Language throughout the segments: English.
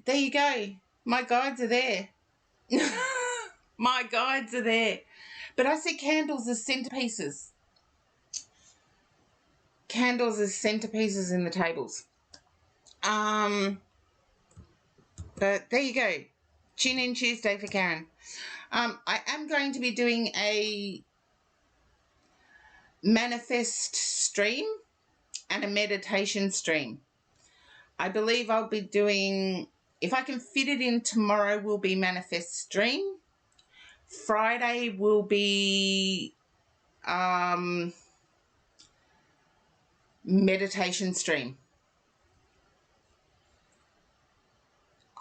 there you go. My guides are there. My guides are there. But I see candles as centerpieces. Candles as centerpieces in the tables. But there you go. Tune in Tuesday for Karen. I am going to be doing a manifest stream and a meditation stream. I believe I'll be doing, if I can fit it in tomorrow, will be manifest stream. Friday will be meditation stream.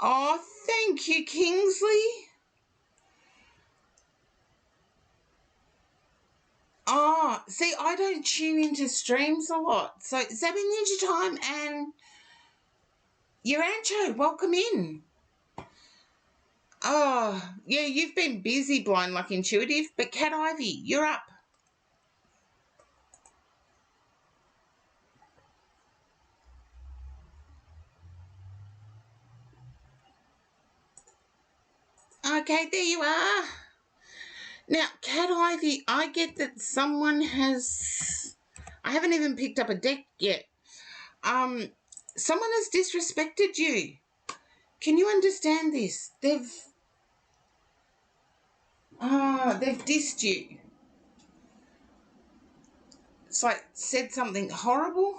Oh, thank you, Kingsley. Oh, see, I don't tune into streams a lot. So, Zabby Ninja Time and Urancho, welcome in. Oh, yeah, you've been busy, Blind Luck Intuitive, but Cat Ivy, you're up. Okay, there you are. Now, Cat Ivy, I get that someone has... I haven't even picked up a deck yet. Someone has disrespected you. Can you understand this? They've dissed you. It's like said something horrible.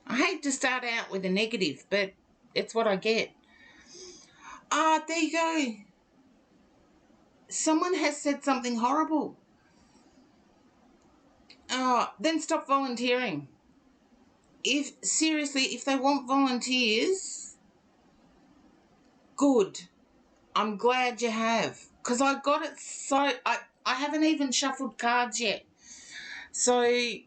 I hate to start out with a negative, but it's what I get. There you go. Someone has said something horrible. Then stop volunteering. If they want volunteers, good. I'm glad you have. Because I got it so... I haven't even shuffled cards yet. So, yeah,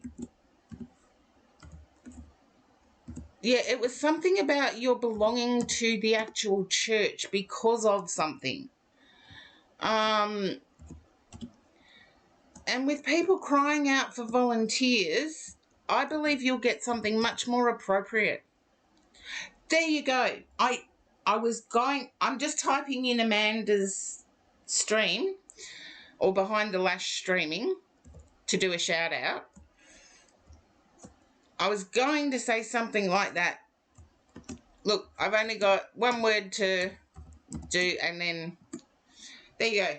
it was something about your belonging to the actual church because of something. And with people crying out for volunteers, I believe you'll get something much more appropriate. There you go. I'm just typing in Amanda's stream or Behind the Lash streaming to do a shout out. I was going to say something like that. Look, I've only got one word to do and then there you go.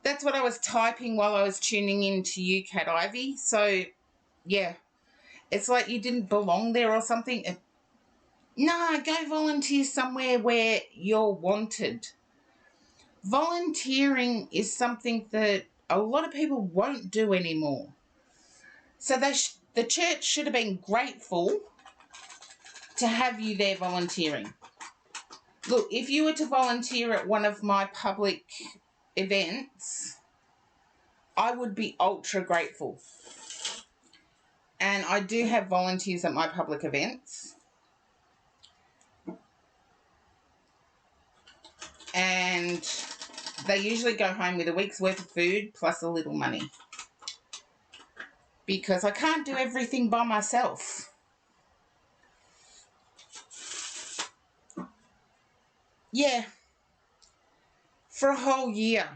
That's what I was typing while I was tuning in to you, Cat Ivy. So, yeah, it's like you didn't belong there or something. Nah, go volunteer somewhere where you're wanted. Volunteering is something that a lot of people won't do anymore. So the church should have been grateful to have you there volunteering. Look, if you were to volunteer at one of my public events, I would be ultra grateful. And I do have volunteers at my public events. And they usually go home with a week's worth of food plus a little money. Because I can't do everything by myself. Yeah. For a whole year.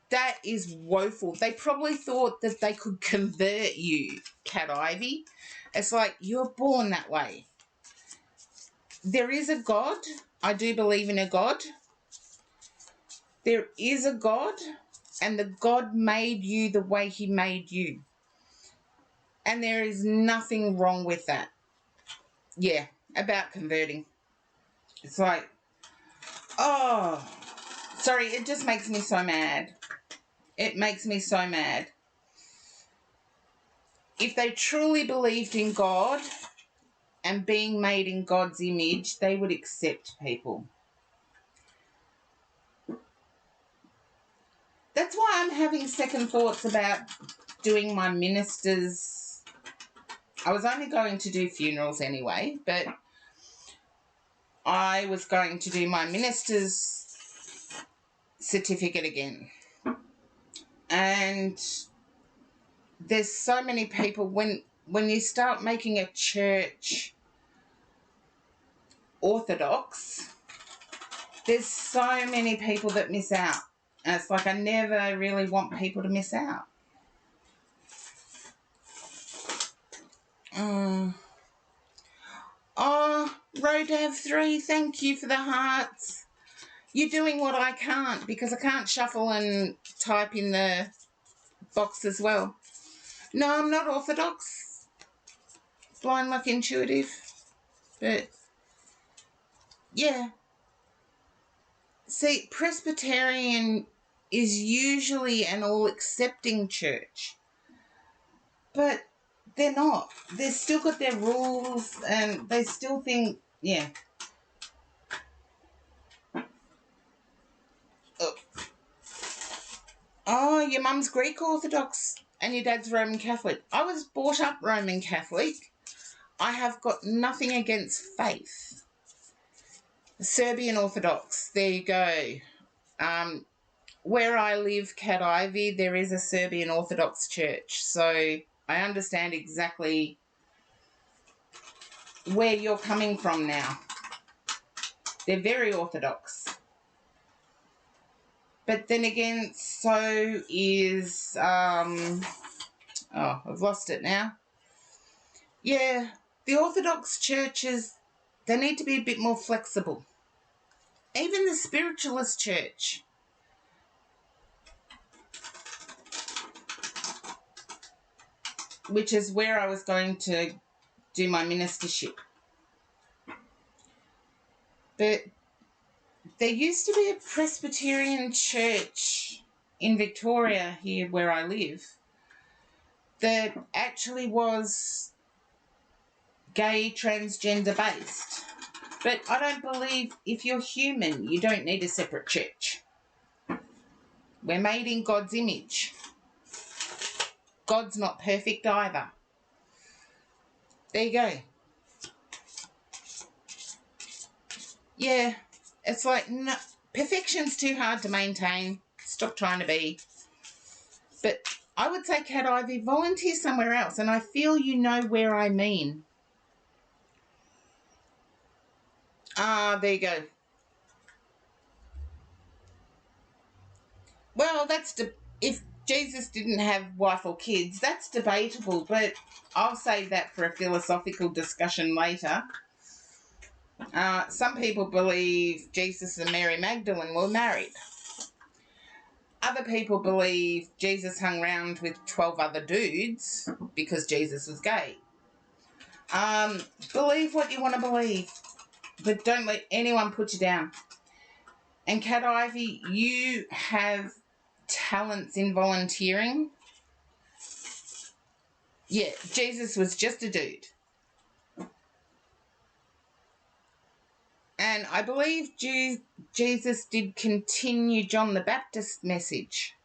That is woeful. They probably thought that they could convert you, Cat Ivy. It's like, you're born that way. There is a God. I do believe in a God. There is a God, and the God made you the way he made you. And there is nothing wrong with that. Yeah, about converting. It's like, oh, sorry, it just makes me so mad. It makes me so mad. If they truly believed in God and being made in God's image, they would accept people. That's why I'm having second thoughts about doing my ministers. I was only going to do funerals anyway, but I was going to do my minister's certificate again. And there's so many people, when you start making a church orthodox, There's so many people that miss out. And it's like I never really want people to miss out. Oh, Rodav3, thank you for the hearts. You're doing what I can't because I can't shuffle and type in the box as well. No, I'm not Orthodox. Blind like intuitive. But, yeah. See, Presbyterian is usually an all-accepting church. But they're not. They've still got their rules and they still think, yeah. Oh, your mum's Greek Orthodox and your dad's Roman Catholic. I was brought up Roman Catholic. I have got nothing against faith. Serbian Orthodox, there you go. Where I live, Cat Ivy, there is a Serbian Orthodox church. So I understand exactly where you're coming from now. They're very Orthodox. But then again, so is, oh, I've lost it now. Yeah, the Orthodox churches, they need to be a bit more flexible. Even the Spiritualist church. Which is where I was going to do my ministership. But there used to be a Presbyterian church in Victoria, here where I live, that actually was gay, transgender based. But I don't believe if you're human, you don't need a separate church. We're made in God's image. God's not perfect either. There you go. Yeah, it's like, no, perfection's too hard to maintain. Stop trying to be. But I would say, Cat Ivy, volunteer somewhere else, and I feel you know where I mean. Ah, there you go. Well, if Jesus didn't have wife or kids, that's debatable, but I'll save that for a philosophical discussion later. Some people believe Jesus and Mary Magdalene were married. Other people believe Jesus hung around with 12 other dudes because Jesus was gay. Believe what you want to believe, but don't let anyone put you down. And Cat Ivy, you have talents in volunteering. Yeah, Jesus was just a dude. And I believe Jesus did continue John the Baptist's message.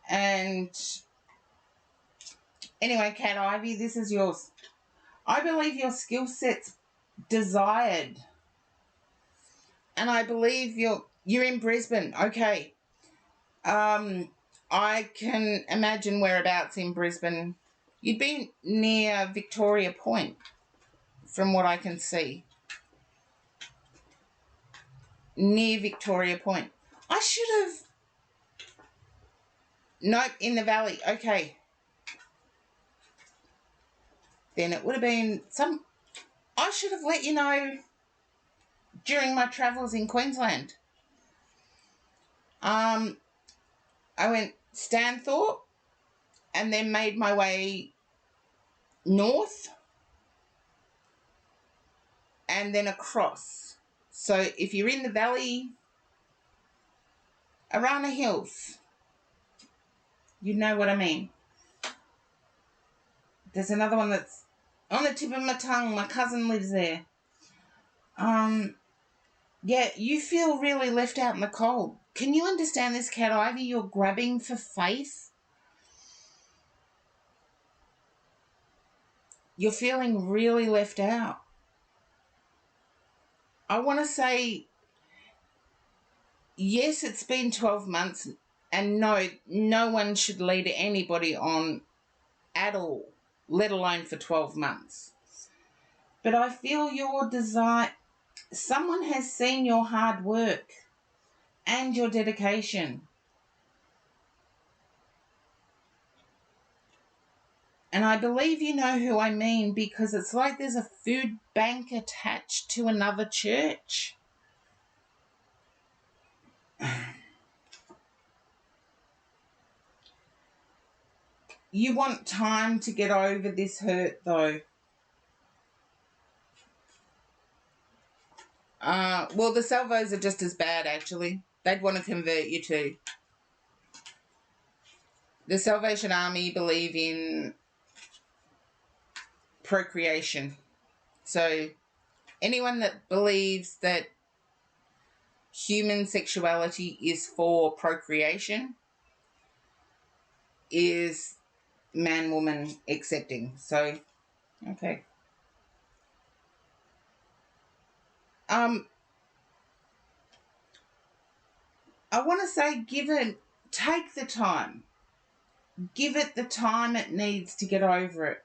And anyway, Cat Ivy, this is yours. I believe your skill set's desired. And I believe you're in Brisbane. Okay. I can imagine whereabouts in Brisbane. You'd be near Victoria Point, from what I can see. Near Victoria Point. I should have... Nope, in the valley. Okay. Then it would have been some... I should have let you know during my travels in Queensland. I went Stanthorpe and then made my way north and then across. So if you're in the valley, Arana Hills, you know what I mean. There's another one that's on the tip of my tongue. My cousin lives there. Yeah, you feel really left out in the cold. Can you understand this, Cat Ivy? You're grabbing for faith. You're feeling really left out. I want to say, yes, it's been 12 months, and no one should lead anybody on at all, let alone for 12 months. But I feel your desire, someone has seen your hard work and your dedication. And I believe you know who I mean, because it's like there's a food bank attached to another church. You want time to get over this hurt, though. Well, the Salvos are just as bad, actually. They'd want to convert you too. The Salvation Army believe in procreation. So anyone that believes that human sexuality is for procreation is man-woman accepting. So, okay. I want to say take the time. Give it the time it needs to get over it.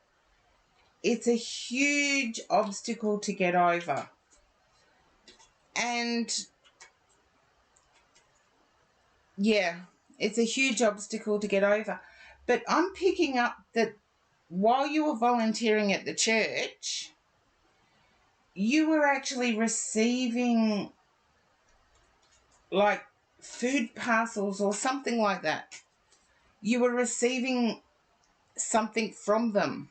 It's a huge obstacle to get over. And yeah, it's a huge obstacle to get over. But I'm picking up that while you were volunteering at the church, you were actually receiving like food parcels or something like that. You were receiving something from them.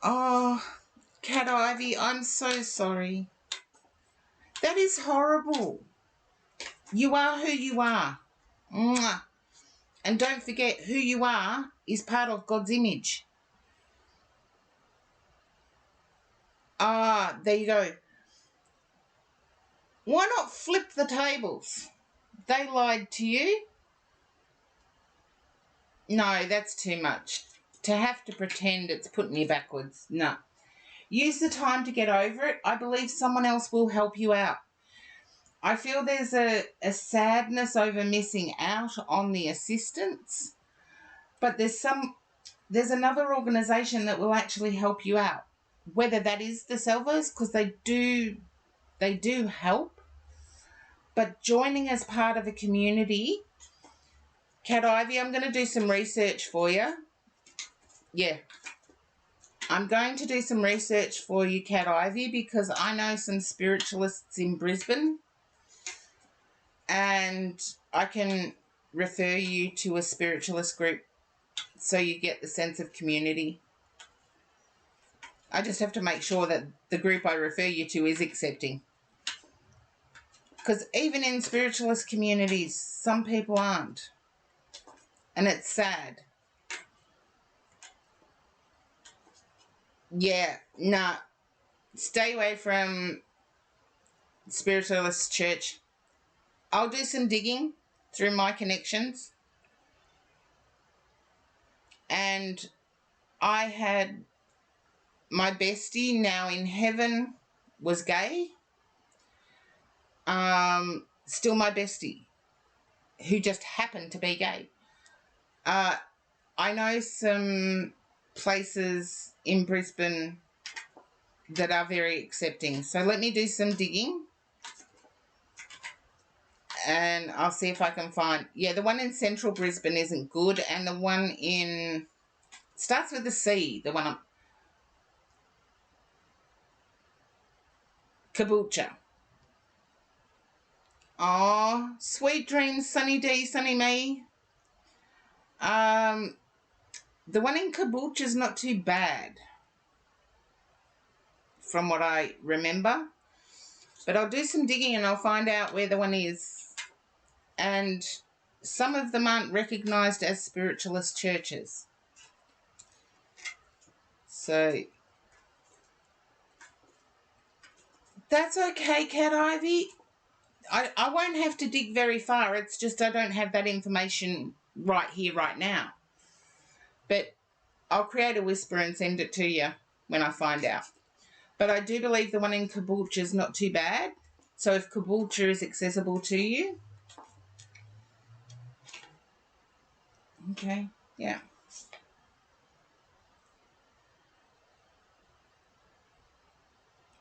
Oh, Cat Ivy, I'm so sorry. That is horrible. You are who you are. Mwah. And don't forget, who you are is part of God's image. There you go. Why not flip the tables? They lied to you? No, that's too much. To have to pretend it's putting you backwards. No. Use the time to get over it. I believe someone else will help you out. I feel there's a sadness over missing out on the assistance, but there's another organisation that will actually help you out. Whether that is the Salvos, because they do help, but joining as part of a community. Cat Ivy, I'm going to do some research for you. Yeah. I'm going to do some research for you, Cat Ivy, because I know some spiritualists in Brisbane, and I can refer you to a spiritualist group so you get the sense of community. I just have to make sure that the group I refer you to is accepting. Because even in spiritualist communities, some people aren't. And it's sad. Yeah, nah. Stay away from spiritualist church. I'll do some digging through my connections. And I had my bestie now in heaven was gay. Still my bestie, who just happened to be gay. I know some places in Brisbane that are very accepting. So let me do some digging and I'll see if I can find... Yeah, the one in central Brisbane isn't good, and the one in... starts with a C, the one... Caboolture. Oh, sweet dreams, Sunny D, Sunny me. The one in Caboolture is not too bad, from what I remember. But I'll do some digging and I'll find out where the one is. And some of them aren't recognised as spiritualist churches. So that's okay, Cat Ivy. I won't have to dig very far. It's just I don't have that information right here, right now. But I'll create a whisper and send it to you when I find out. But I do believe the one in Caboolture is not too bad. So if Caboolture is accessible to you. Okay, yeah.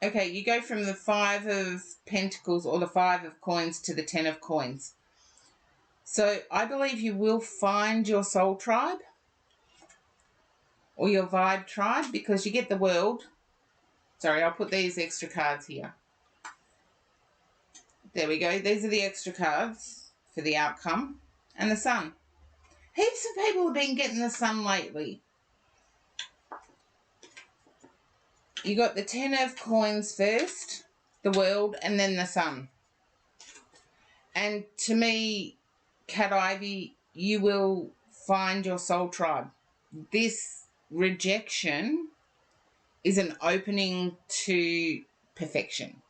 Okay, you go from the 5 of Pentacles or the 5 of Coins to the 10 of Coins. So I believe you will find your soul tribe or your vibe tribe, because you get the World. Sorry, I'll put these extra cards here. There we go. These are the extra cards for the outcome. And the Sun. Heaps of people have been getting the Sun lately. You got the 10 of Coins first, the World, and then the Sun. And to me, Cat Ivy, you will find your soul tribe. This rejection is an opening to perfection.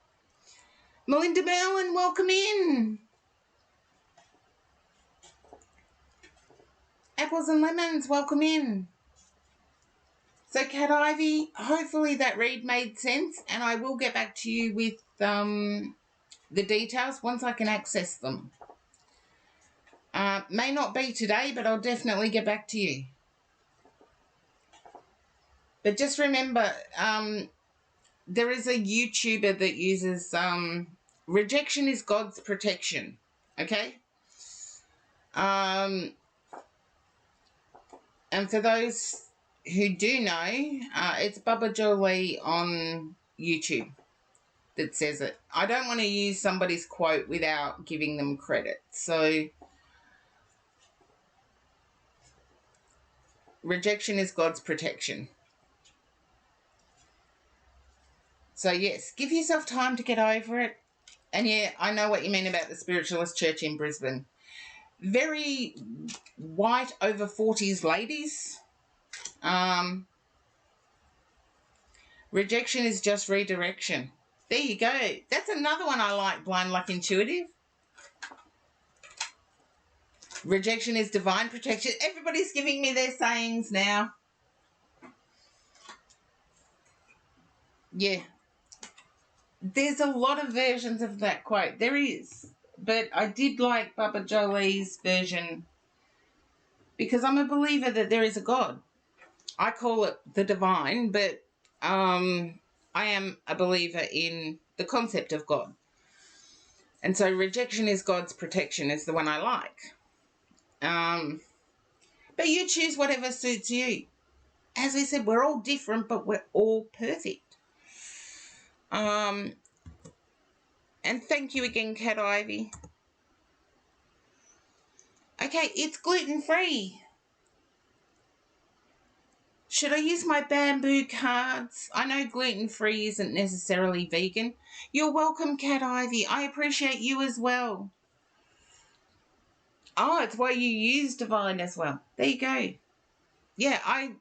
Melinda Merlin, welcome in. Apples and Lemons, welcome in. So, Cat Ivy, hopefully that read made sense, and I will get back to you with the details once I can access them. May not be today, but I'll definitely get back to you. But just remember, there is a YouTuber that uses rejection is God's protection, okay? And for those who do know, it's Bubba Jolie on YouTube that says it. I don't want to use somebody's quote without giving them credit. So rejection is God's protection. So yes, give yourself time to get over it. And yeah, I know what you mean about the Spiritualist Church in Brisbane. Very white over 40s ladies. Rejection is just redirection. There you go. That's another one I like, Blind Luck Intuitive. Rejection is divine protection. Everybody's giving me their sayings now. Yeah. There's a lot of versions of that quote. There is. But I did like Bubba Jolie's version because I'm a believer that there is a God. I call it the divine, but I am a believer in the concept of God. And so rejection is God's protection is the one I like. But you choose whatever suits you. As we said, we're all different, but we're all perfect. And thank you again, Cat Ivy. Okay, it's gluten-free. Should I use my bamboo cards? I know gluten-free isn't necessarily vegan. You're welcome, Cat Ivy. I appreciate you as well. Oh, it's why you use Divine as well. There you go. Yeah, I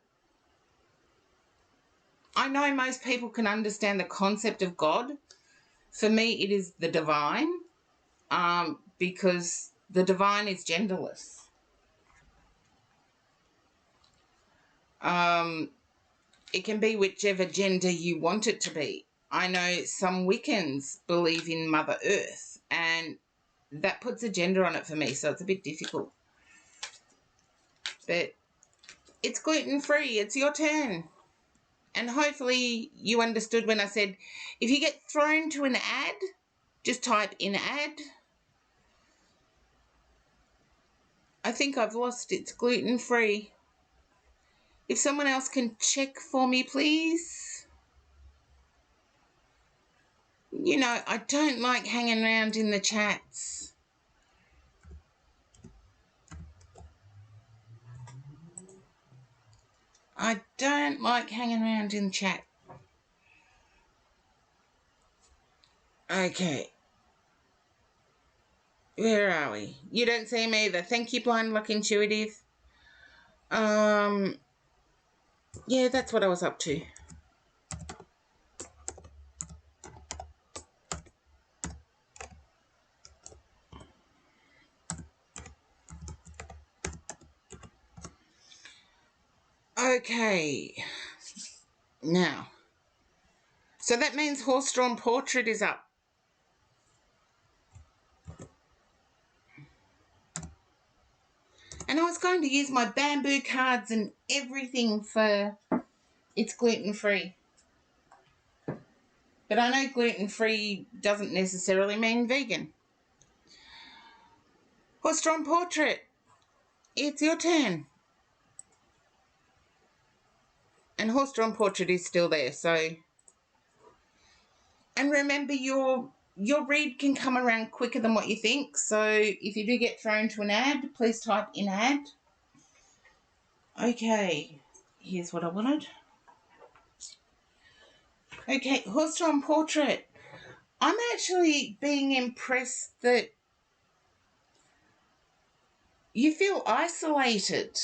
know most people can understand the concept of God. For me, it is the divine, because the divine is genderless. It can be whichever gender you want it to be. I know some Wiccans believe in Mother Earth, and that puts a gender on it for me, so it's a bit difficult. But it's gluten-free. It's your turn. And hopefully you understood when I said, if you get thrown to an ad, just type in ad. I think I've lost it's gluten-free. If someone else can check for me, please. You know, I don't like hanging around in the chats. I don't like hanging around in chat. Okay. Where are we? You don't see me either. Thank you, Blind Luck Intuitive. Yeah, that's what I was up to. Okay. Now. So that means Horse-Drawn Portrait is up. And I was going to use my bamboo cards and everything for it's gluten-free. But I know gluten-free doesn't necessarily mean vegan. Horse-drawn portrait, it's your turn. And horse-drawn portrait is still there, so... And remember, your read can come around quicker than what you think, so if you do get thrown to an ad, please type in ad. Okay, here's what I wanted. Okay, horse-drawn portrait. I'm actually being impressed that you feel isolated,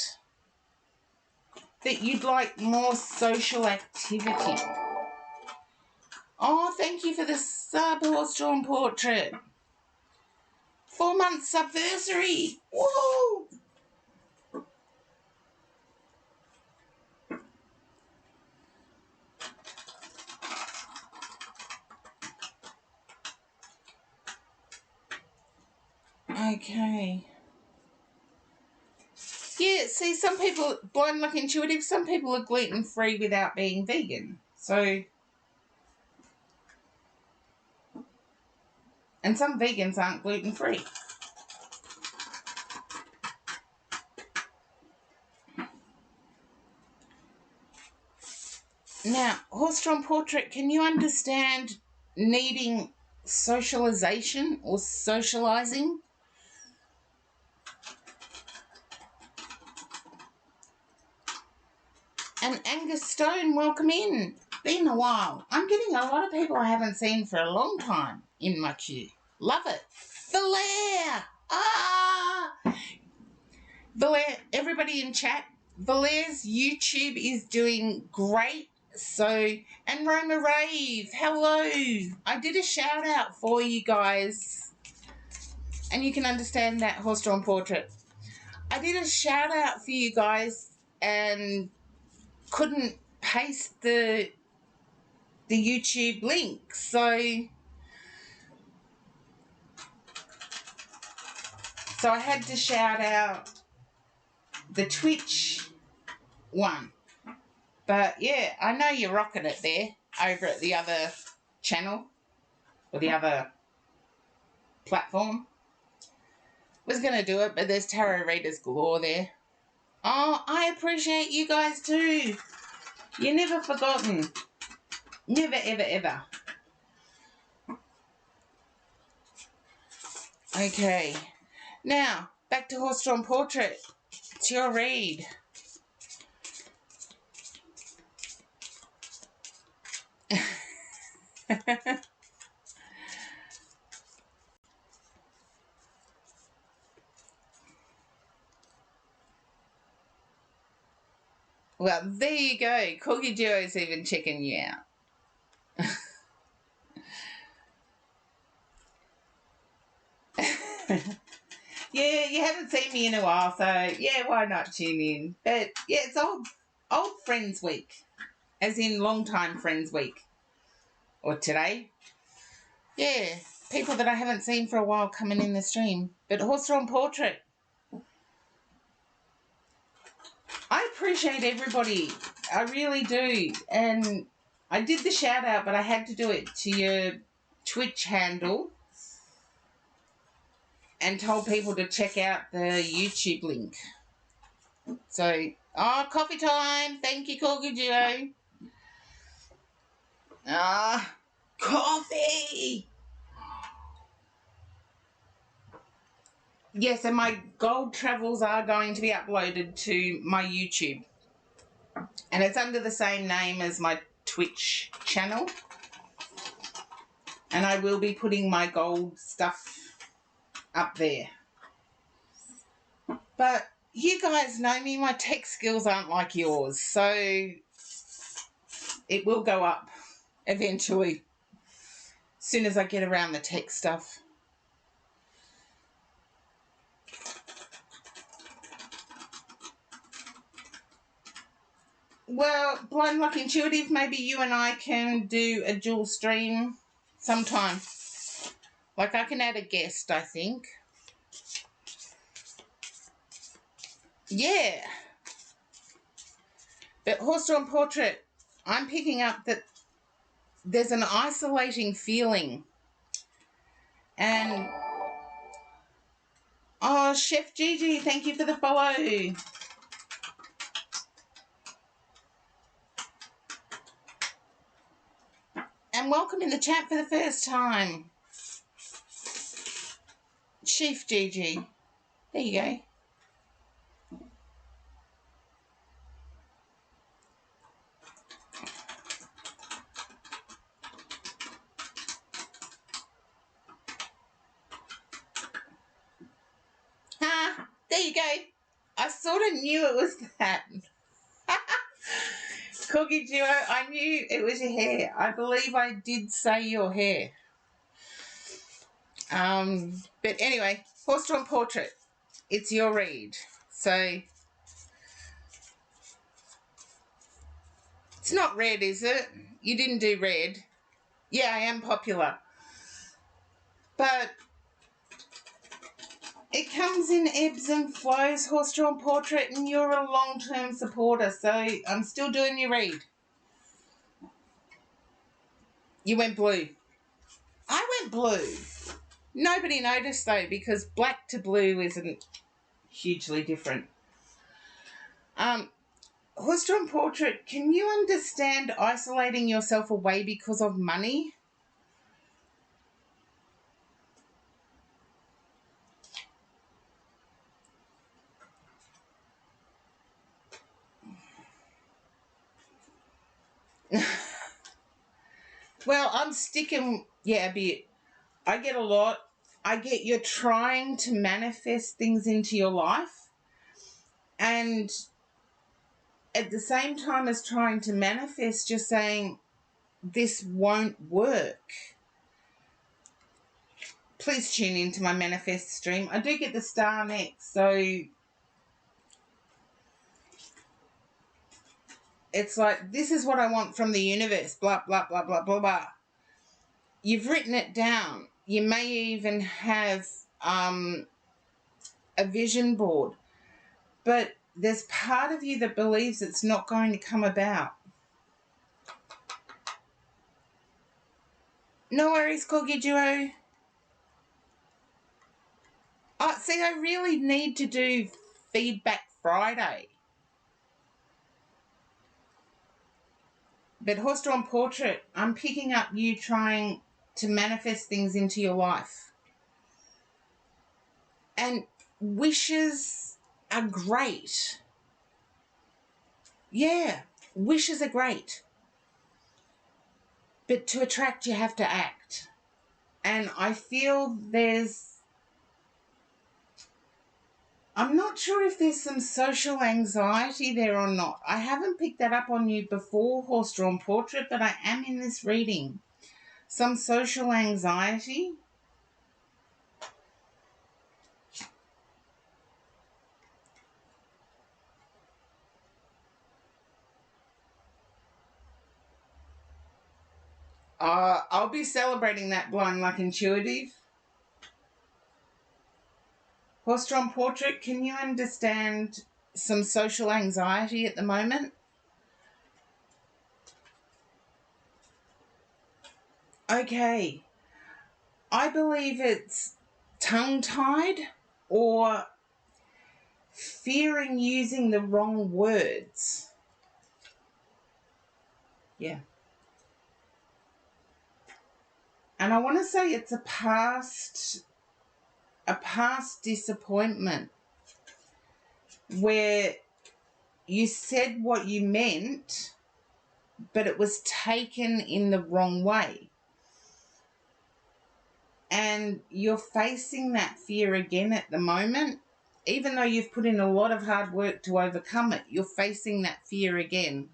that you'd like more social activity. Oh, thank you for the sub, horse-drawn portrait. 4-month subversary. Woo! Okay. Yeah, see, some people, blind luck intuitive, some people are gluten-free without being vegan. So, and some vegans aren't gluten-free. Now, horse-drawn portrait, can you understand needing socialization or socializing? And Angus Stone, welcome in. Been a while. I'm getting a lot of people I haven't seen for a long time in my queue. Love it. Valaire! Ah! Valaire, everybody in chat, Valaire's YouTube is doing great. So, and Roma Rave, hello. I did a shout out for you guys. And you can understand that horse-drawn portrait. I did a shout out for you guys and couldn't paste the YouTube link, so I had to shout out the Twitch one. But yeah, I know you're rocking it there over at the other channel or the other platform. Was going to do it, but there's tarot readers galore there. Oh, I appreciate you guys too. You're never forgotten. Never, ever, ever. Okay. Now, back to horse-drawn portrait. It's your read. Well, there you go. Corgi Duo's even checking you out. Yeah, you haven't seen me in a while, so yeah, why not tune in? But yeah, it's old Friends Week, as in long time Friends Week, or today. Yeah, people that I haven't seen for a while coming in the stream. But horse-drawn portrait. I appreciate everybody. I really do. And I did the shout out, but I had to do it to your Twitch handle and told people to check out the YouTube link. So, oh, coffee time. Thank you, Corgi Duo. Ah, coffee. Yes, and my gold travels are going to be uploaded to my YouTube. And it's under the same name as my Twitch channel. And I will be putting my gold stuff up there. But you guys know me, my tech skills aren't like yours. So it will go up eventually. As soon as I get around the tech stuff. Well, Blind Luck Intuitive, maybe you and I can do a dual stream sometime. Like, I can add a guest, I think. Yeah. But horse-drawn portrait, I'm picking up that there's an isolating feeling. And, oh, Chef Gigi, thank you for the follow. And welcome in the chat for the first time. Chef Gigi. There you go. There you go. I sort of knew it was that. Cookie Duo, I knew it was your hair. I believe I did say your hair. But anyway, Horse-Drawn Portrait. It's your read. So, it's not red, is it? You didn't do red. Yeah, I am popular. But it comes in ebbs and flows, Horse-Drawn Portrait, and you're a long-term supporter, so I'm still doing your read. You went blue. I went blue. Nobody noticed, though, because black to blue isn't hugely different. Horse-Drawn Portrait, can you understand isolating yourself away because of money? Well, I'm sticking, yeah, a bit. I get a lot. I get you're trying to manifest things into your life, and at the same time as trying to manifest, you're saying, this won't work. Please tune into my manifest stream. I do get the star next, so it's like, this is what I want from the universe, blah, blah, blah, blah, blah, blah. You've written it down. You may even have a vision board, but there's part of you that believes it's not going to come about. No worries, Corgi Duo. Oh, see, I really need to do Feedback Friday. But Horse-Drawn Portrait, I'm picking up you trying to manifest things into your life. And wishes are great. Yeah, wishes are great. But to attract, you have to act. And I feel I'm not sure if there's some social anxiety there or not. I haven't picked that up on you before, Horse-Drawn Portrait, but I am in this reading. Some social anxiety. I'll be celebrating that, Blind Luck Intuitive. Horse-Drawn Portrait, can you understand some social anxiety at the moment? Okay. I believe it's tongue-tied or fearing using the wrong words. Yeah. And I want to say it's a past disappointment where you said what you meant, but it was taken in the wrong way. And you're facing that fear again at the moment. Even though you've put in a lot of hard work to overcome it, you're facing that fear again.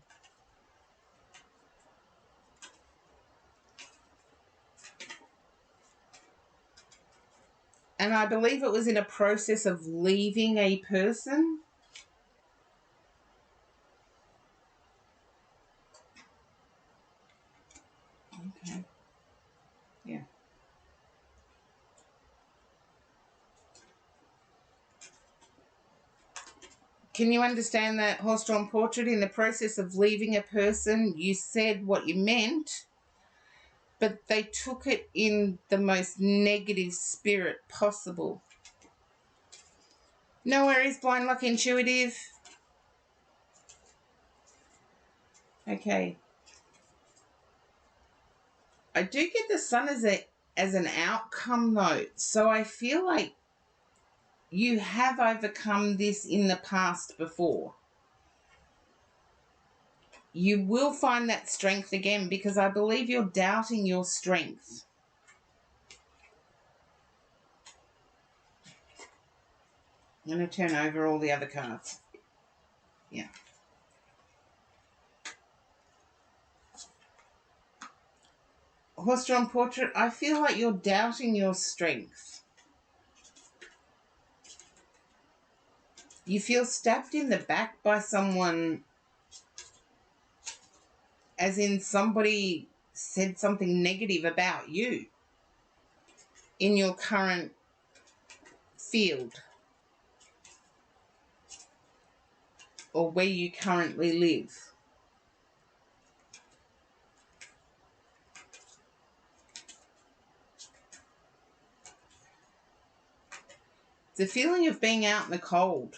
And I believe it was in a process of leaving a person. Okay. Yeah. Can you understand that, Horse-Drawn Portrait? In the process of leaving a person, you said what you meant, but they took it in the most negative spirit possible. No worries, blind luck intuitive. Okay. I do get the sun as an outcome though. So I feel like you have overcome this in the past before. You will find that strength again because I believe you're doubting your strength. I'm going to turn over all the other cards. Yeah. Horse-drawn portrait, I feel like you're doubting your strength. You feel stabbed in the back by someone, as in somebody said something negative about you in your current field or where you currently live. The feeling of being out in the cold.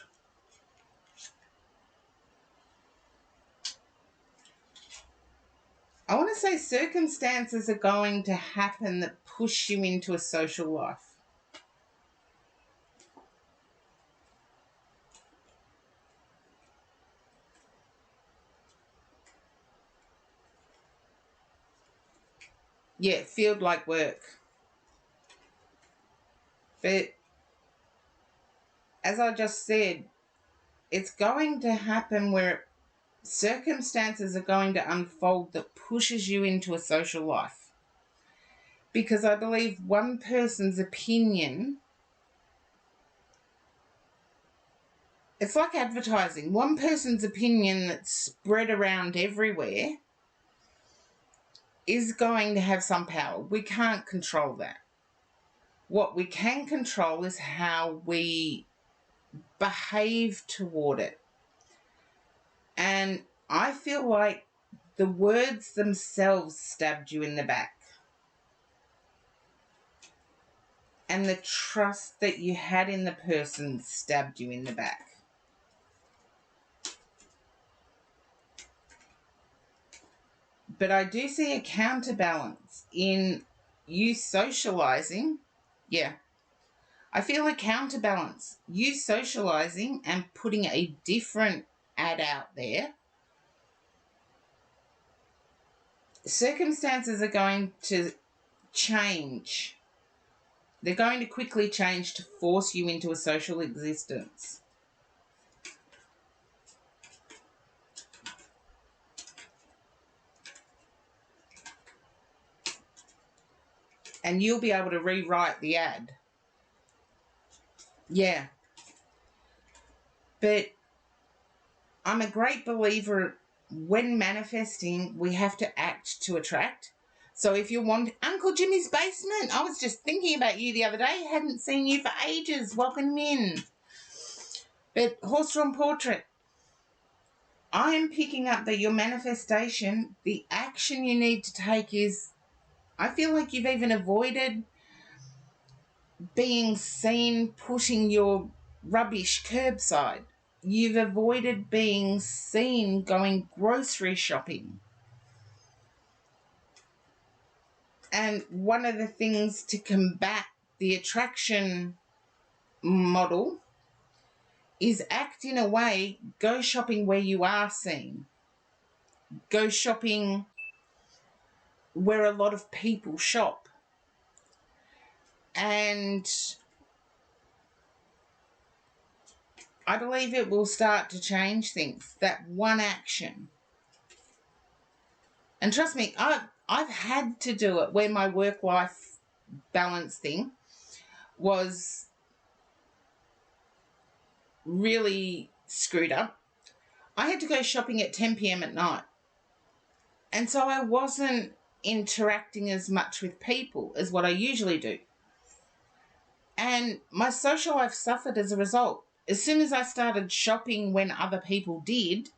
I want to say circumstances are going to happen that push you into a social life. Yeah, field like work. But as I just said, it's going to happen where circumstances are going to unfold that pushes you into a social life. Because I believe one person's opinion, it's like advertising. One person's opinion that's spread around everywhere is going to have some power. We can't control that. What we can control is how we behave toward it. And I feel like the words themselves stabbed you in the back. And the trust that you had in the person stabbed you in the back. But I do see a counterbalance in you socializing. Yeah. I feel a counterbalance. You socializing and putting a different ad out there. Circumstances are going to change. They're going to quickly change to force you into a social existence. And you'll be able to rewrite the ad. Yeah. But I'm a great believer when manifesting, we have to act to attract. So if you want Uncle Jimmy's basement, I was just thinking about you the other day. Hadn't seen you for ages. Welcome in. But horse-drawn portrait, I'm picking up that your manifestation, the action you need to take is, I feel like you've even avoided being seen putting your rubbish curbside. You've avoided being seen going grocery shopping. And one of the things to combat the attraction model is act in a way, go shopping where you are seen. Go shopping where a lot of people shop. And I believe it will start to change things. That one action. And trust me, I've had to do it where my work-life balance thing was really screwed up. I had to go shopping at 10 p.m. at night. And so I wasn't interacting as much with people as what I usually do. And my social life suffered as a result. As soon as I started shopping when other people did,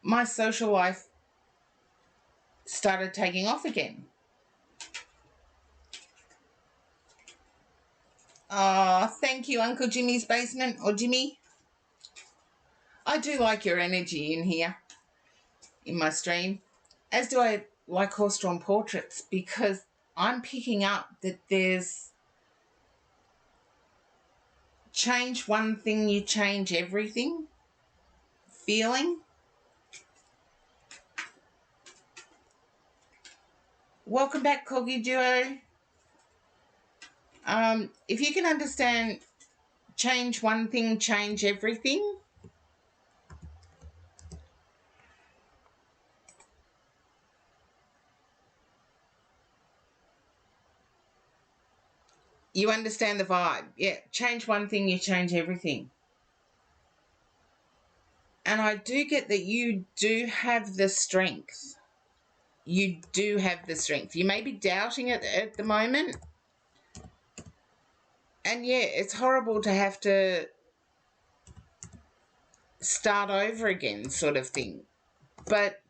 my social life started taking off again. Oh, thank you, Uncle Jimmy's Basement, or Jimmy. I do like your energy in here, in my stream, as do I like horse-drawn portraits, because I'm picking up that there's change one thing, you change everything feeling. Welcome back, Coggy Duo. If you can understand change one thing, change everything, you understand the vibe. Yeah, change one thing, you change everything. And I do get that you do have the strength. You do have the strength. You may be doubting it at the moment. And yeah, it's horrible to have to start over again, sort of thing. But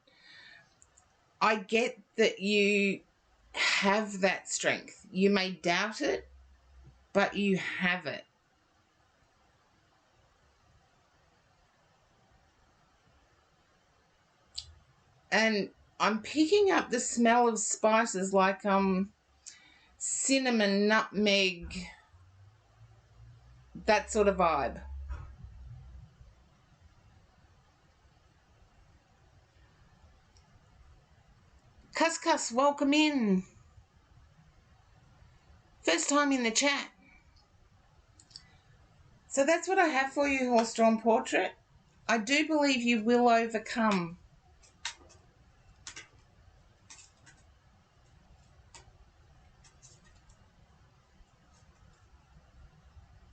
I get that you have that strength. You may doubt it, but you have it. And I'm picking up the smell of spices like cinnamon, nutmeg, that sort of vibe. Cuscus, welcome in. First time in the chat. So that's what I have for you, Horse-Drawn Portrait. I do believe you will overcome.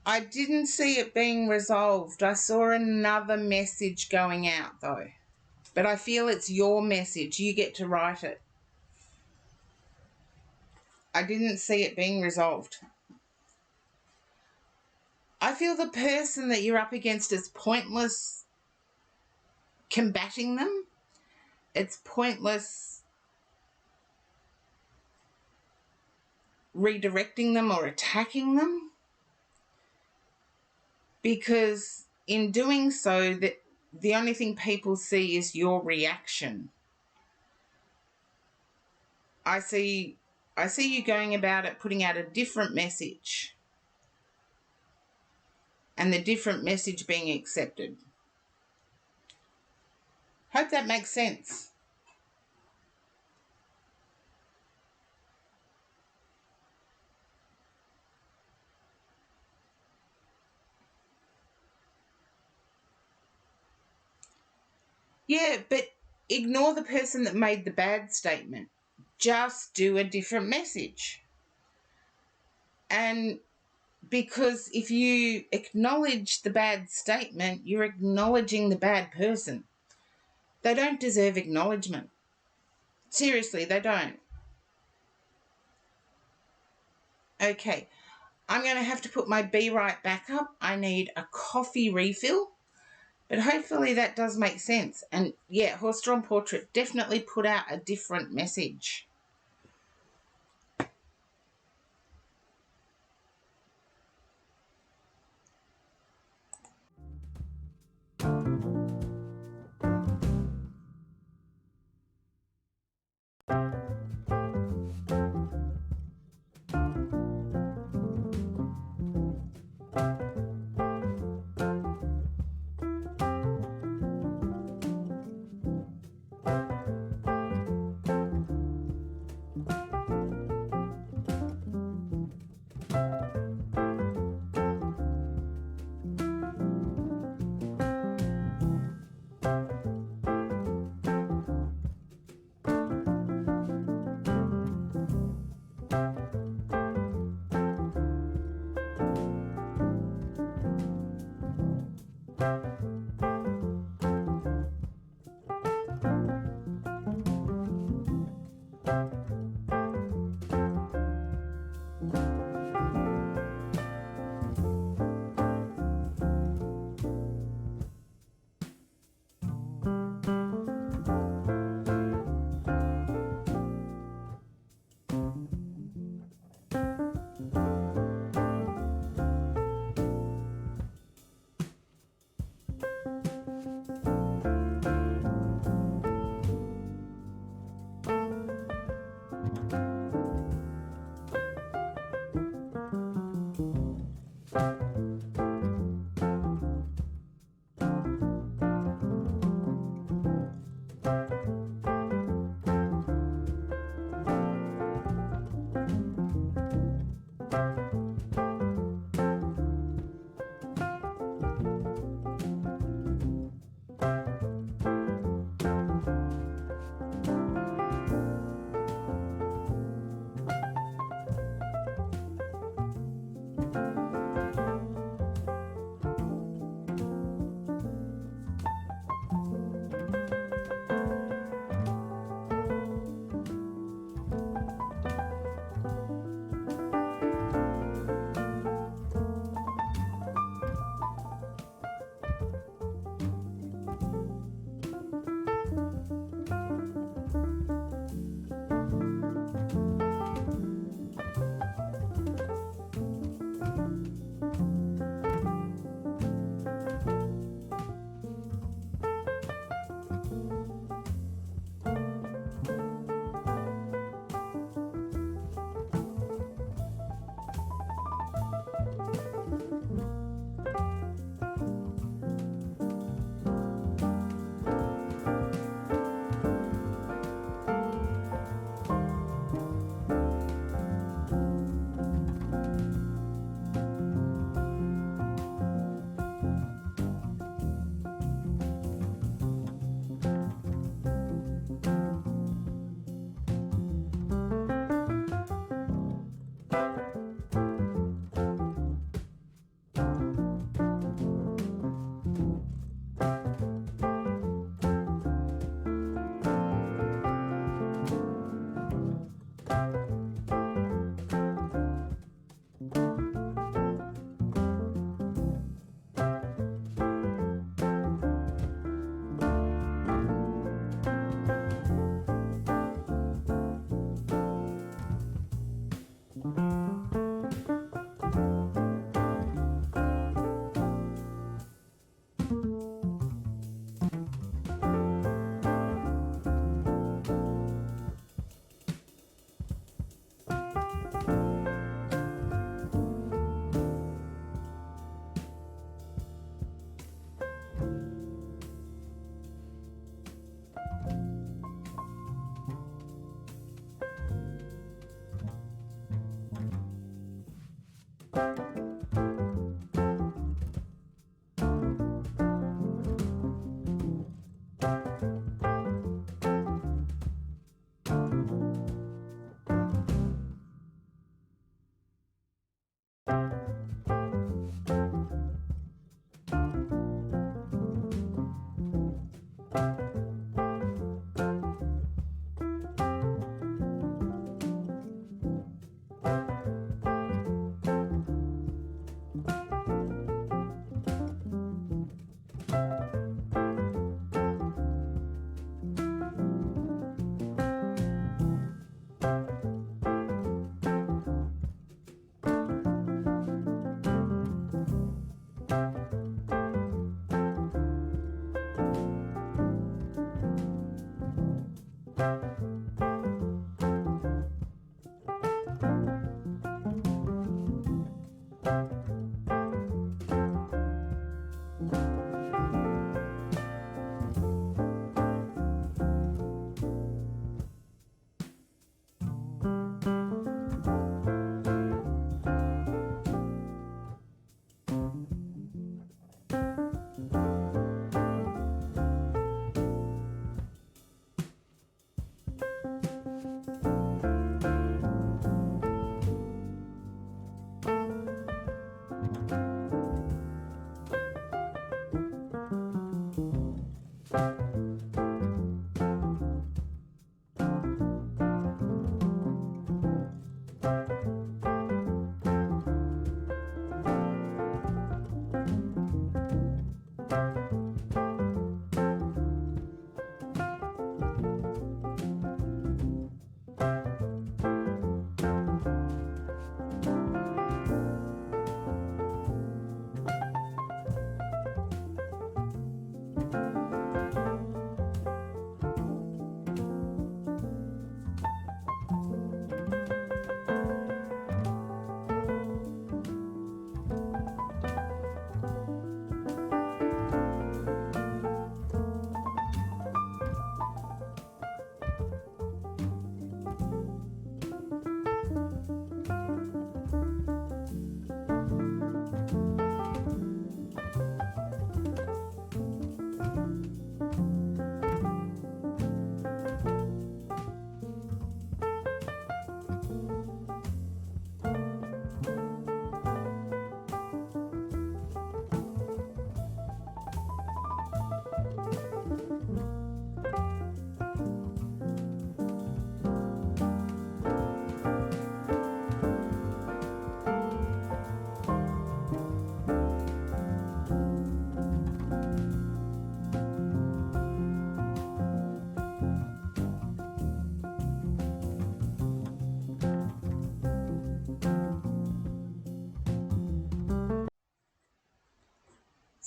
I didn't see it being resolved. I saw another message going out though. But I feel it's your message. You get to write it. I didn't see it being resolved. I feel the person that you're up against is pointless combating them. It's pointless redirecting them or attacking them, because in doing so, the only thing people see is your reaction. I see you going about it, putting out a different message, and the different message being accepted. Hope that makes sense. Yeah, but ignore the person that made the bad statement. Just do a different message. And because if you acknowledge the bad statement, you're acknowledging the bad person. They don't deserve acknowledgement. Seriously, they don't. Okay, I'm going to have to put my Be Right back up. I need a coffee refill. But hopefully that does make sense. And yeah, Horse-Drawn Portrait definitely put out a different message.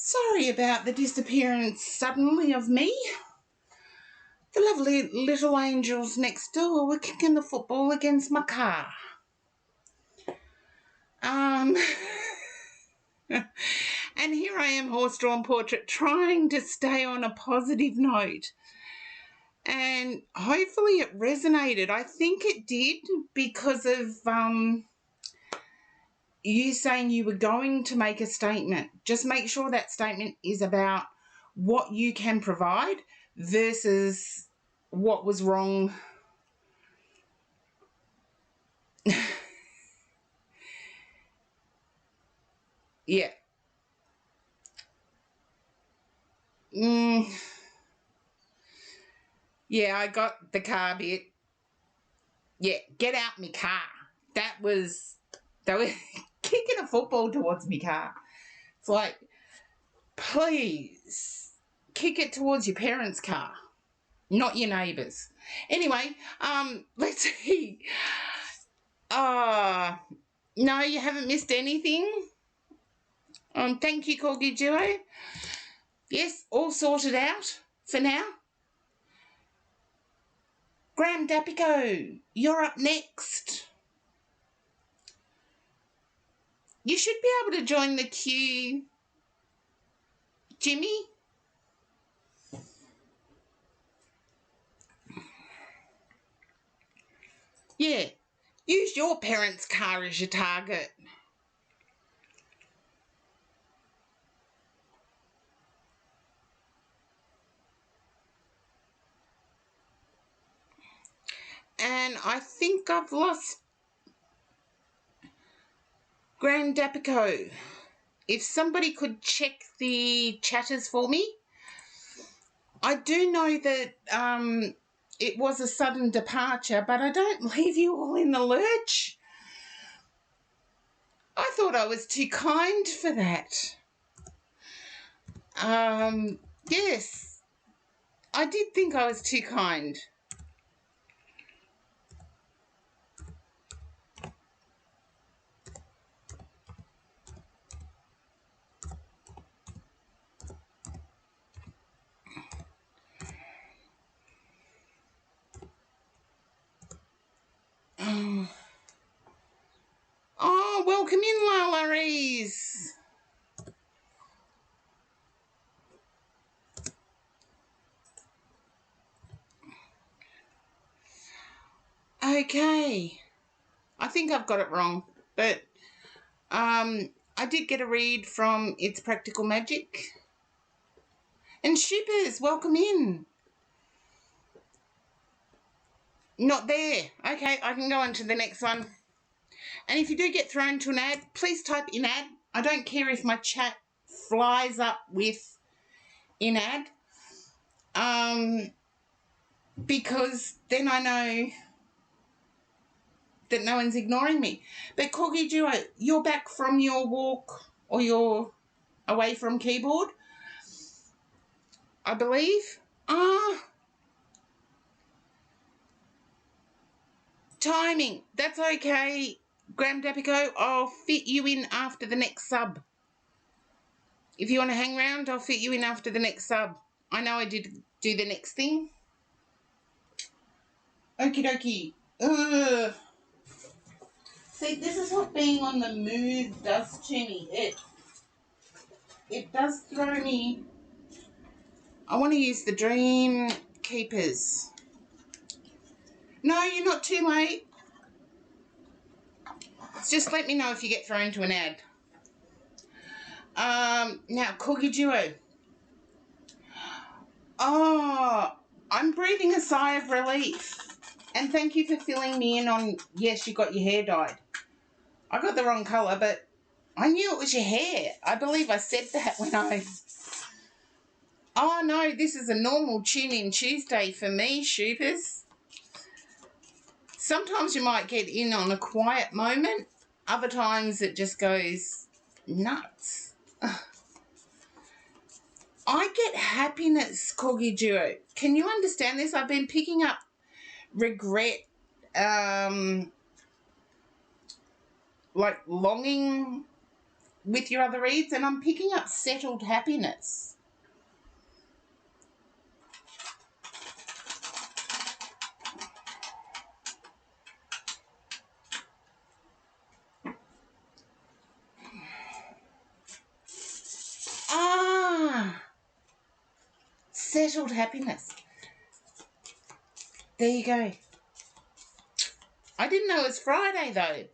Sorry about the disappearance suddenly of me. The lovely little angels next door were kicking the football against my car. And here I am, horse-drawn portrait, trying to stay on a positive note. And hopefully it resonated. I think it did because of you saying you were going to make a statement. Just make sure that statement is about what you can provide versus what was wrong. Yeah. Yeah, I got the car bit. Yeah, get out me car. They were kicking a football towards me car. It's like, please kick it towards your parents' car, not your neighbours. Anyway, let's see. No, you haven't missed anything. Thank you, Corgi Duo. Yes, all sorted out for now. Graham Dapico, you're up next. You should be able to join the queue, Jimmy. Yeah, use your parents' car as your target. And I think I've lost Graham Dapico. If somebody could check the chatters for me. I do know that it was a sudden departure, but I don't leave you all in the lurch. I thought I was too kind for that. Yes, I did think I was too kind. Oh, welcome in, Lala Rees. Okay, I think I've got it wrong, but I did get a read from It's Practical Magic. And Shippers, welcome in. Not there. Okay, I can go on to the next one. And if you do get thrown to an ad, please type in ad. I don't care if my chat flies up with in ad. Because then I know that no one's ignoring me. But Corgi Duo, you're back from your walk or you're away from keyboard, I believe. Timing. That's okay. Graham Dapico, I'll fit you in after the next sub. If you want to hang around, I'll fit you in after the next sub. I know I did do the next thing. Okie dokie. Ugh. See, this is what being on the move does to me. It does throw me. I want to use the Dream Keepers. No, you're not too late. Just let me know if you get thrown to an ad. Now, Corgi Duo. Oh, I'm breathing a sigh of relief. And thank you for filling me in on, yes, you got your hair dyed. I got the wrong colour, but I knew it was your hair. I believe I said that when I... Oh, no, this is a normal tune-in Tuesday for me, Shoopers. Sometimes you might get in on a quiet moment. Other times it just goes nuts. I get happiness, Corgi Duo. Can you understand this? I've been picking up regret, like longing with your other reads, and I'm picking up settled happiness. Settled happiness. There you go. I didn't know it was Friday, though.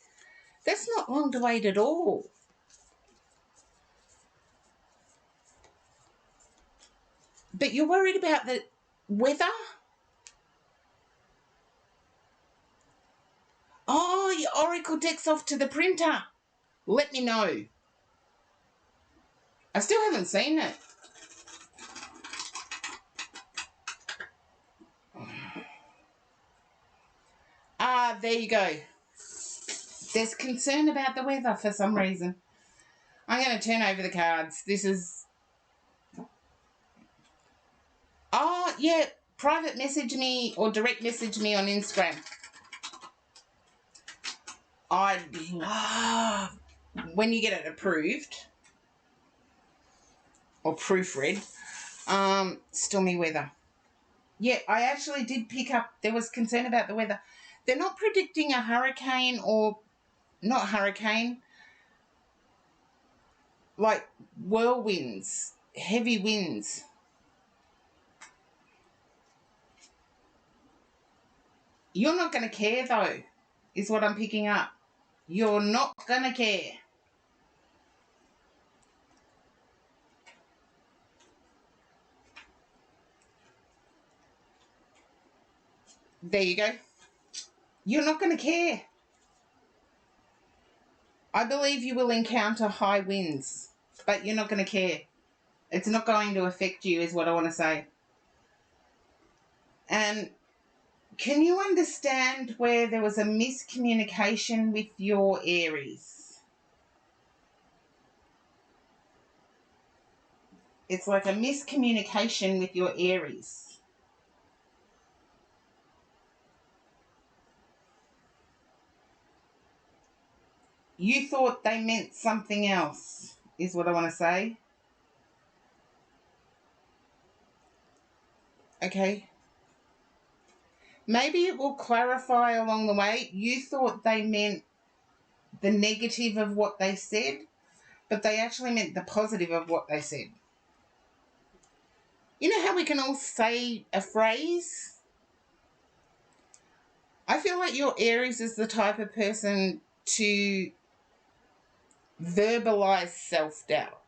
That's not long to wait at all. But you're worried about the weather? Oh, your Oracle deck's off to the printer. Let me know. I still haven't seen it. There you go. There's concern about the weather for some reason. I'm going to turn over the cards. This is... Oh, yeah. Private message me or direct message me on Instagram. I'd love when you get it approved or proofread. Stormy weather. Yeah, I actually did pick up, there was concern about the weather. They're not predicting a hurricane or not hurricane, like whirlwinds, heavy winds. You're not going to care though, is what I'm picking up. You're not going to care. There you go. You're not going to care. I believe you will encounter high winds, but you're not going to care. It's not going to affect you, is what I want to say. And can you understand where there was a miscommunication with your Aries? It's like a miscommunication with your Aries. You thought they meant something else, is what I want to say. Okay. Maybe it will clarify along the way. You thought they meant the negative of what they said, but they actually meant the positive of what they said. You know how we can all say a phrase? I feel like your Aries is the type of person to verbalize self-doubt.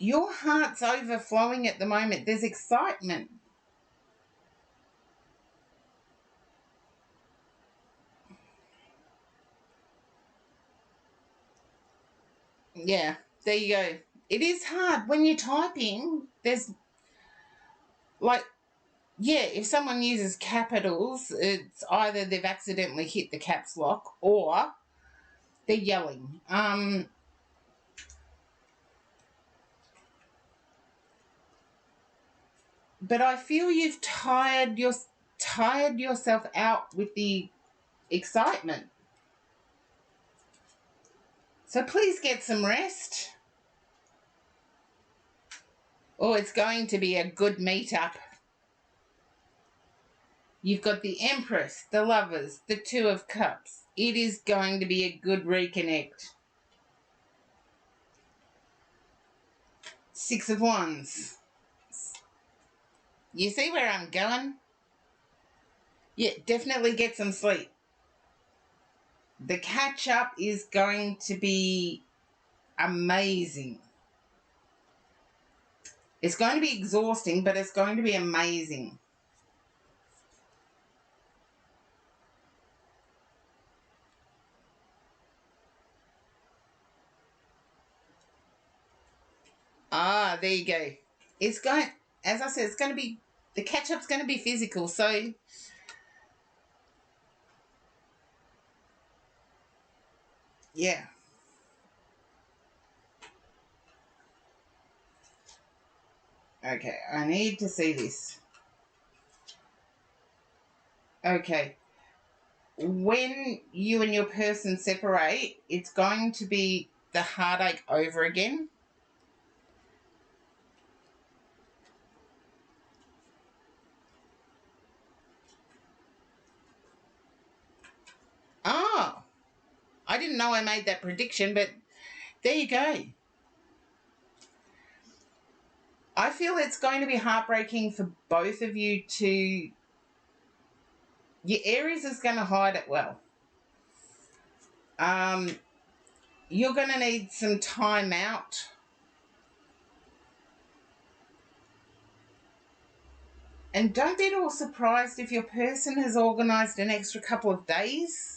Your heart's overflowing at the moment. There's excitement. Yeah, there you go. It is hard when you're typing. There's like, yeah, if someone uses capitals, it's either they've accidentally hit the caps lock or they're yelling. But I feel you've tired yourself out with the excitement. So please get some rest. Oh, it's going to be a good meetup. You've got the Empress, the Lovers, the Two of Cups. It is going to be a good reconnect. Six of Wands. You see where I'm going? Yeah, definitely get some sleep. The catch-up is going to be amazing. It's going to be exhausting, but it's going to be amazing. Ah, there you go. It's going, as I said, it's going to be, the catch-up's going to be physical, so yeah. Okay, I need to see this. Okay. When you and your person separate, it's going to be the heartache over again. Oh, I didn't know I made that prediction, but there you go. I feel it's going to be heartbreaking for both of you to... Your Aries is going to hide it well. You're going to need some time out. And don't be at all surprised if your person has organised an extra couple of days.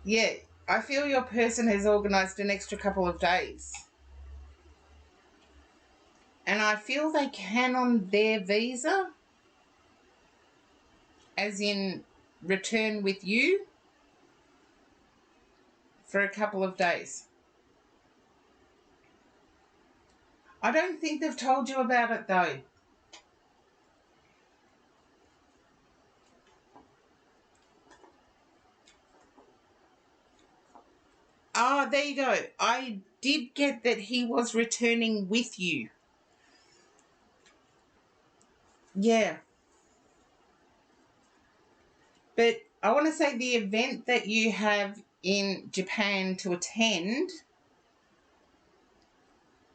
Yeah, I feel your person has organised an extra couple of days. And I feel they can on their visa, as in return with you for a couple of days. I don't think they've told you about it though. Ah, there you go. I did get that he was returning with you. Yeah. But I want to say the event that you have in Japan to attend,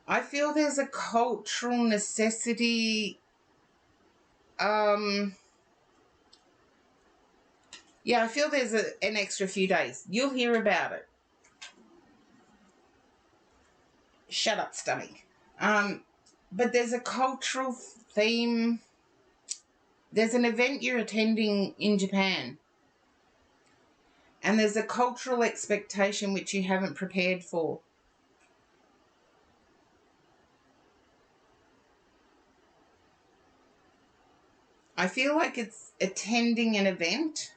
I feel there's a cultural necessity. Yeah, I feel there's an extra few days. You'll hear about it. Shut up, stomach. But there's a cultural theme. There's an event you're attending in Japan. And there's a cultural expectation which you haven't prepared for. I feel like it's attending an event.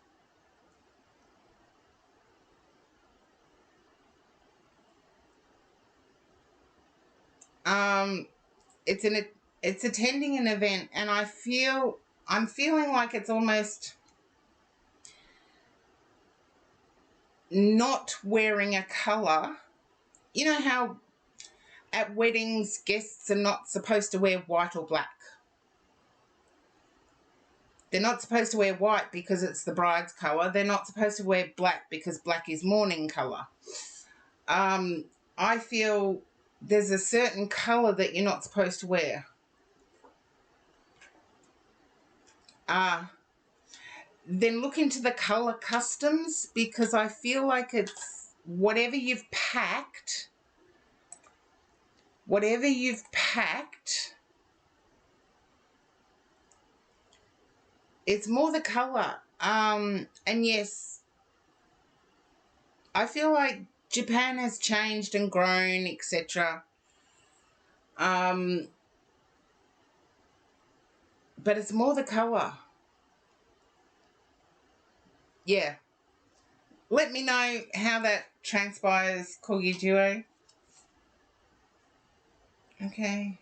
It's attending an event, and I'm feeling like it's almost not wearing a colour. You know how at weddings guests are not supposed to wear white or black. They're not supposed to wear white because it's the bride's colour. They're not supposed to wear black because black is mourning colour. I feel there's a certain colour that you're not supposed to wear. Then look into the colour customs, because I feel like it's whatever you've packed, it's more the colour. And yes, I feel like Japan has changed and grown, etc. But it's more the colour. Yeah. Let me know how that transpires, Corgi Duo. Okay.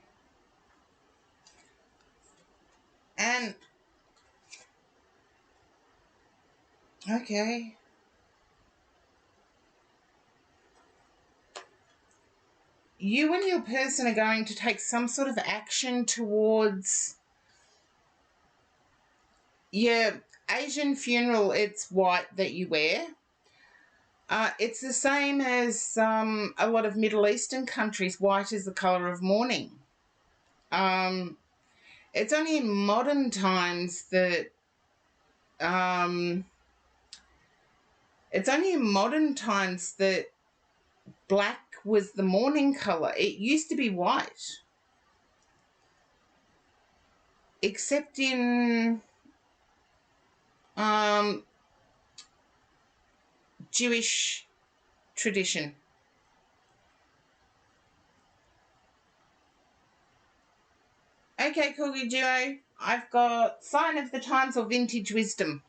And okay. You and your person are going to take some sort of action towards your Asian funeral. It's white that you wear. It's the same as a lot of Middle Eastern countries. White is the colour of mourning. It's only in modern times that black was the mourning colour. It used to be white, except in Jewish tradition. Okay, Corgi Duo, I've got Sign of the Times or Vintage Wisdom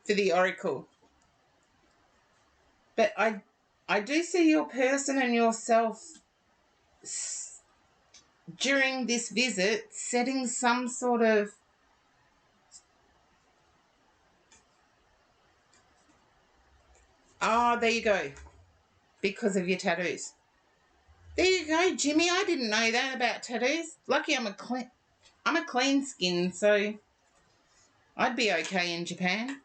for the Oracle. But I do see your person and yourself during this visit setting some sort of there you go, because of your tattoos. There you go, Jimmy. I didn't know that about tattoos. Lucky I'm a clean skin, so I'd be okay in Japan.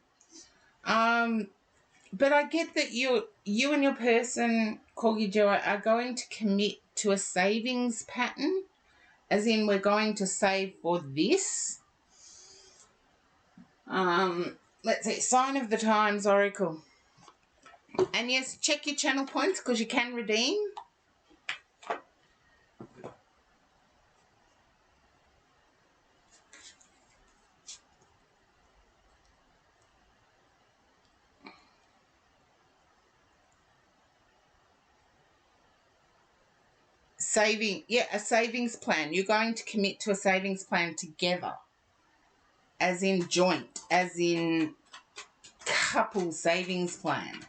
But I get that you and your person, Corgi Duo, are going to commit to a savings pattern, as in we're going to save for this. Let's see, Sign of the Times Oracle. And yes, check your channel points because you can redeem. A savings plan. You're going to commit to a savings plan together, as in joint, as in couple savings plan.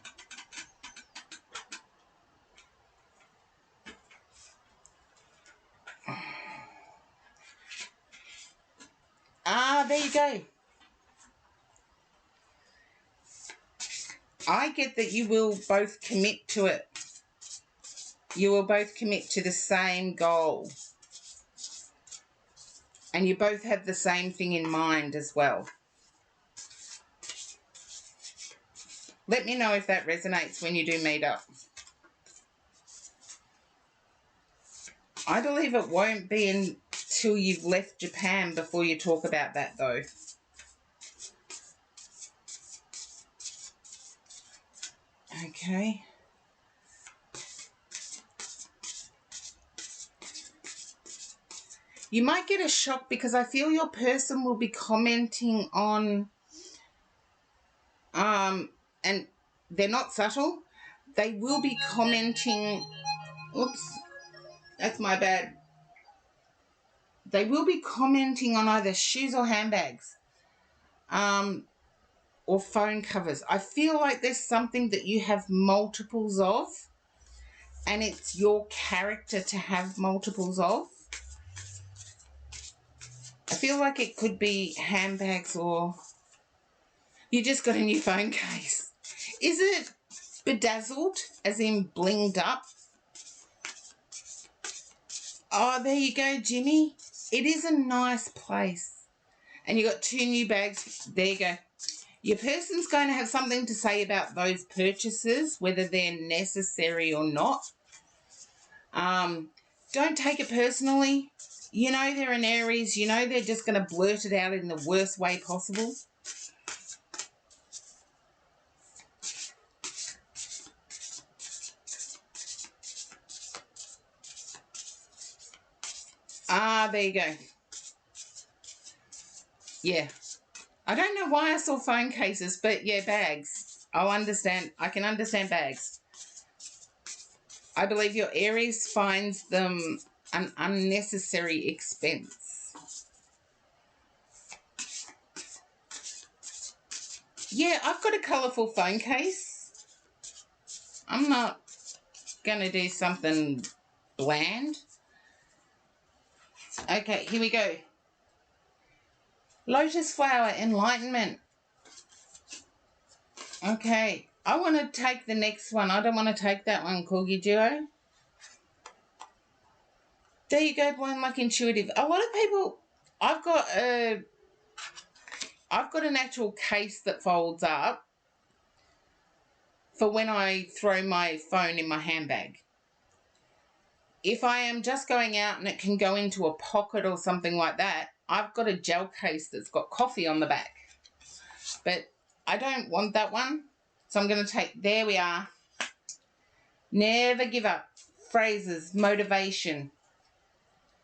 there you go. I get that you will both commit to it. You will both commit to the same goal. And you both have the same thing in mind as well. Let me know if that resonates when you do meet up. I believe it won't be until you've left Japan before you talk about that, though. Okay. You might get a shock because I feel your person will be commenting on, and they're not subtle. They will be commenting, oops, that's my bad. They will be commenting on either shoes or handbags, or phone covers. I feel like there's something that you have multiples of, and it's your character to have multiples of. I feel like it could be handbags, or you just got a new phone case. Is it bedazzled, as in blinged up? Oh, there you go, Jimmy. It is a nice place. And you got 2 new bags. There you go. Your person's going to have something to say about those purchases, whether they're necessary or not. Don't take it personally. You know they're an Aries. You know they're just going to blurt it out in the worst way possible. Ah, there you go. Yeah. I don't know why I saw phone cases, but yeah, bags. I'll understand. I can understand bags. I believe your Aries finds them an unnecessary expense. Yeah, I've got a colourful phone case. I'm not going to do something bland. Okay, here we go. Lotus flower, enlightenment. Okay, I want to take the next one. I don't want to take that one, Corgi Duo. There you go, Blind Like Intuitive. A lot of people, I've got an actual case that folds up for when I throw my phone in my handbag. If I am just going out and it can go into a pocket or something like that, I've got a gel case that's got coffee on the back. But I don't want that one, so I'm going to take, there we are. Never give up. Phrases, motivation.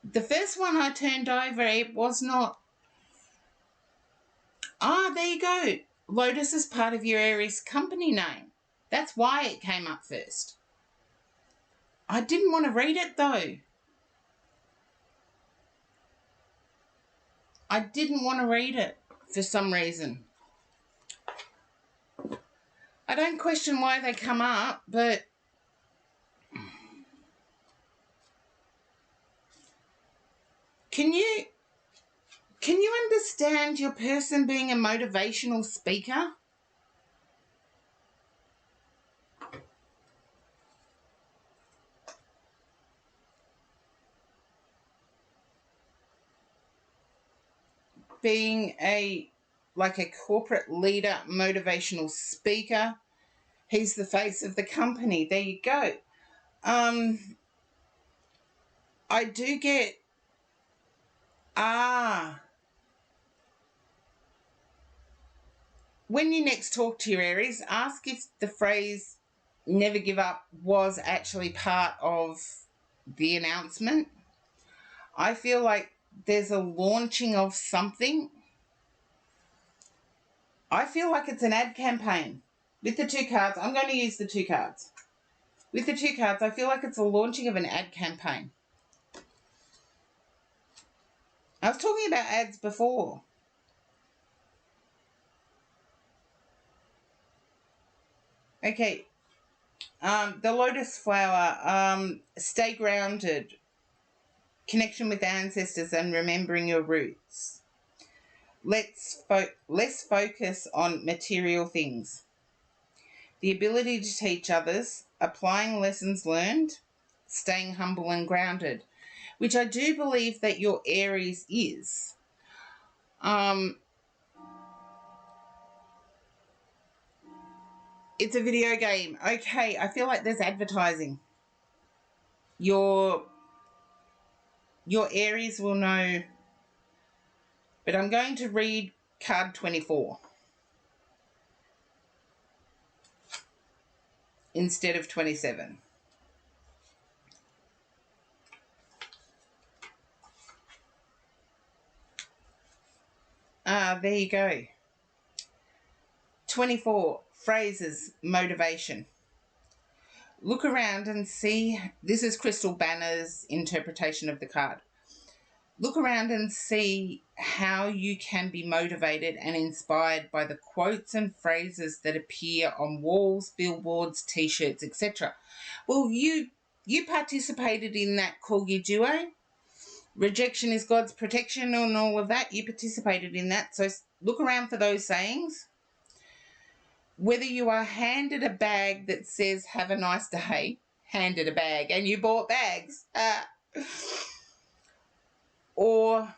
The first one I turned over, it was not. Ah, there you go. Lotus is part of your Aries company name. That's why it came up first. I didn't want to read it though. I didn't want to read it for some reason. I don't question why they come up, but can you understand your person being a motivational speaker? Being like a corporate leader, motivational speaker. He's the face of the company. There you go. I do get, when you next talk to your Aries, ask if the phrase never give up was actually part of the announcement. I feel like there's a launching of something. I feel like it's an ad campaign. With the 2 cards, I'm going to use the 2 cards. With the 2 cards, I feel like it's a launching of an ad campaign. I was talking about ads before. Okay. The lotus flower, stay grounded, connection with ancestors and remembering your roots. Less focus on material things. The ability to teach others, applying lessons learned, staying humble and grounded, which I do believe that your Aries is. It's a video game. Okay, I feel like there's advertising. Your Aries will know, but I'm going to read card 24 instead of 27. There you go. 24, phrases, motivation. Look around and see, this is Crystal Banner's interpretation of the card. Look around and see how you can be motivated and inspired by the quotes and phrases that appear on walls, billboards, t-shirts, etc. Well, you participated in that Corgi duo. Rejection is God's protection and all of that. You participated in that. So look around for those sayings. Whether you are handed a bag that says, have a nice day, handed a bag, and you bought bags, or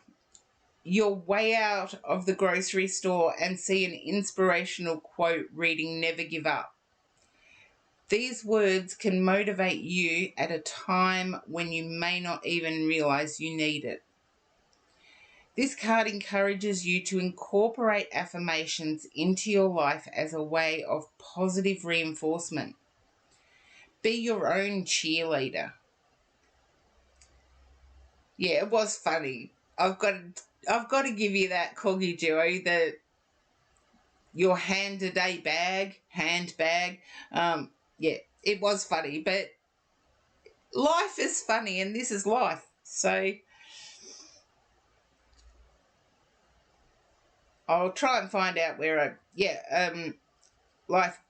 you're way out of the grocery store and see an inspirational quote reading, never give up. These words can motivate you at a time when you may not even realize you need it. This card encourages you to incorporate affirmations into your life as a way of positive reinforcement. Be your own cheerleader. Yeah, it was funny. I've got to give you that, Corgi duo, that your handbag. Yeah, it was funny, but life is funny and this is life. So I'll try and find out where life,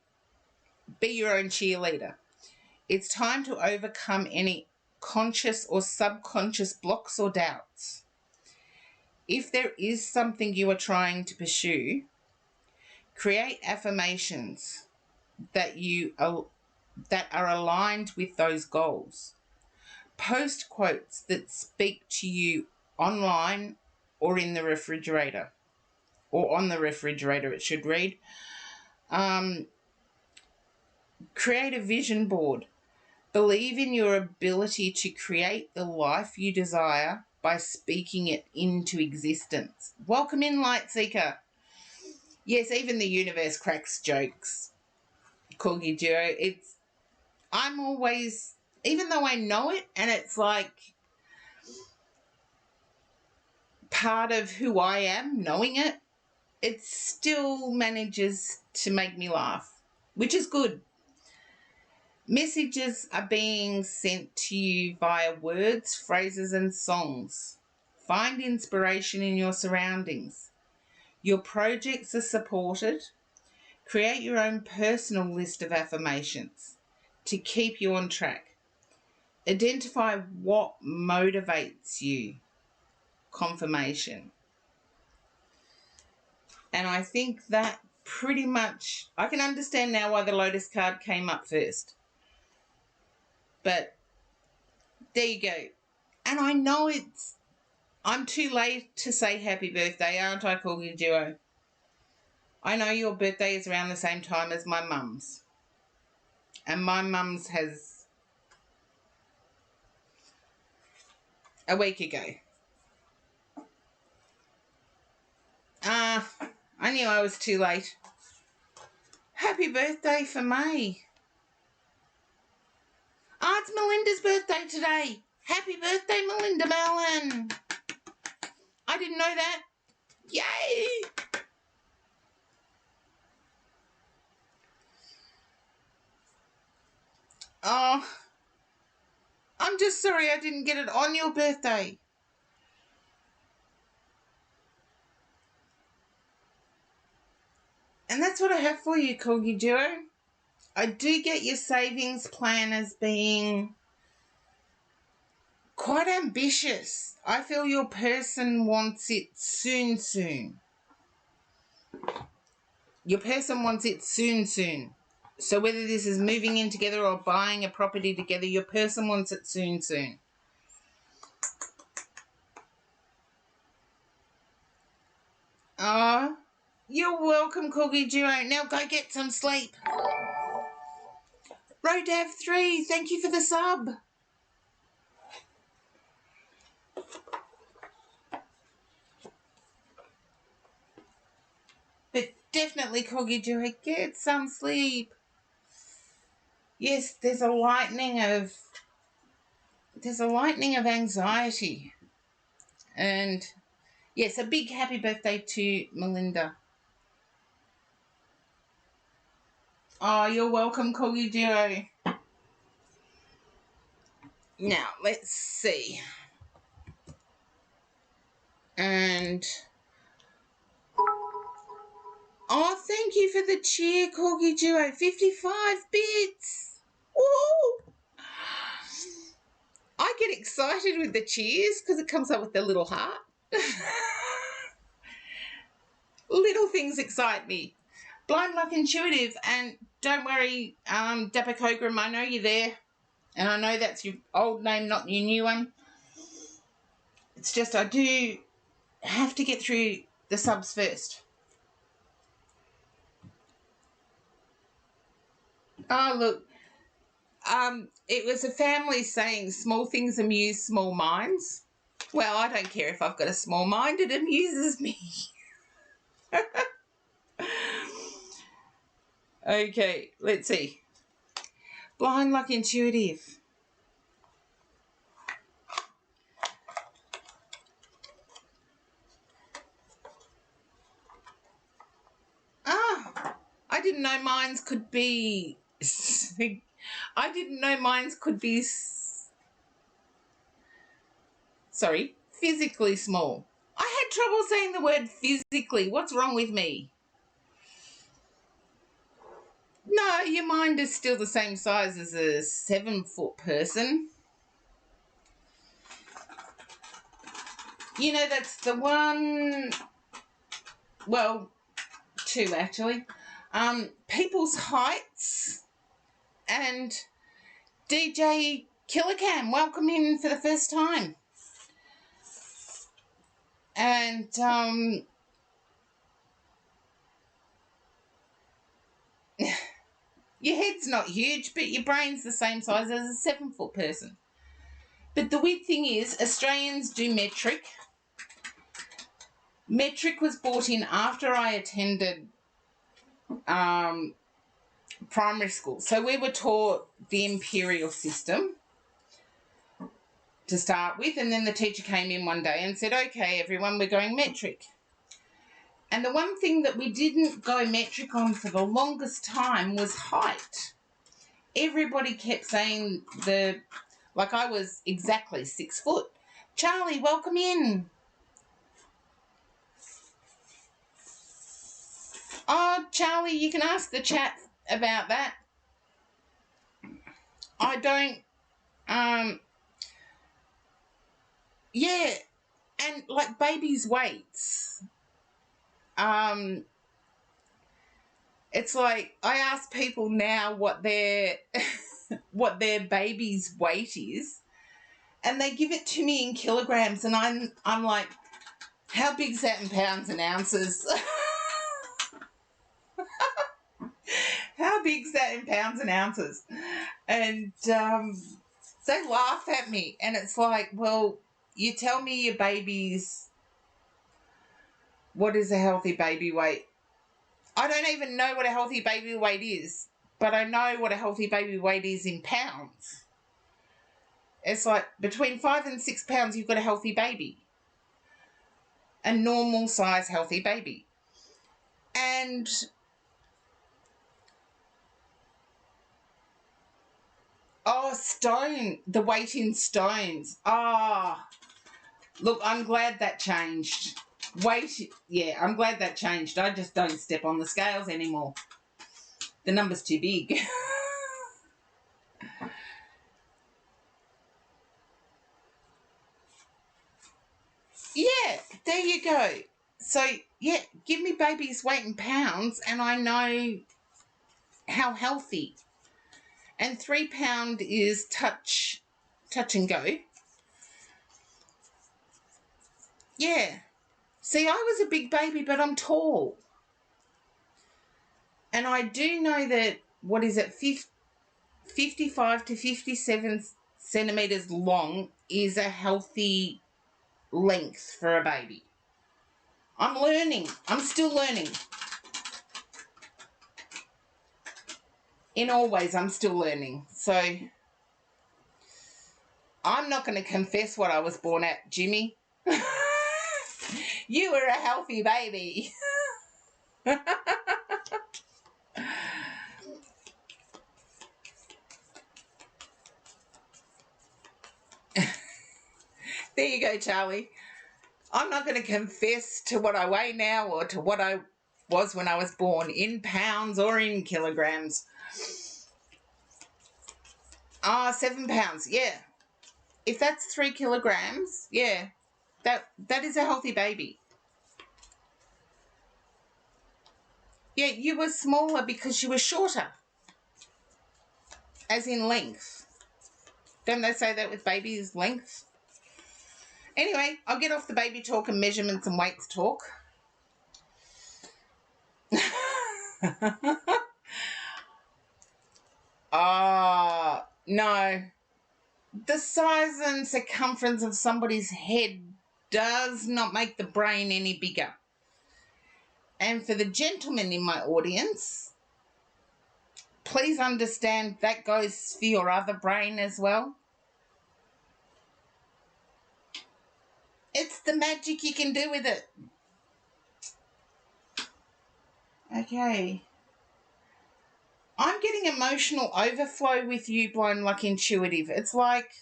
be your own cheerleader. It's time to overcome any conscious or subconscious blocks or doubts. If there is something you are trying to pursue, create affirmations that are aligned with those goals. Post quotes that speak to you online or in the refrigerator, or on the refrigerator it should read. Create a vision board. Believe in your ability to create the life you desire by speaking it into existence. Welcome in, Light Seeker. Yes, even the universe cracks jokes. Corgi duo. I'm always, even though I know it and it's like part of who I am, knowing it, it still manages to make me laugh, which is good. Messages are being sent to you via words, phrases, and songs. Find inspiration in your surroundings. Your projects are supported. Create your own personal list of affirmations to keep you on track. Identify what motivates you. Confirmation. And I think that pretty much, I can understand now why the Lotus card came up first. But there you go. And I know I'm too late to say happy birthday, aren't I, Corgi duo? I know your birthday is around the same time as my mum's. And my mum's has a week ago. I knew I was too late. Happy birthday for May. It's Melinda's birthday today. Happy birthday, Melinda Mellon. I didn't know that. Yay! Oh, I'm just sorry I didn't get it on your birthday. And that's what I have for you, Corgi duo. I do get your savings plan as being quite ambitious. I feel your person wants it soon. Your person wants it soon. So whether this is moving in together or buying a property together, your person wants it soon. Oh, you're welcome, Corgi Duo. Now go get some sleep. Rodav3, thank you for the sub. But definitely, Corgi Duo, get some sleep. Yes, there's a lightning of anxiety. And yes, a big happy birthday to Melinda. Oh, you're welcome, Corgi Duo. Now, let's see. And oh, thank you for the cheer, Corgi Duo. 55 bits. Woo! I get excited with the cheers because it comes up with the little heart. Little things excite me. Blind Luck Intuitive, and don't worry, Dapper Kogram, I know you're there, and I know that's your old name, not your new one. It's just I do have to get through the subs first. Oh, look, it was a family saying small things amuse small minds. Well, I don't care if I've got a small mind, it amuses me. Okay, let's see. Blind Luck Intuitive. Ah, I didn't know mines could be... I didn't know mines could be... Sorry, physically small. I had trouble saying the word physically. What's wrong with me? No, your mind is still the same size as a 7-foot person. You know, that's the one... Well, two actually. People's Heights and DJ Killercam. Welcome in for the first time. And your head's not huge, but your brain's the same size as a 7-foot person. But the weird thing is, Australians do metric. Metric was brought in after I attended primary school. So we were taught the imperial system to start with, and then the teacher came in one day and said, okay, everyone, we're going metric. And the one thing that we didn't go metric on for the longest time was height. Everybody kept saying like I was exactly 6 foot. Charlie, welcome in. Oh, Charlie, you can ask the chat about that. I don't, yeah, and like babies' weights. It's like I ask people now what their what their baby's weight is, and they give it to me in kilograms, and I'm like, how big's that in pounds and ounces? How big's that in pounds and ounces? And they laugh at me, and it's like, well, you tell me your baby's, what is a healthy baby weight? I don't even know what a healthy baby weight is, but I know what a healthy baby weight is in pounds. It's like between 5 and 6 pounds, you've got a healthy baby. A normal size healthy baby. And stone, the weight in stones. Look, I'm glad that changed. Weight, yeah, I'm glad that changed. I just don't step on the scales anymore. The number's too big. Yeah, there you go. So, yeah, give me baby's weight in pounds and I know how healthy. And 3 pound is touch and go. Yeah. See, I was a big baby, but I'm tall. And I do know that, 55 to 57 centimetres long is a healthy length for a baby. I'm learning. I'm still learning. In all ways, I'm still learning. So I'm not going to confess what I was born at, Jimmy. You were a healthy baby. There you go, Charlie. I'm not going to confess to what I weigh now or to what I was when I was born in pounds or in kilograms. 7 pounds, yeah. If that's 3 kilograms, yeah, that is a healthy baby. Yeah, you were smaller because you were shorter, as in length. Don't they say that with babies' length? Anyway, I'll get off the baby talk and measurements and weights talk. No. The size and circumference of somebody's head does not make the brain any bigger. And for the gentlemen in my audience, please understand that goes for your other brain as well. It's the magic you can do with it. Okay. I'm getting emotional overflow with you, Blind Luck Intuitive. It's like,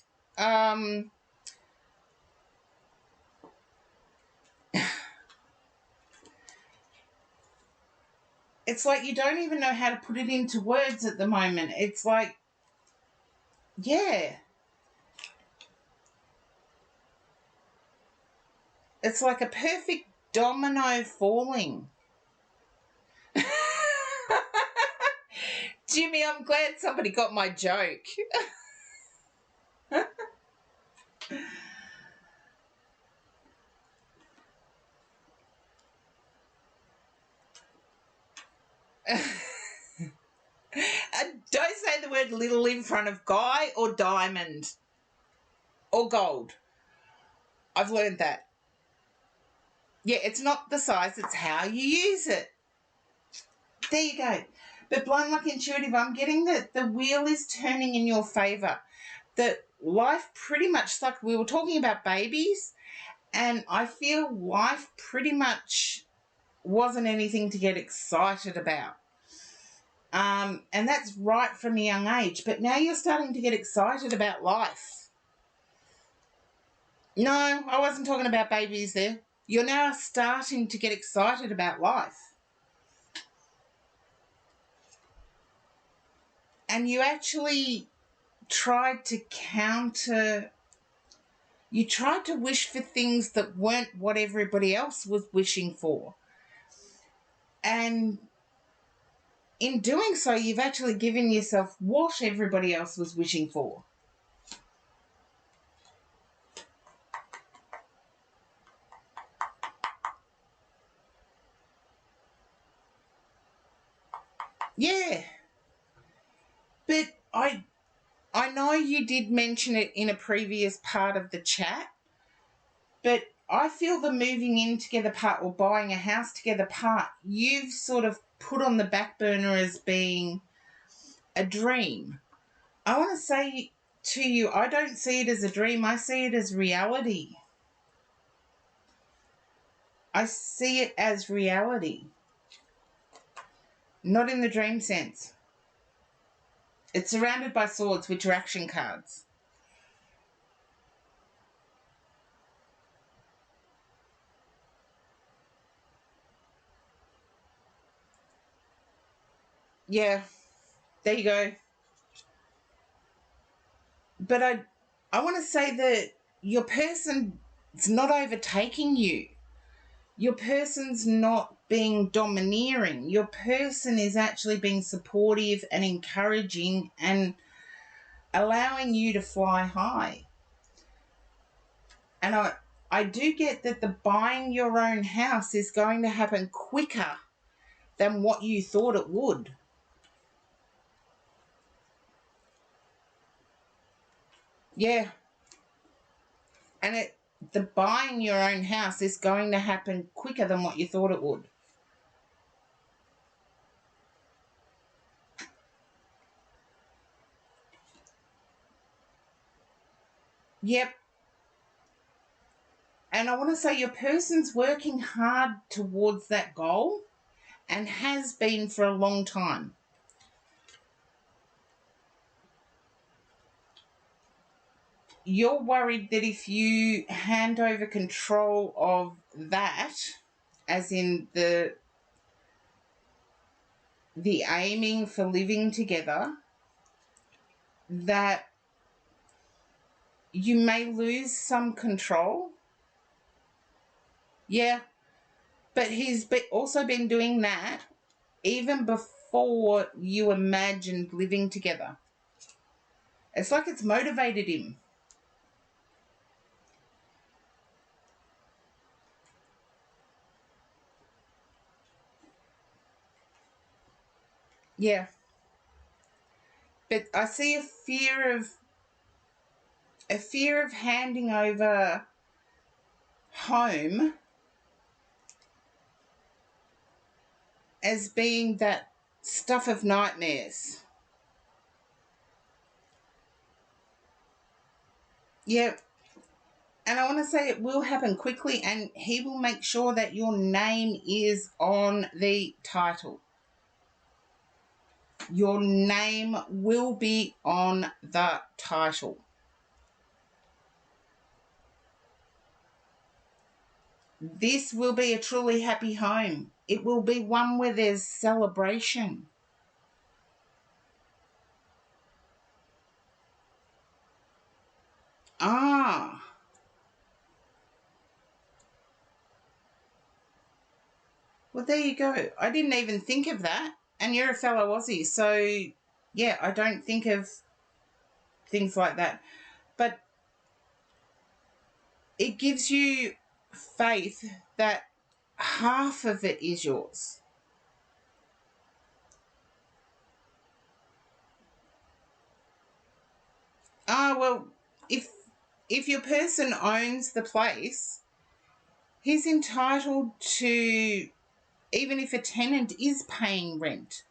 it's like you don't even know how to put it into words at the moment. It's like, yeah. It's like a perfect domino falling. Jimmy, I'm glad somebody got my joke. Don't say the word little in front of guy or diamond or gold. I've learned that. Yeah, it's not the size, it's how you use it. There you go. But Blind Luck Intuitive, I'm getting that the wheel is turning in your favour. That life pretty much, like we were talking about babies, and I feel life pretty much wasn't anything to get excited about. And that's right from a young age. But now you're starting to get excited about life. No, I wasn't talking about babies there. You're now starting to get excited about life. And you actually tried to you tried to wish for things that weren't what everybody else was wishing for. And in doing so, you've actually given yourself what everybody else was wishing for. Yeah. But I know you did mention it in a previous part of the chat, but I feel the moving in together part or buying a house together part, you've sort of put on the back burner as being a dream. I want to say to you, I don't see it as a dream. I see it as reality. I see it as reality. Not in the dream sense. It's surrounded by swords, which are action cards. Yeah, there you go. But I want to say that your person's not overtaking you. Your person's not being domineering. Your person is actually being supportive and encouraging and allowing you to fly high. And I do get that the buying your own house is going to happen quicker than what you thought it would. Yeah. And the buying your own house is going to happen quicker than what you thought it would. Yep. And I want to say your person's working hard towards that goal and has been for a long time. You're worried that if you hand over control of that, as in the aiming for living together, that you may lose some control. Yeah, but he's also been doing that even before you imagined living together. It's like it's motivated him. Yeah. But I see a fear of handing over home as being that stuff of nightmares. Yeah. And I want to say it will happen quickly, and he will make sure that your name is on the title. Your name will be on the title. This will be a truly happy home. It will be one where there's celebration. Ah. Well, there you go. I didn't even think of that. And you're a fellow Aussie. So, yeah, I don't think of things like that. But it gives you faith that half of it is yours. Ah, well, if your person owns the place, he's entitled to, even if a tenant is paying rent,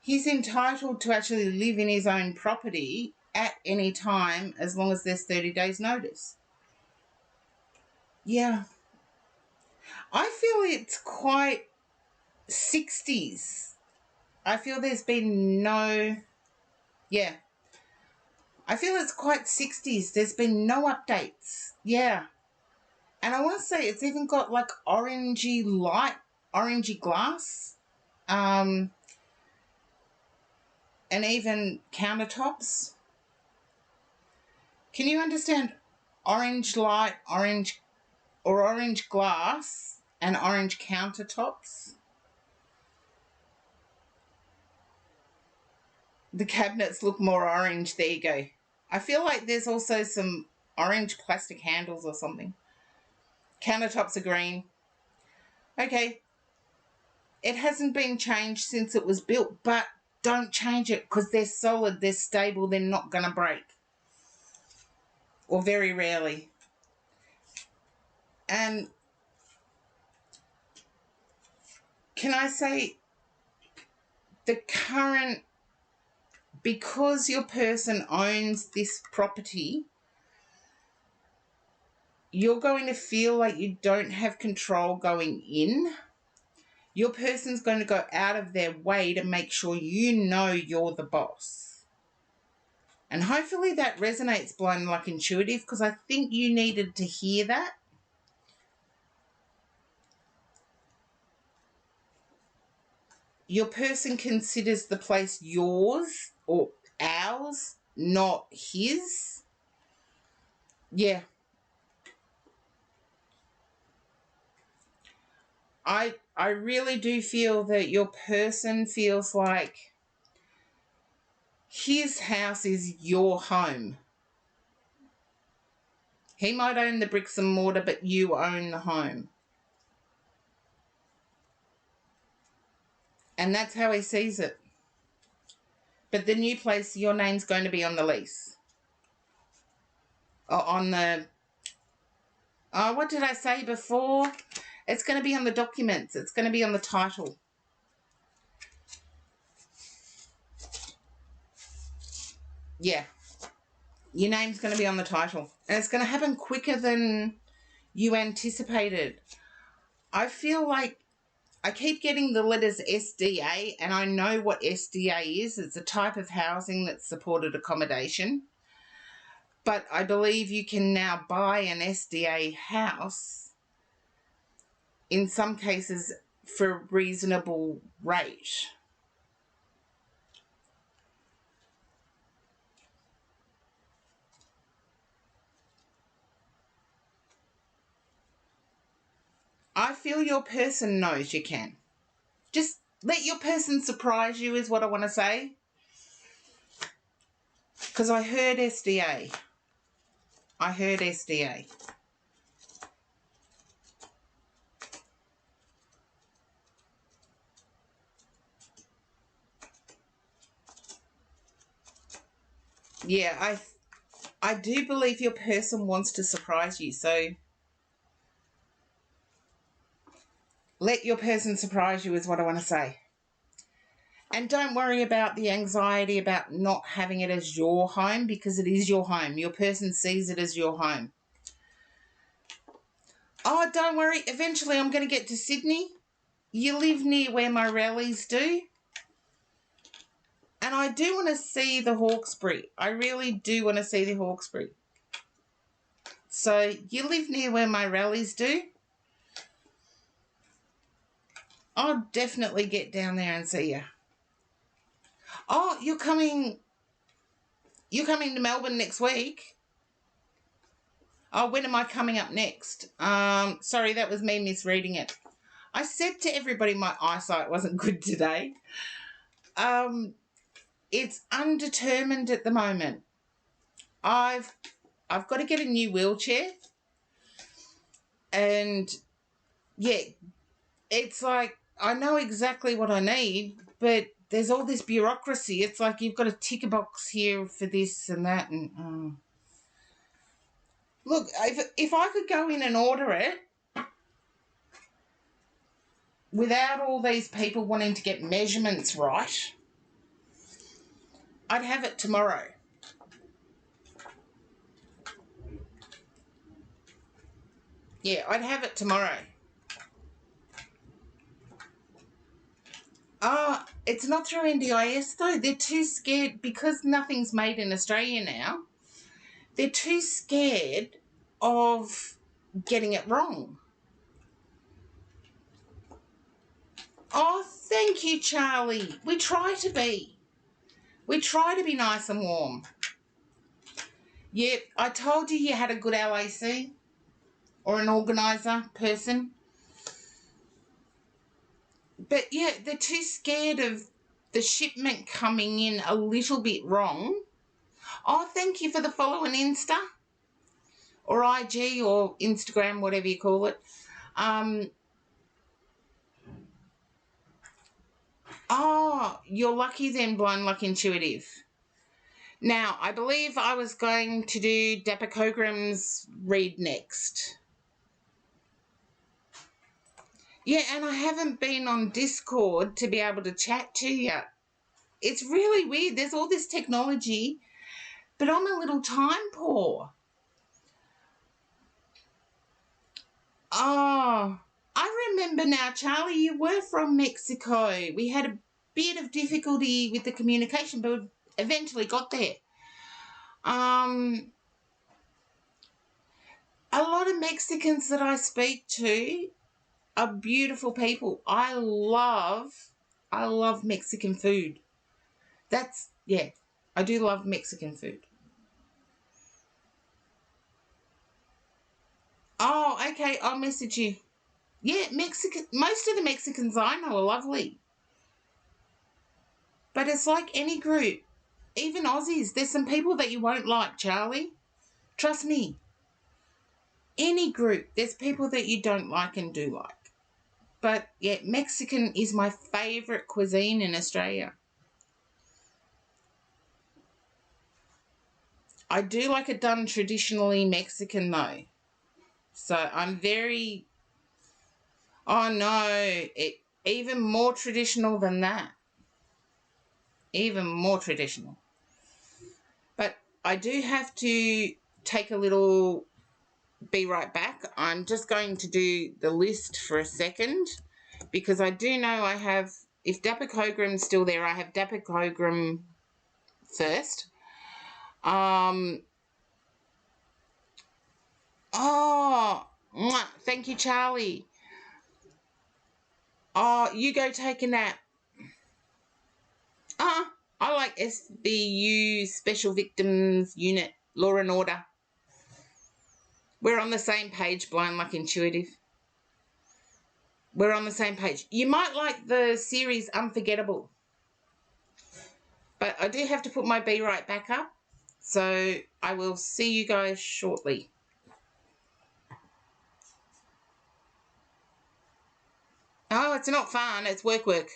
he's entitled to actually live in his own property at any time as long as there's 30 days notice. Yeah. I feel it's quite 60s. I feel there's been no, yeah. I feel it's quite 60s. There's been no updates. Yeah. And I want to say it's even got like orangey light, orangey glass, and even countertops. Can you understand orange light, orange or orange glass and orange countertops? The cabinets look more orange. There you go. I feel like there's also some orange plastic handles or something. Countertops are green. Okay. It hasn't been changed since it was built, but don't change it because they're solid, they're stable, they're not going to break. Or very rarely. And can I say the current, because your person owns this property, you're going to feel like you don't have control going in. Your person's going to go out of their way to make sure you know you're the boss. And hopefully that resonates, Blind Luck Intuitive, because I think you needed to hear that. Your person considers the place yours or ours, not his. Yeah. I really do feel that your person feels like his house is your home. He might own the bricks and mortar, but you own the home. And that's how he sees it. But the new place, your name's going to be on the lease. Or on the... Oh, what did I say before? It's going to be on the documents. It's going to be on the title. Yeah. Your name's going to be on the title. And it's going to happen quicker than you anticipated. I feel like I keep getting the letters SDA, and I know what SDA is. It's a type of housing that's supported accommodation. But I believe you can now buy an SDA house, in some cases, for a reasonable rate. I feel your person knows you can. Just let your person surprise you is what I want to say. Because I heard SDA. I heard SDA. Yeah, I do believe your person wants to surprise you. So let your person surprise you is what I want to say. And don't worry about the anxiety about not having it as your home, because it is your home. Your person sees it as your home. Oh, don't worry. Eventually I'm going to get to Sydney. You live near where my rallies do. And I do want to see the Hawkesbury. I really do want to see the Hawkesbury. So you live near where my rallies do. I'll definitely get down there and see you. Oh, you're coming to Melbourne next week? Oh, when am I coming up next? Sorry, that was me misreading it. I said to everybody my eyesight wasn't good today. It's undetermined at the moment. I've got to get a new wheelchair. And yeah, it's like I know exactly what I need, but there's all this bureaucracy. It's like you've got to tick a box here for this and that. And look, if I could go in and order it without all these people wanting to get measurements right, I'd have it tomorrow. Yeah, I'd have it tomorrow. It's not through NDIS though. They're too scared because nothing's made in Australia now. They're too scared of getting it wrong. Oh, thank you, Charlie. We try to be. We try to be nice and warm. Yep, I told you had a good LAC or an organiser person. But yeah, they're too scared of the shipment coming in a little bit wrong. Oh, thank you for the follow on Insta or IG or Instagram, whatever you call it. Oh, you're lucky then, Blind Luck Intuitive. Now, I believe I was going to do Dapper Cogram's read next. Yeah, and I haven't been on Discord to be able to chat to you. It's really weird. There's all this technology, but I'm a little time poor. Oh, I remember now, Charlie, you were from Mexico. We had a bit of difficulty with the communication, but we eventually got there. A lot of Mexicans that I speak to are beautiful people. I love Mexican food. I do love Mexican food. Oh, okay, I'll message you. Yeah, most of the Mexicans I know are lovely. But it's like any group, even Aussies, there's some people that you won't like, Charlie. Trust me. Any group, there's people that you don't like and do like. But yeah, Mexican is my favourite cuisine in Australia. I do like it done traditionally Mexican though. So I'm very, oh no, even more traditional than that. Even more traditional. But I do have to take a little be right back. I'm just going to do the list for a second because I do know I have, if Dapper Cogram's still there, I have Dapper Cogram first. Oh, thank you, Charlie. Oh, you go take a nap. I like SVU Special Victims Unit, Law and Order. We're on the same page, Blind Luck Intuitive. We're on the same page. You might like the series Unforgettable. But I do have to put my Be Right back up. So I will see you guys shortly. Oh, it's not fun. It's work.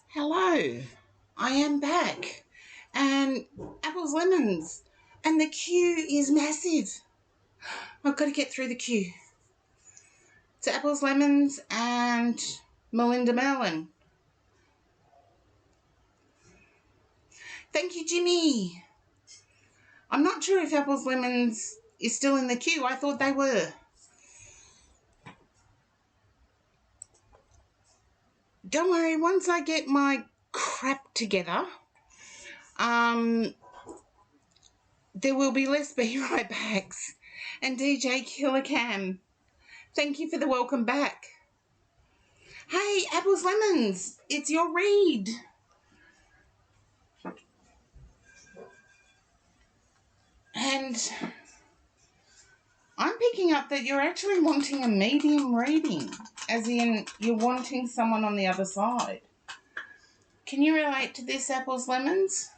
Hello, I am back, and apples, lemons, and the queue is massive. I've got to get through the queue. It's apples, lemons, and Melinda Merlin. Thank you, Jimmy. I'm not sure if apples, lemons is still in the queue. I thought they were. Don't worry, once I get my crap together, there will be less Be Right Backs. And DJ Killer Cam, thank you for the welcome back. Hey, apples, lemons, it's your read. And I'm picking up that you're actually wanting a medium reading, as in you're wanting someone on the other side. Can you relate to this, apples, lemons?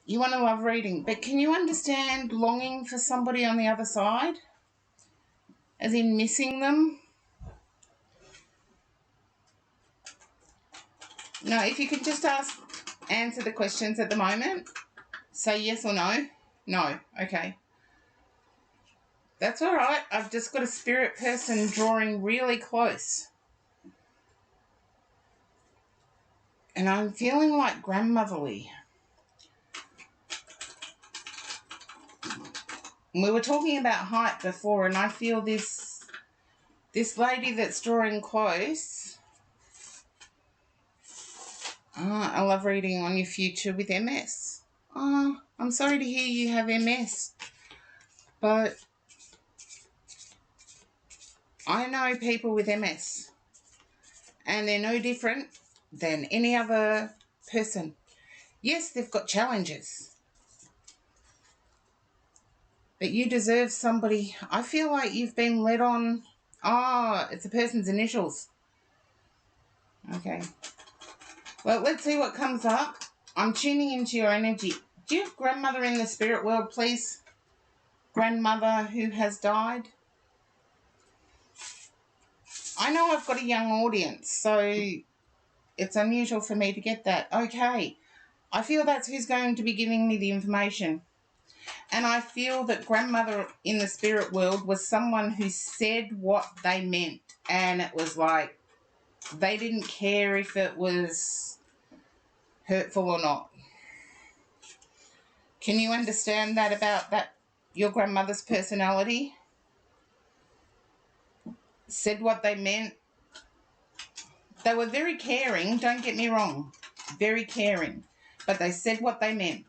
You want a love reading, but can you understand longing for somebody on the other side? As in missing them? No, if you could just answer the questions at the moment. Say yes or no. No, okay. That's all right. I've just got a spirit person drawing really close. And I'm feeling like grandmotherly. We were talking about height before, and I feel this lady that's drawing close. I love reading on your future with MS. I'm sorry to hear you have MS, but I know people with MS, and they're no different than any other person. Yes, they've got challenges, but you deserve somebody. I feel like you've been led on. It's a person's initials. Okay. Well, let's see what comes up. I'm tuning into your energy. Do you have grandmother in the spirit world, please? Grandmother who has died? I know I've got a young audience, so it's unusual for me to get that. Okay. I feel that's who's going to be giving me the information. And I feel that grandmother in the spirit world was someone who said what they meant. And it was like they didn't care if it was hurtful or not. Can you understand that about your grandmother's personality? said what they meant. They were very caring, don't get me wrong, very caring, but they said what they meant.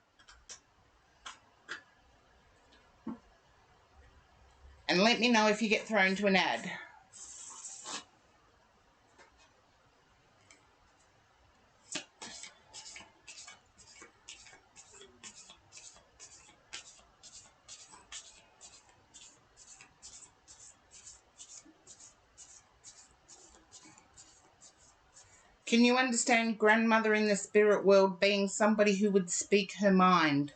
And let me know if you get thrown to an ad. Can you understand grandmother in the spirit world being somebody who would speak her mind?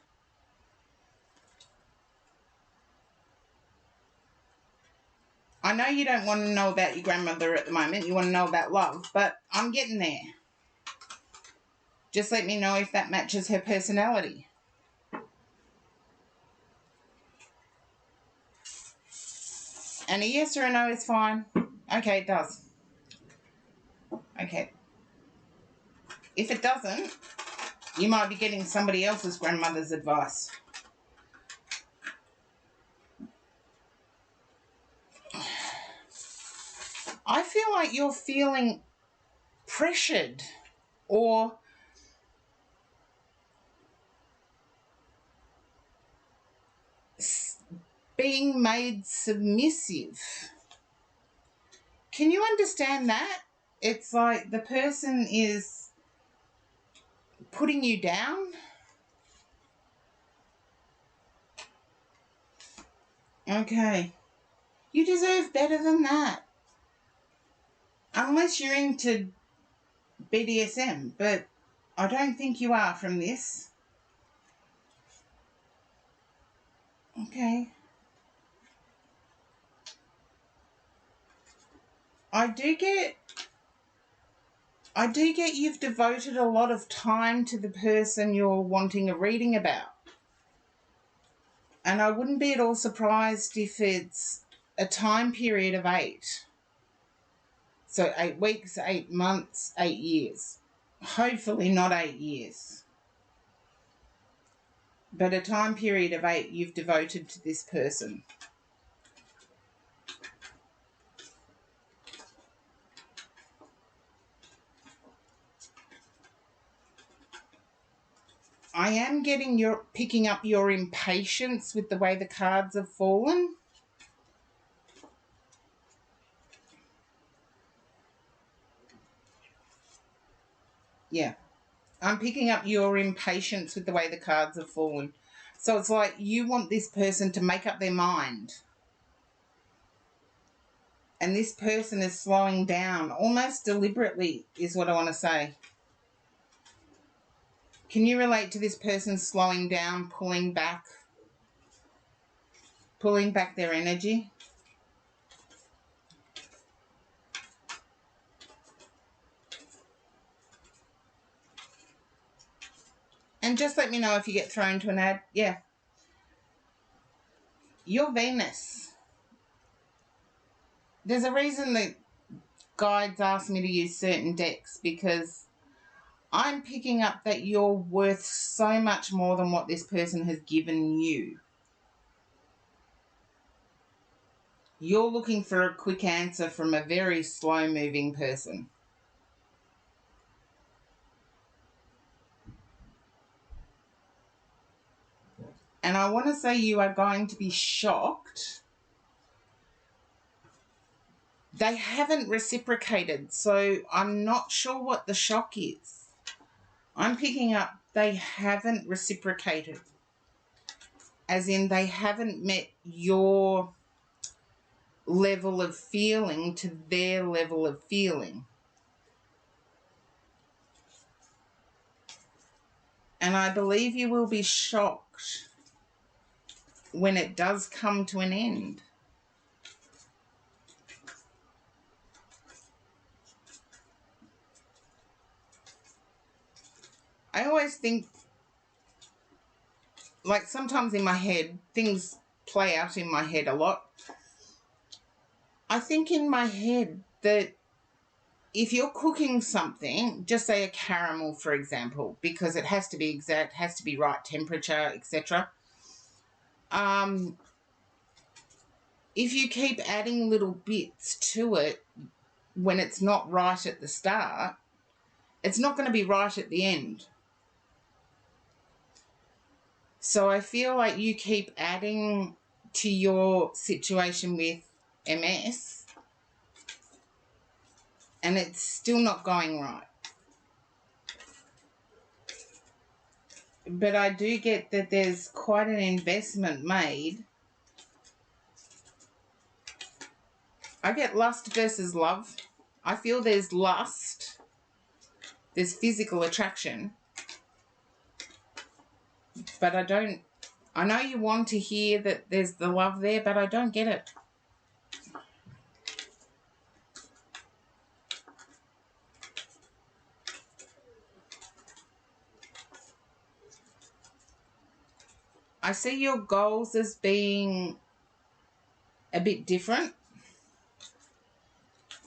I know you don't want to know about your grandmother at the moment. You want to know about love, but I'm getting there. Just let me know if that matches her personality. And a yes or a no is fine. Okay, it does. Okay. If it doesn't, you might be getting somebody else's grandmother's advice. I feel like you're feeling pressured or being made submissive. Can you understand that? It's like the person is putting you down. Okay. You deserve better than that. Unless you're into BDSM, but I don't think you are from this. Okay. I do get you've devoted a lot of time to the person you're wanting a reading about. And I wouldn't be at all surprised if it's a time period of 8. So 8 weeks, 8 months, 8 years. Hopefully not 8 years. But a time period of 8 you've devoted to this person. I am picking up your impatience with the way the cards have fallen. Yeah. I'm picking up your impatience with the way the cards have fallen. So it's like you want this person to make up their mind. And this person is slowing down, almost deliberately, is what I want to say. Can you relate to this person slowing down, pulling back their energy? And just let me know if you get thrown to an ad. Yeah. You're Venus. There's a reason that guides ask me to use certain decks, because I'm picking up that you're worth so much more than what this person has given you. You're looking for a quick answer from a very slow-moving person. And I want to say you are going to be shocked. They haven't reciprocated, so I'm not sure what the shock is. I'm picking up they haven't reciprocated. As in they haven't met your level of feeling to their level of feeling. And I believe you will be shocked when it does come to an end. I always think, like sometimes in my head, things play out in my head a lot. I think in my head that if you're cooking something, just say a caramel, for example, because it has to be exact, has to be right temperature, etc. If if you keep adding little bits to it when it's not right at the start, it's not going to be right at the end. So I feel like you keep adding to your situation with MS and it's still not going right. But I do get that there's quite an investment made. I get lust versus love. I feel there's lust. There's physical attraction. But I know you want to hear that there's the love there, but I don't get it. I see your goals as being a bit different.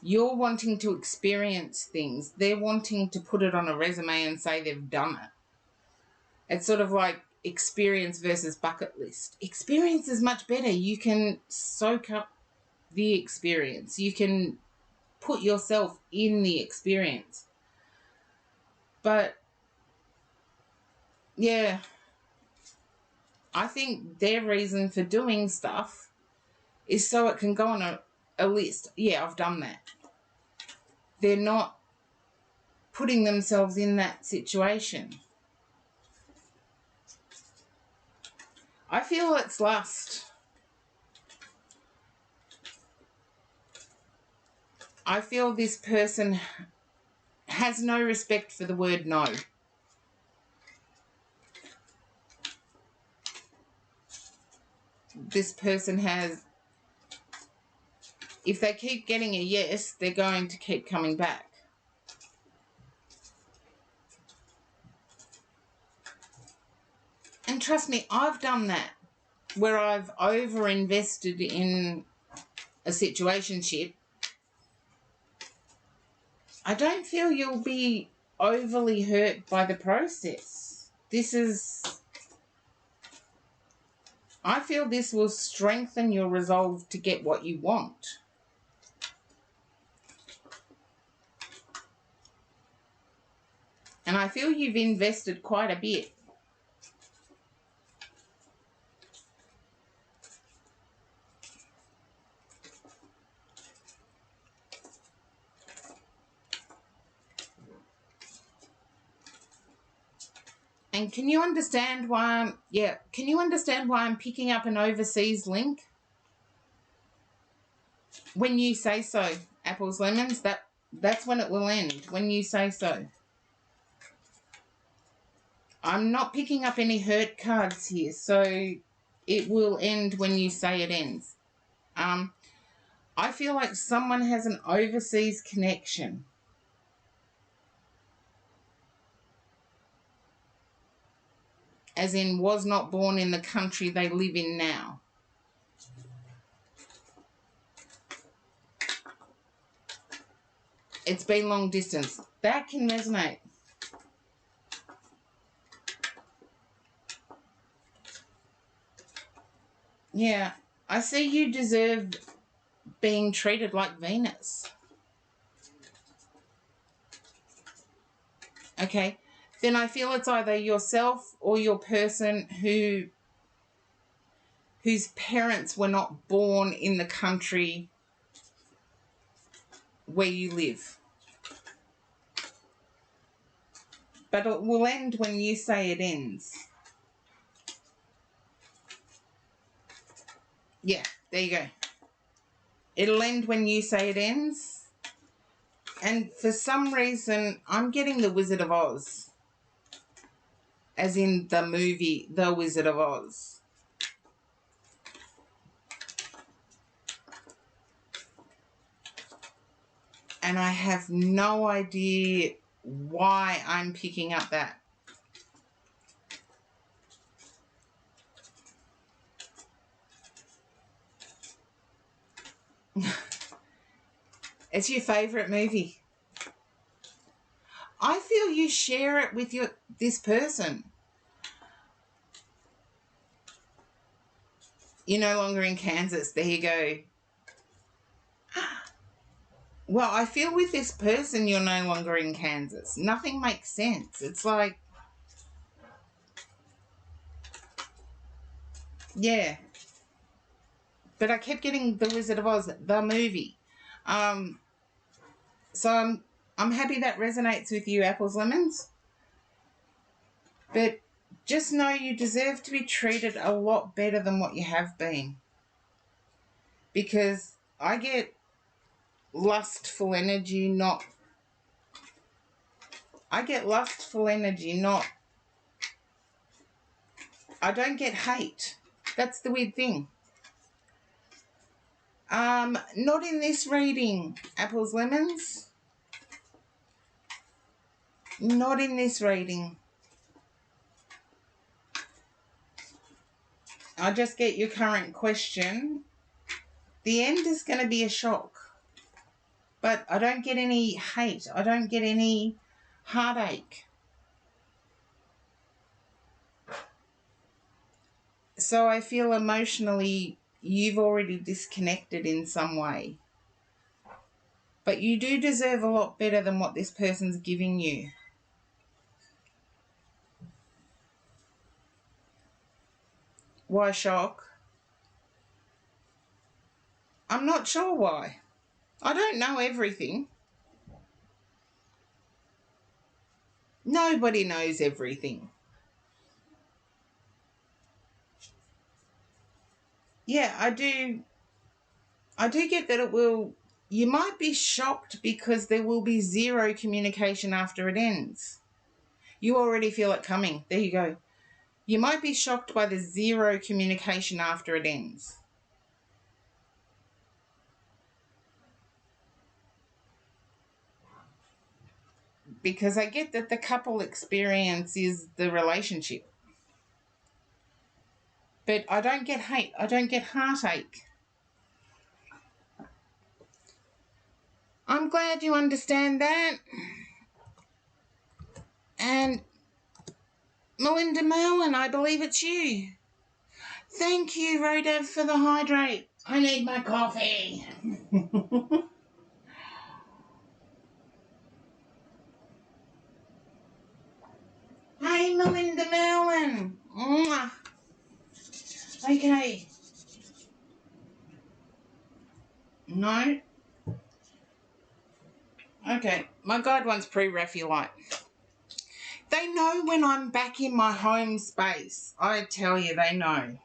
You're wanting to experience things. They're wanting to put it on a resume and say they've done it. It's sort of like experience versus bucket list. Experience is much better. You can soak up the experience. You can put yourself in the experience. But, yeah, I think their reason for doing stuff is so it can go on a list. Yeah, I've done that. They're not putting themselves in that situation. I feel it's lust. I feel this person has no respect for the word no. This person has, if they keep getting a yes, they're going to keep coming back. And trust me, I've done that, where I've over-invested in a situationship. I don't feel you'll be overly hurt by the process. I feel this will strengthen your resolve to get what you want. And I feel you've invested quite a bit. And can you understand why I'm picking up an overseas link? When you say so, apples, lemons, that's when it will end, when you say so. I'm not picking up any hurt cards here, so it will end when you say it ends. I feel like someone has an overseas connection. As in, was not born in the country they live in now. It's been long distance. That can resonate. Yeah, I see you deserve being treated like Venus. Okay, then I feel it's either yourself or your person whose parents were not born in the country where you live. But it will end when you say it ends. Yeah, there you go. It'll end when you say it ends. And for some reason, I'm getting the Wizard of Oz. As in the movie, The Wizard of Oz. And I have no idea why I'm picking up that. It's your favourite movie. I feel you share it with this person. You're no longer in Kansas. There you go. Well, I feel with this person, you're no longer in Kansas. Nothing makes sense. It's like, yeah. But I kept getting The Wizard of Oz, the movie. So I'm happy that resonates with you, Apples Lemons. But just know you deserve to be treated a lot better than what you have been. Because I get lustful energy, not... I don't get hate. That's the weird thing. Not in this reading, Apples Lemons. Not in this reading. I just get your current question. The end is going to be a shock. But I don't get any hate. I don't get any heartache. So I feel emotionally you've already disconnected in some way. But you do deserve a lot better than what this person's giving you. Why shock? I'm not sure why. I don't know everything. Nobody knows everything. Yeah, I do get that it will... You might be shocked because there will be zero communication after it ends. You already feel it coming. There you go. You might be shocked by the zero communication after it ends. Because I get that the couple experience is the relationship. But I don't get hate. I don't get heartache. I'm glad you understand that. And Melinda Merlin, I believe it's you. Thank you, Rodev, for the hydrate. I need my coffee. Hey, Melinda Merlin. Mwah. Okay. No. Okay. My guide one's pre-Raphaelite. They know when I'm back in my home space. I tell you, they know.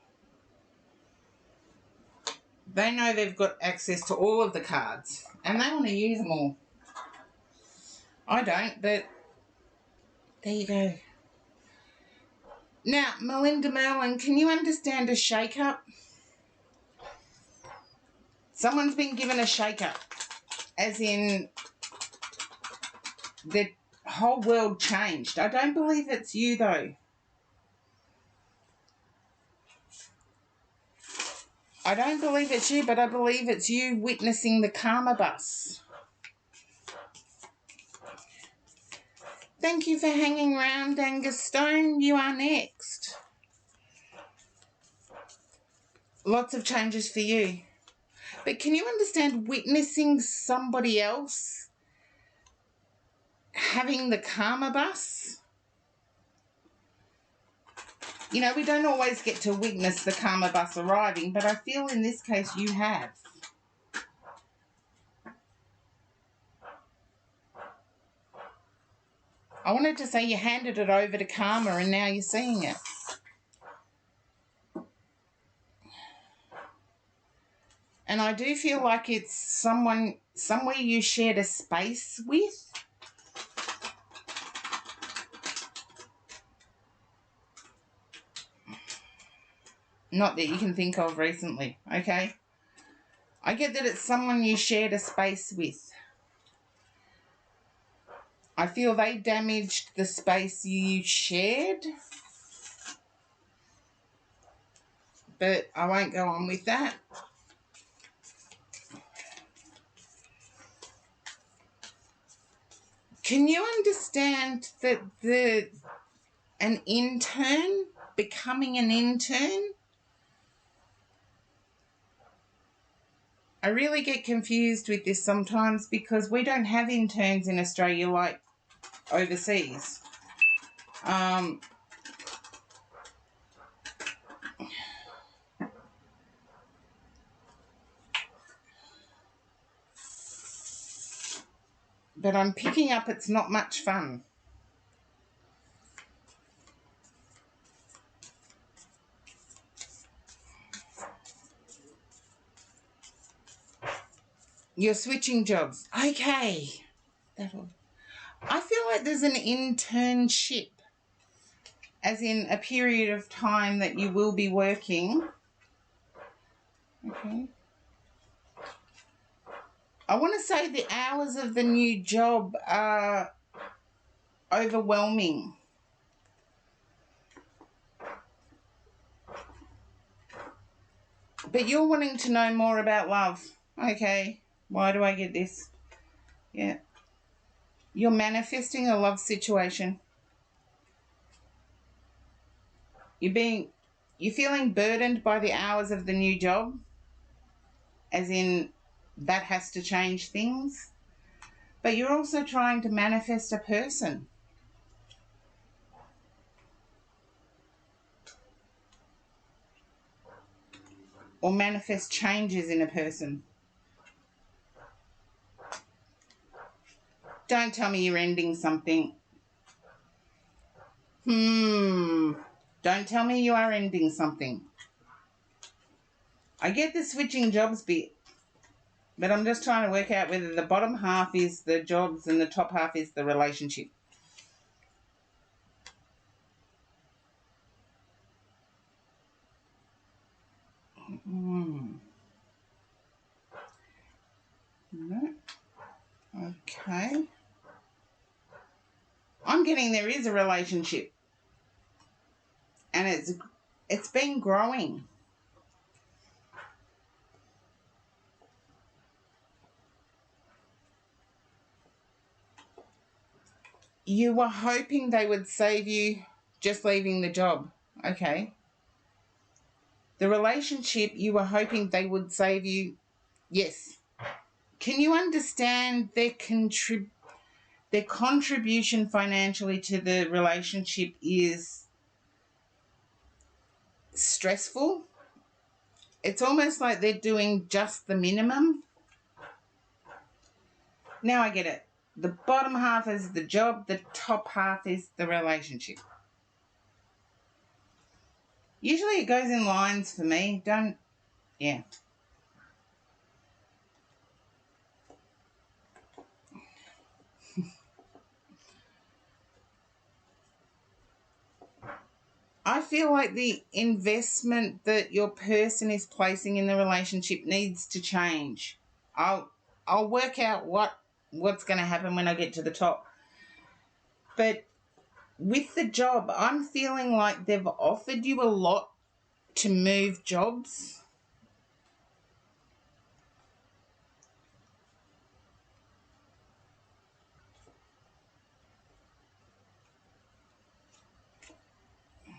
They know they've got access to all of the cards. And they want to use them all. I don't, but there you go. Now, Melinda Merlin, can you understand a shake-up? Someone's been given a shake-up. As in, the whole world changed. I don't believe it's you, though. I don't believe it's you, but I believe it's you witnessing the karma bus. Thank you for hanging around, Angus Stone. You are next. Lots of changes for you. But can you understand witnessing somebody else having the karma bus? You know, we don't always get to witness the karma bus arriving, but I feel in this case you have. I wanted to say you handed it over to karma and now you're seeing it. And I do feel like it's someone, somewhere you shared a space with. Not that you can think of recently, okay? I get that it's someone you shared a space with. I feel they damaged the space you shared. But I won't go on with that. Can you understand that an intern, becoming an intern, I really get confused with this sometimes because we don't have interns in Australia like overseas. But I'm picking up it's not much fun. You're switching jobs. Okay. I feel like there's an internship, as in a period of time that you will be working. Okay. I want to say the hours of the new job are overwhelming. But you're wanting to know more about love. Okay. Why do I get this? Yeah. You're manifesting a love situation. You're feeling burdened by the hours of the new job, as in that has to change things. But you're also trying to manifest a person. Or manifest changes in a person. Don't tell me you're ending something. Don't tell me you are ending something. I get the switching jobs bit, but I'm just trying to work out whether the bottom half is the jobs and the top half is the relationship. No. Okay. I'm getting there is a relationship. And it's been growing. You were hoping they would save you just leaving the job. Okay. The relationship, you were hoping they would save you. Yes. Can you understand their contribution financially to the relationship is stressful? It's almost like they're doing just the minimum. Now I get it. The bottom half is the job, the top half is the relationship. Usually it goes in lines for me. Yeah. I feel like the investment that your person is placing in the relationship needs to change. I'll work out what's going to happen when I get to the top. But with the job, I'm feeling like they've offered you a lot to move jobs.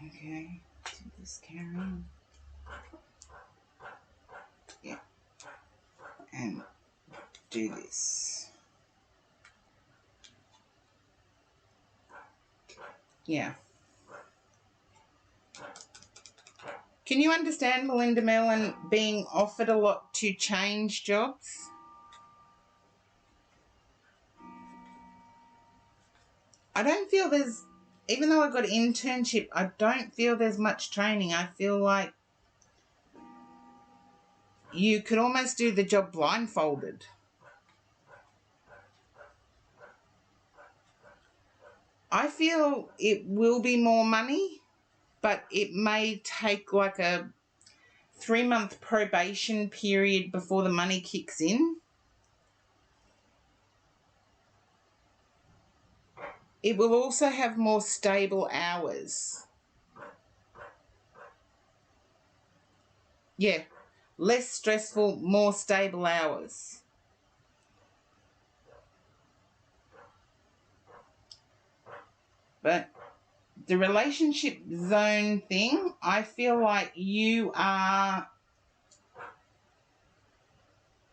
Okay, do this, Karen. Yeah, and do this. Yeah. Can you understand Melinda Mellon being offered a lot to change jobs? I don't feel there's, even though I got an internship, I don't feel there's much training. I feel like you could almost do the job blindfolded. I feel it will be more money, but it may take like a 3-month probation period before the money kicks in. It will also have more stable hours. Yeah, less stressful, more stable hours. But the relationship zone thing, I feel like you are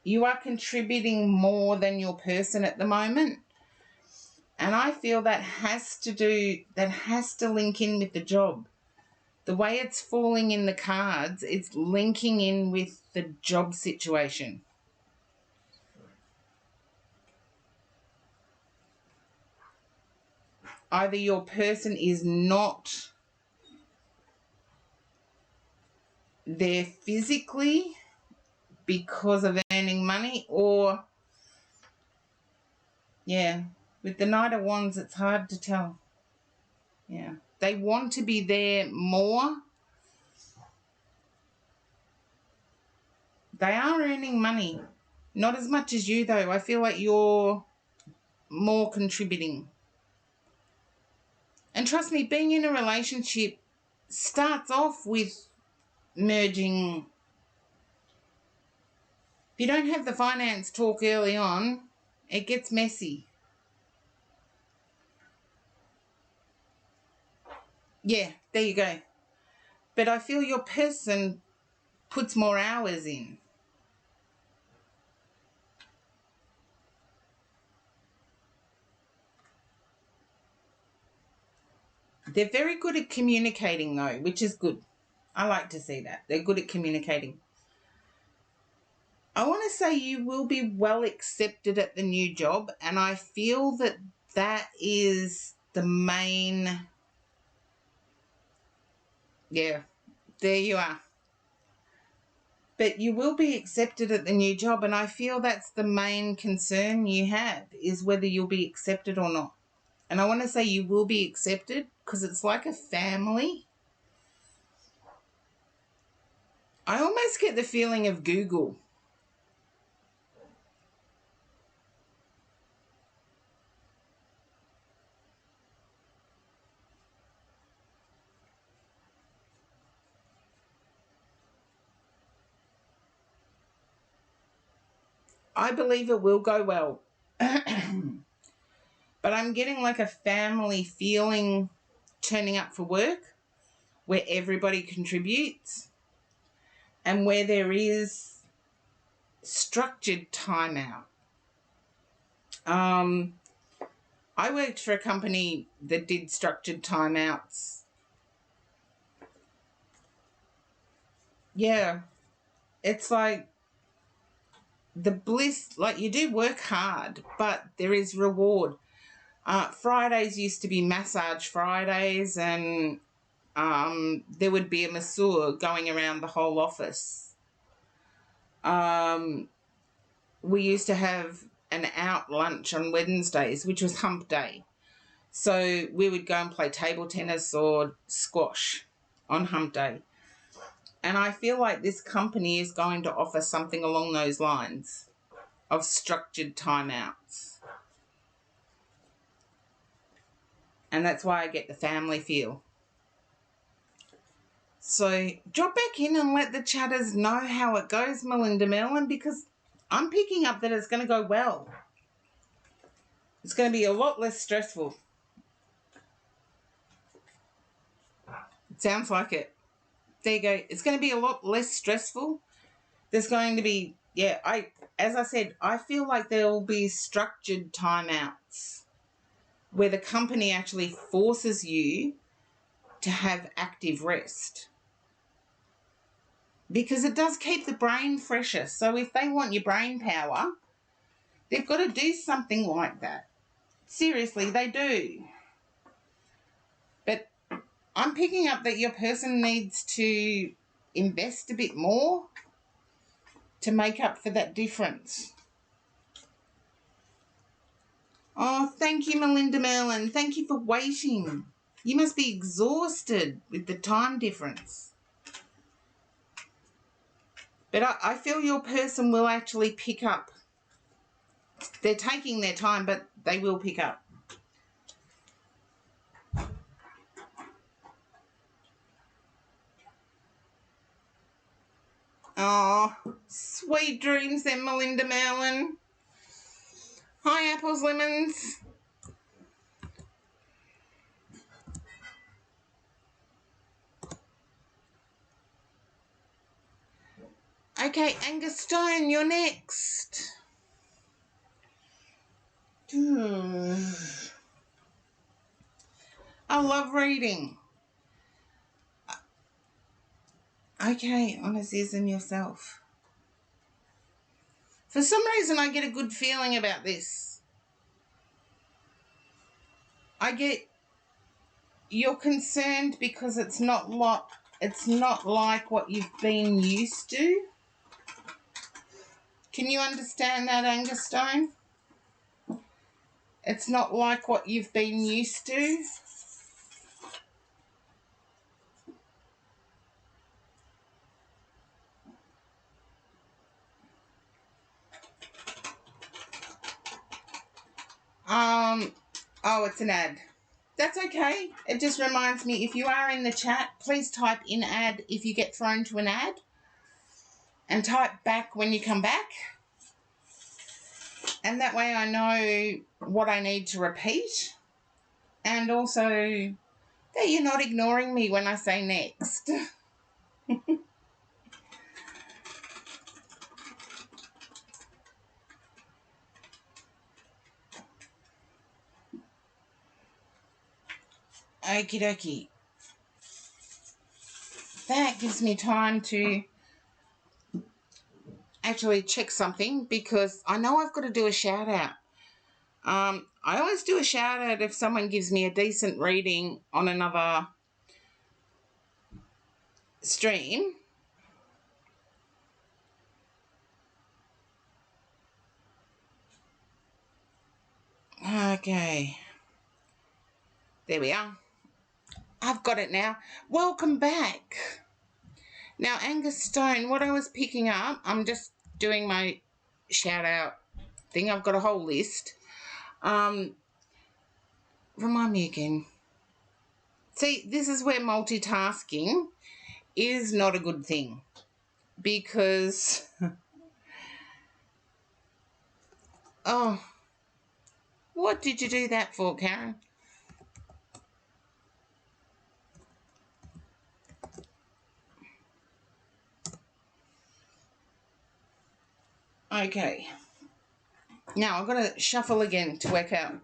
You are contributing more than your person at the moment. And I feel that has to link in with the job. The way it's falling in the cards, it's linking in with the job situation. Either your person is not there physically because of earning money, or, yeah, with the Knight of Wands, it's hard to tell. Yeah, they want to be there more. They are earning money. Not as much as you, though. I feel like you're more contributing. And trust me, being in a relationship starts off with merging. If you don't have the finance talk early on, it gets messy. Yeah, there you go. But I feel your person puts more hours in. They're very good at communicating, though, which is good. I like to see that. They're good at communicating. I want to say you will be well accepted at the new job, and I feel that that is the main... Yeah, there you are. But you will be accepted at the new job, and I feel that's the main concern you have, is whether you'll be accepted or not. And I want to say you will be accepted because it's like a family. I almost get the feeling of Google. I believe it will go well. But I'm getting like a family feeling turning up for work where everybody contributes and where there is structured time out. I worked for a company that did structured timeouts. Yeah, it's like the bliss, like you do work hard, but there is reward. Fridays used to be massage Fridays, and there would be a masseur going around the whole office. We used to have an out lunch on Wednesdays, which was hump day. So we would go and play table tennis or squash on hump day. And I feel like this company is going to offer something along those lines of structured timeouts. And that's why I get the family feel. So drop back in and let the chatters know how it goes, Melinda Merlin, because I'm picking up that it's going to go well. It's going to be a lot less stressful. It sounds like it. There you go. It's going to be a lot less stressful. There's going to be, as I said, I feel like there will be structured timeouts where the company actually forces you to have active rest, because it does keep the brain fresher. So if they want your brain power, they've got to do something like that. Seriously, they do. But I'm picking up that your person needs to invest a bit more to make up for that difference. Oh, thank you, Melinda Merlin. Thank you for waiting. You must be exhausted with the time difference. But I feel your person will actually pick up. They're taking their time, but they will pick up. Oh, sweet dreams then, Melinda Merlin. Hi, apples, lemons. Okay, Angus Stone, you're next. I love reading. Okay, on Aziz and yourself. For some reason, I get a good feeling about this. I get you're concerned because it's not like what you've been used to. Can you understand that, Angus Stone? It's not like what you've been used to. Oh, it's an ad. That's okay. It just reminds me, if you are in the chat, please type in ad if you get thrown to an ad, and type back when you come back. And that way I know what I need to repeat, and also that you're not ignoring me when I say next. Okie dokie. That gives me time to actually check something, because I know I've got to do a shout out. I always do a shout out if someone gives me a decent reading on another stream. Okay. There we are. I've got it now. Welcome back. Now, Angus Stone, what I was picking up, I'm just doing my shout out thing. I've got a whole list. Remind me again. See, this is where multitasking is not a good thing, because oh, what did you do that for, Karen? Okay. Now I've got to shuffle again to work out.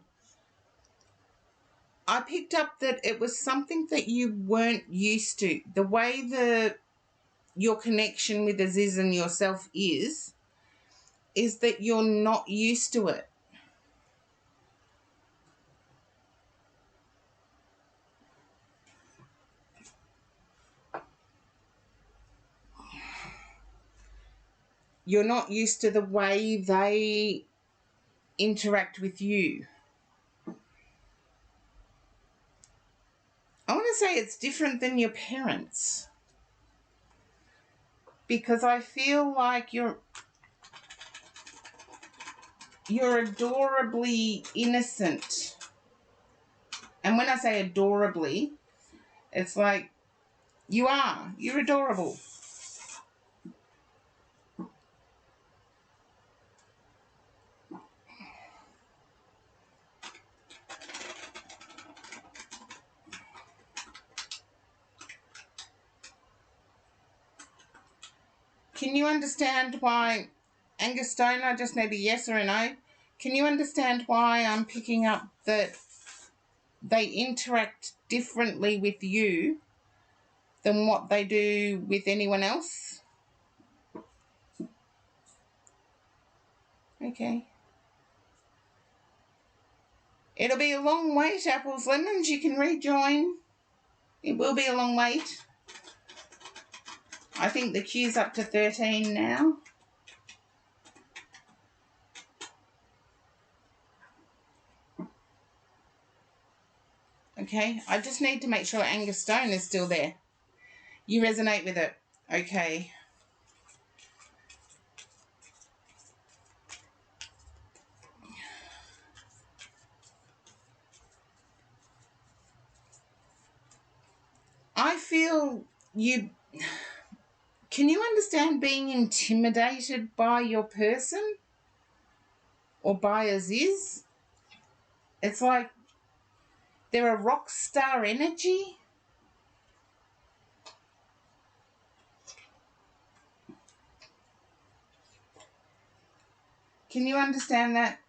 I picked up that it was something that you weren't used to. The way your connection with Aziz and yourself is that you're not used to it. You're not used to the way they interact with you. I want to say it's different than your parents, because I feel like you're adorably innocent. And when I say adorably, it's like you're adorable. Can you understand why, Angus Stone, I just need a yes or a no. Can you understand why I'm picking up that they interact differently with you than what they do with anyone else? Okay. It'll be a long wait, Apples Lemons. You can rejoin. It will be a long wait. I think the queue's up to 13 now. Okay, I just need to make sure Angus Stone is still there. You resonate with it. Okay. I feel you... Can you understand being intimidated by your person? Or by Aziz? It's like they're a rock star energy. Can you understand that,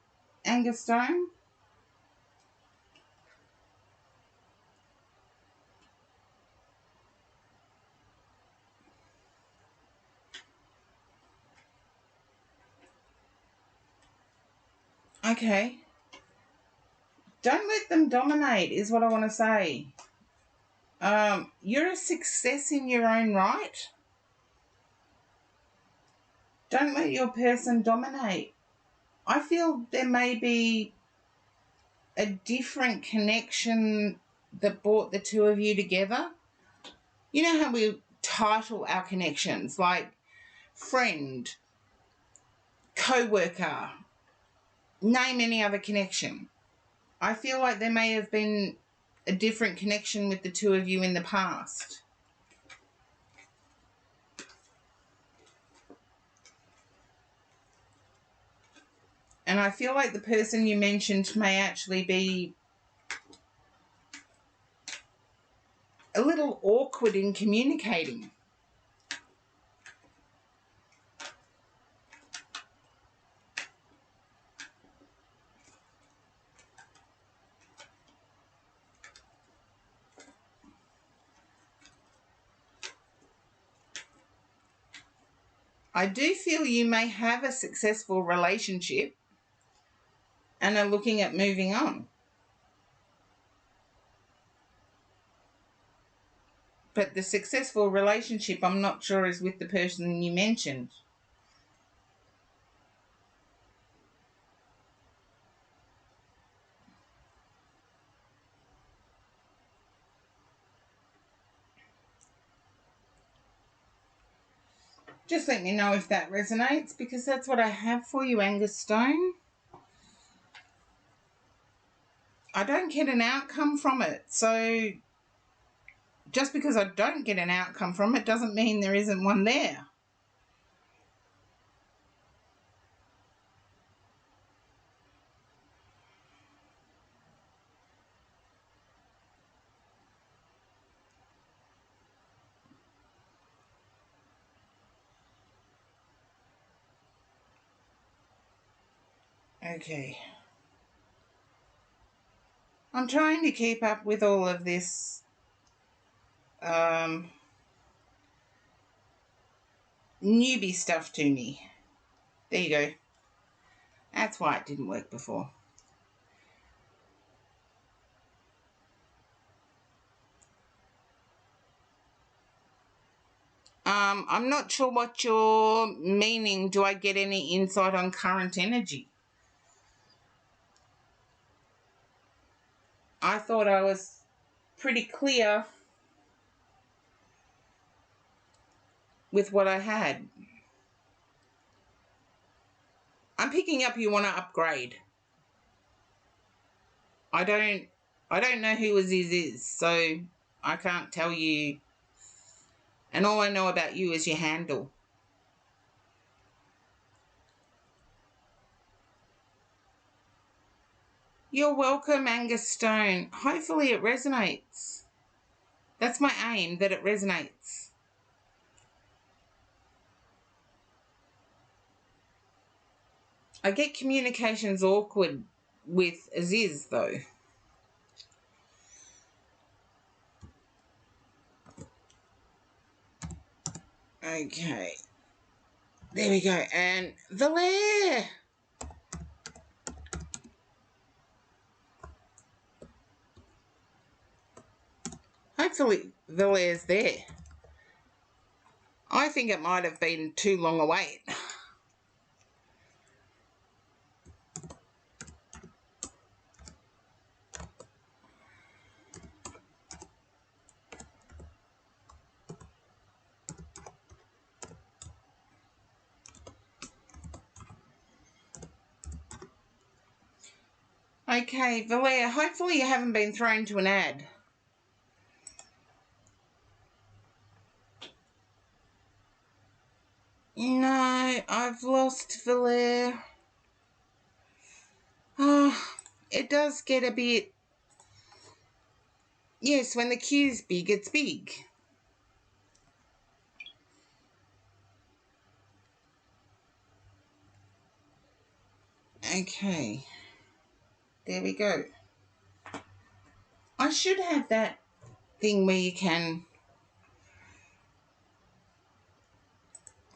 Angus Stone? Okay. Don't let them dominate is what I want to say. You're a success in your own right. Don't let your person dominate. I feel there may be a different connection that brought the two of you together. You know how we title our connections, like friend, co-worker, name any other connection. I feel like there may have been a different connection with the two of you in the past. And I feel like the person you mentioned may actually be a little awkward in communicating. I do feel you may have a successful relationship and are looking at moving on. But the successful relationship, I'm not sure, is with the person you mentioned. Just let me know if that resonates, because that's what I have for you, Angus Stone. I don't get an outcome from it. So just because I don't get an outcome from it doesn't mean there isn't one there. Okay. I'm trying to keep up with all of this newbie stuff to me. There you go. That's why it didn't work before. I'm not sure what you're meaning. Do I get any insight on current energy? I thought I was pretty clear with what I had. I'm picking up you want to upgrade. I don't know who Aziz is, so I can't tell you. And all I know about you is your handle. You're welcome, Angus Stone. Hopefully it resonates. That's my aim, that it resonates. I get communications awkward with Aziz, though. Okay. There we go. And Valere. Hopefully Valere's there. I think it might have been too long a wait. Okay, Valere, hopefully you haven't been thrown to an ad. No, I've lost Valere. Oh, it does get a bit... Yes, when the queue's big, it's big. Okay. There we go. I should have that thing where you can...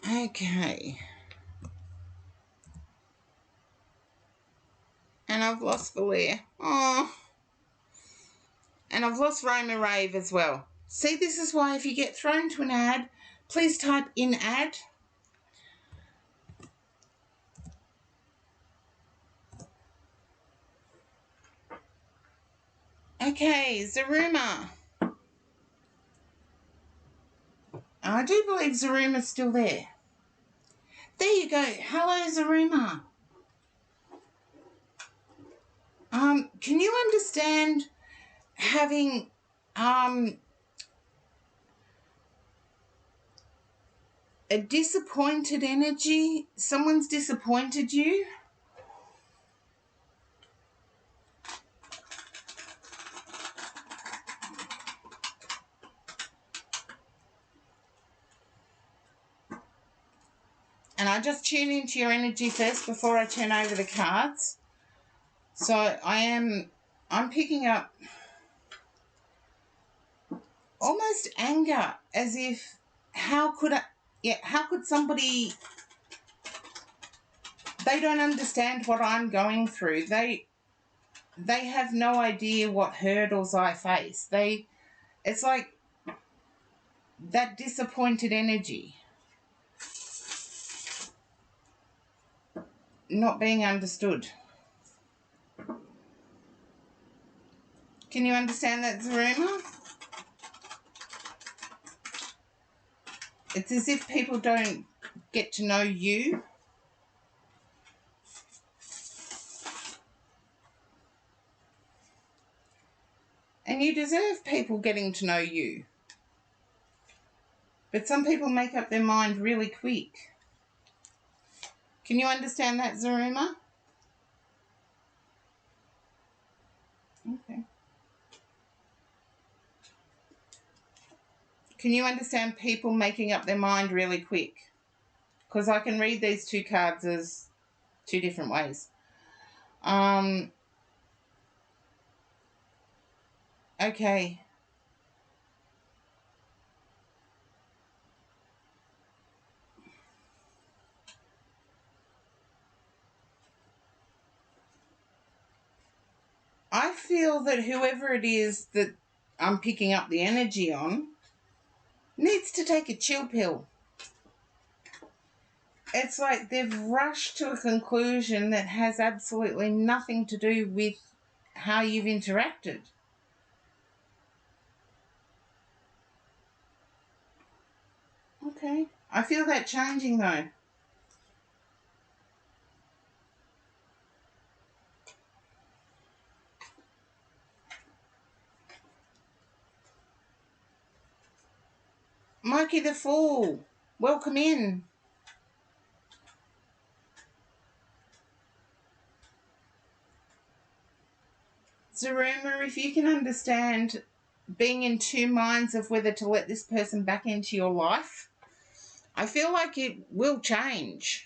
Okay. And I've lost Valia. Oh. And I've lost Roma Rave as well. See, this is why if you get thrown to an ad, please type in ad. Okay, Zaruma. I do believe Zaruma's still there. There you go. Hello, Zaruma. Can you understand having a disappointed energy? Someone's disappointed you? And I just tune into your energy first before I turn over the cards. So I'm picking up almost anger, as if how could somebody, they don't understand what I'm going through. They have no idea what hurdles I face. It's like that disappointed energy, not being understood. Can you understand that, Zaruma? It's as if people don't get to know you. And you deserve people getting to know you. But some people make up their mind really quick. Can you understand that, Zaruma? Okay. Can you understand people making up their mind really quick? Because I can read these two cards as two different ways. Okay. I feel that whoever it is that I'm picking up the energy on needs to take a chill pill. It's like they've rushed to a conclusion that has absolutely nothing to do with how you've interacted. Okay. I feel that changing though. Mikey the Fool, welcome in. Zaruma, if you can understand being in two minds of whether to let this person back into your life, I feel like it will change.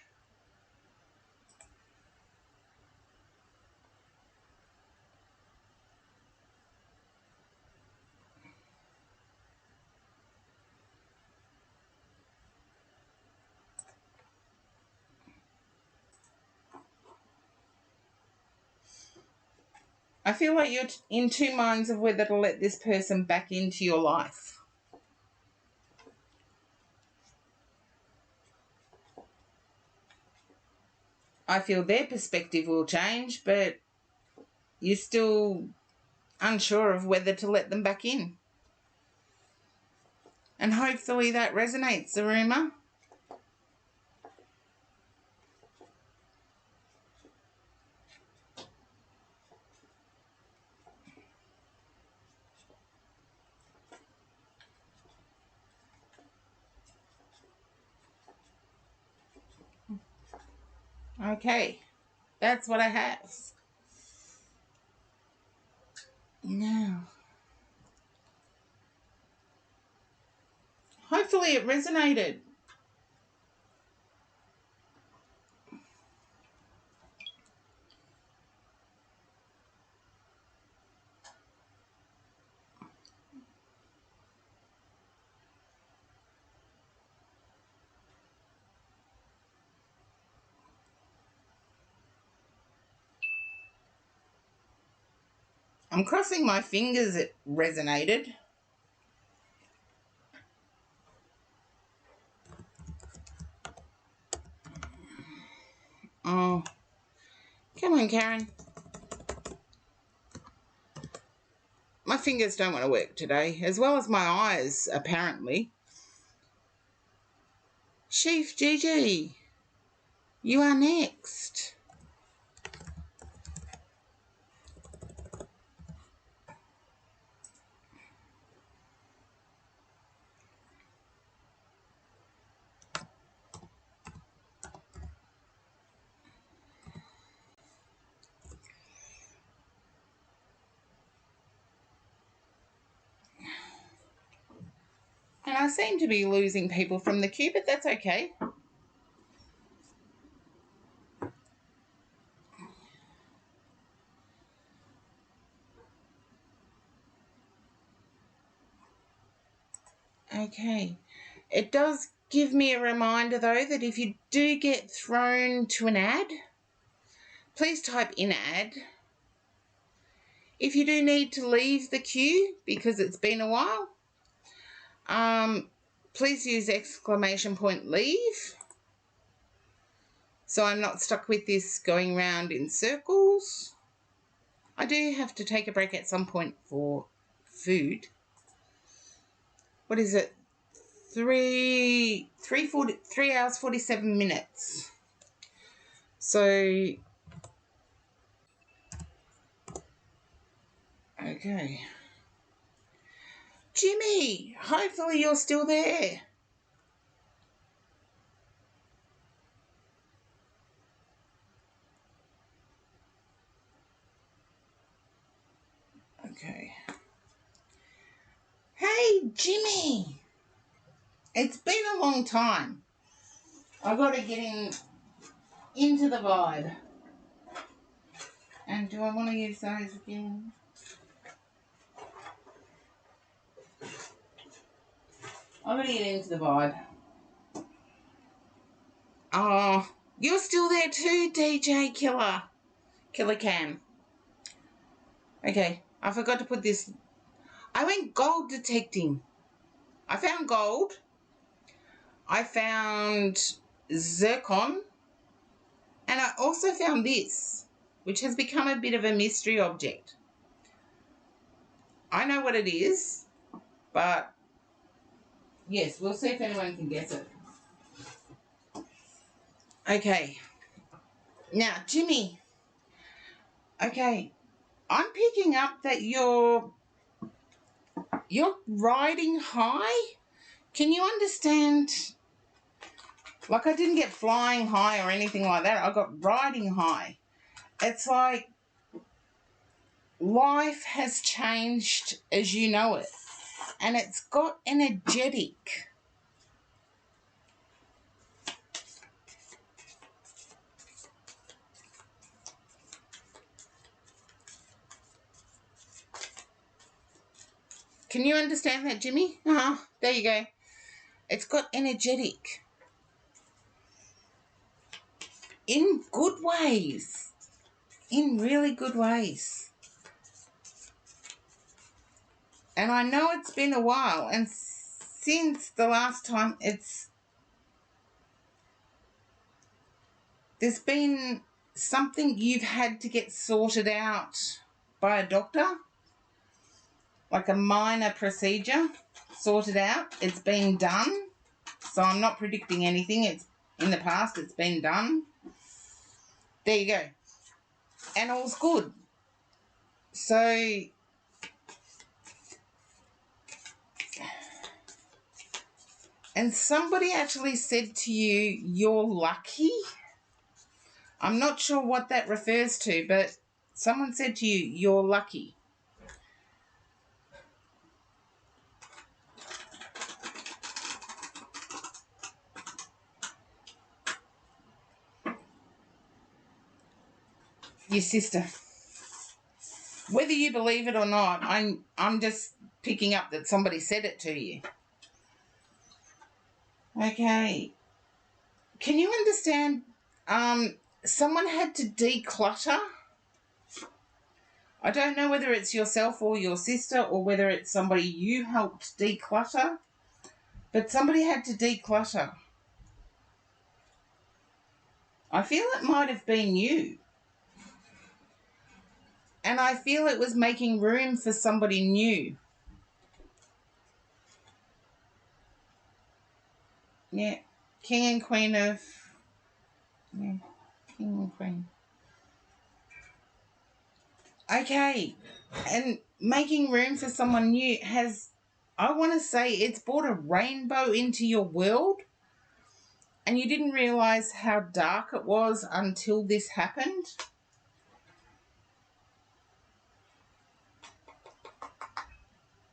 I feel like you're in two minds of whether to let this person back into your life. I feel their perspective will change, but you're still unsure of whether to let them back in. And hopefully that resonates, Zaruma. Okay, that's what I have. Now, hopefully it resonated. I'm crossing my fingers it resonated. Oh, come on, Karen. My fingers don't want to work today, as well as my eyes, apparently. Chief Gigi, you are next. And I seem to be losing people from the queue, but that's okay. Okay. It does give me a reminder, though, that if you do get thrown to an ad, please type in ad. If you do need to leave the queue because it's been a while, please use exclamation point leave, so I'm not stuck with this going round in circles. I do have to take a break at some point for food. What is it? 3 hours 47 minutes. So okay. Jimmy, hopefully you're still there. Okay. Hey, Jimmy. It's been a long time. I've got to get into the vibe. And do I want to use those again? I've got to get into the vibe. Oh, you're still there too, DJ Killer. Killer Cam. Okay, I forgot to put this. I went gold detecting. I found gold. I found zircon. And I also found this, which has become a bit of a mystery object. I know what it is, but yes, we'll see if anyone can guess it. Okay. Now, Jimmy. Okay. I'm picking up that you're riding high. Can you understand? Like, I didn't get flying high or anything like that. I got riding high. It's like life has changed as you know it. And it's got energetic. Can you understand that, Jimmy? There you go. It's got energetic. In good ways. In really good ways. And I know it's been a while, and since the last time there's been something you've had to get sorted out by a doctor, like a minor procedure sorted out. It's been done, so I'm not predicting anything. It's in the past, it's been done. There you go. And all's good. So and somebody actually said to you, you're lucky. I'm not sure what that refers to, but someone said to you, you're lucky. Your sister. Whether you believe it or not, I'm just picking up that somebody said it to you. Okay. Can you understand? Someone had to declutter. I don't know whether it's yourself or your sister or whether it's somebody you helped declutter, but somebody had to declutter. I feel it might have been you. And I feel it was making room for somebody new. Yeah. King and Queen of... Yeah. King and Queen. Okay. And making room for someone new has... I want to say it's brought a rainbow into your world. And you didn't realise how dark it was until this happened.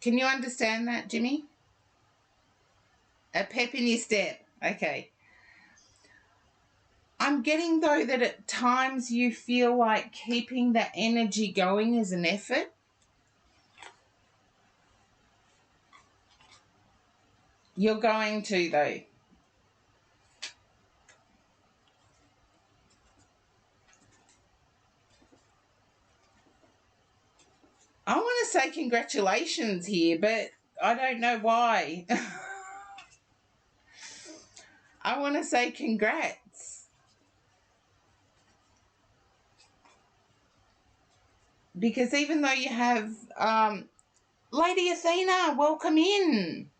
Can you understand that, Jimmy? A pep in your step. Okay. I'm getting, though, that at times you feel like keeping that energy going is an effort. You're going to, though. I want to say congratulations here, but I don't know why. I want to say congrats. Because even though you have Lady Athena, welcome in.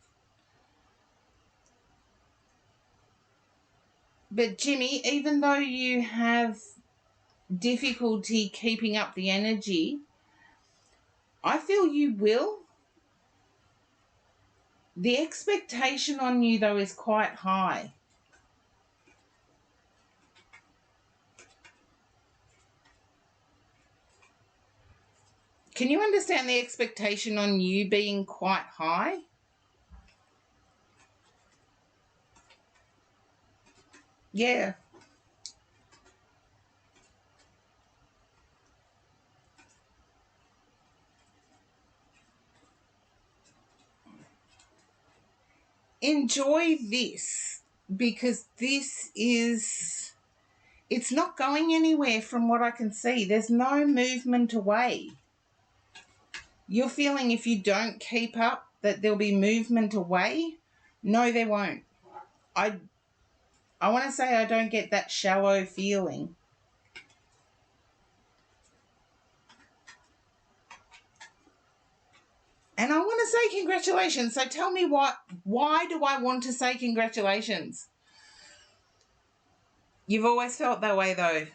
But Jimmy, even though you have difficulty keeping up the energy, I feel you will. The expectation on you, though, is quite high. Can you understand the expectation on you being quite high? Yeah. Enjoy this, because this is... It's not going anywhere from what I can see. There's no movement away. You're feeling if you don't keep up that there'll be movement away. No, there won't. I want to say I don't get that shallow feeling. And I want to say congratulations. So tell me why do I want to say congratulations? You've always felt that way, though.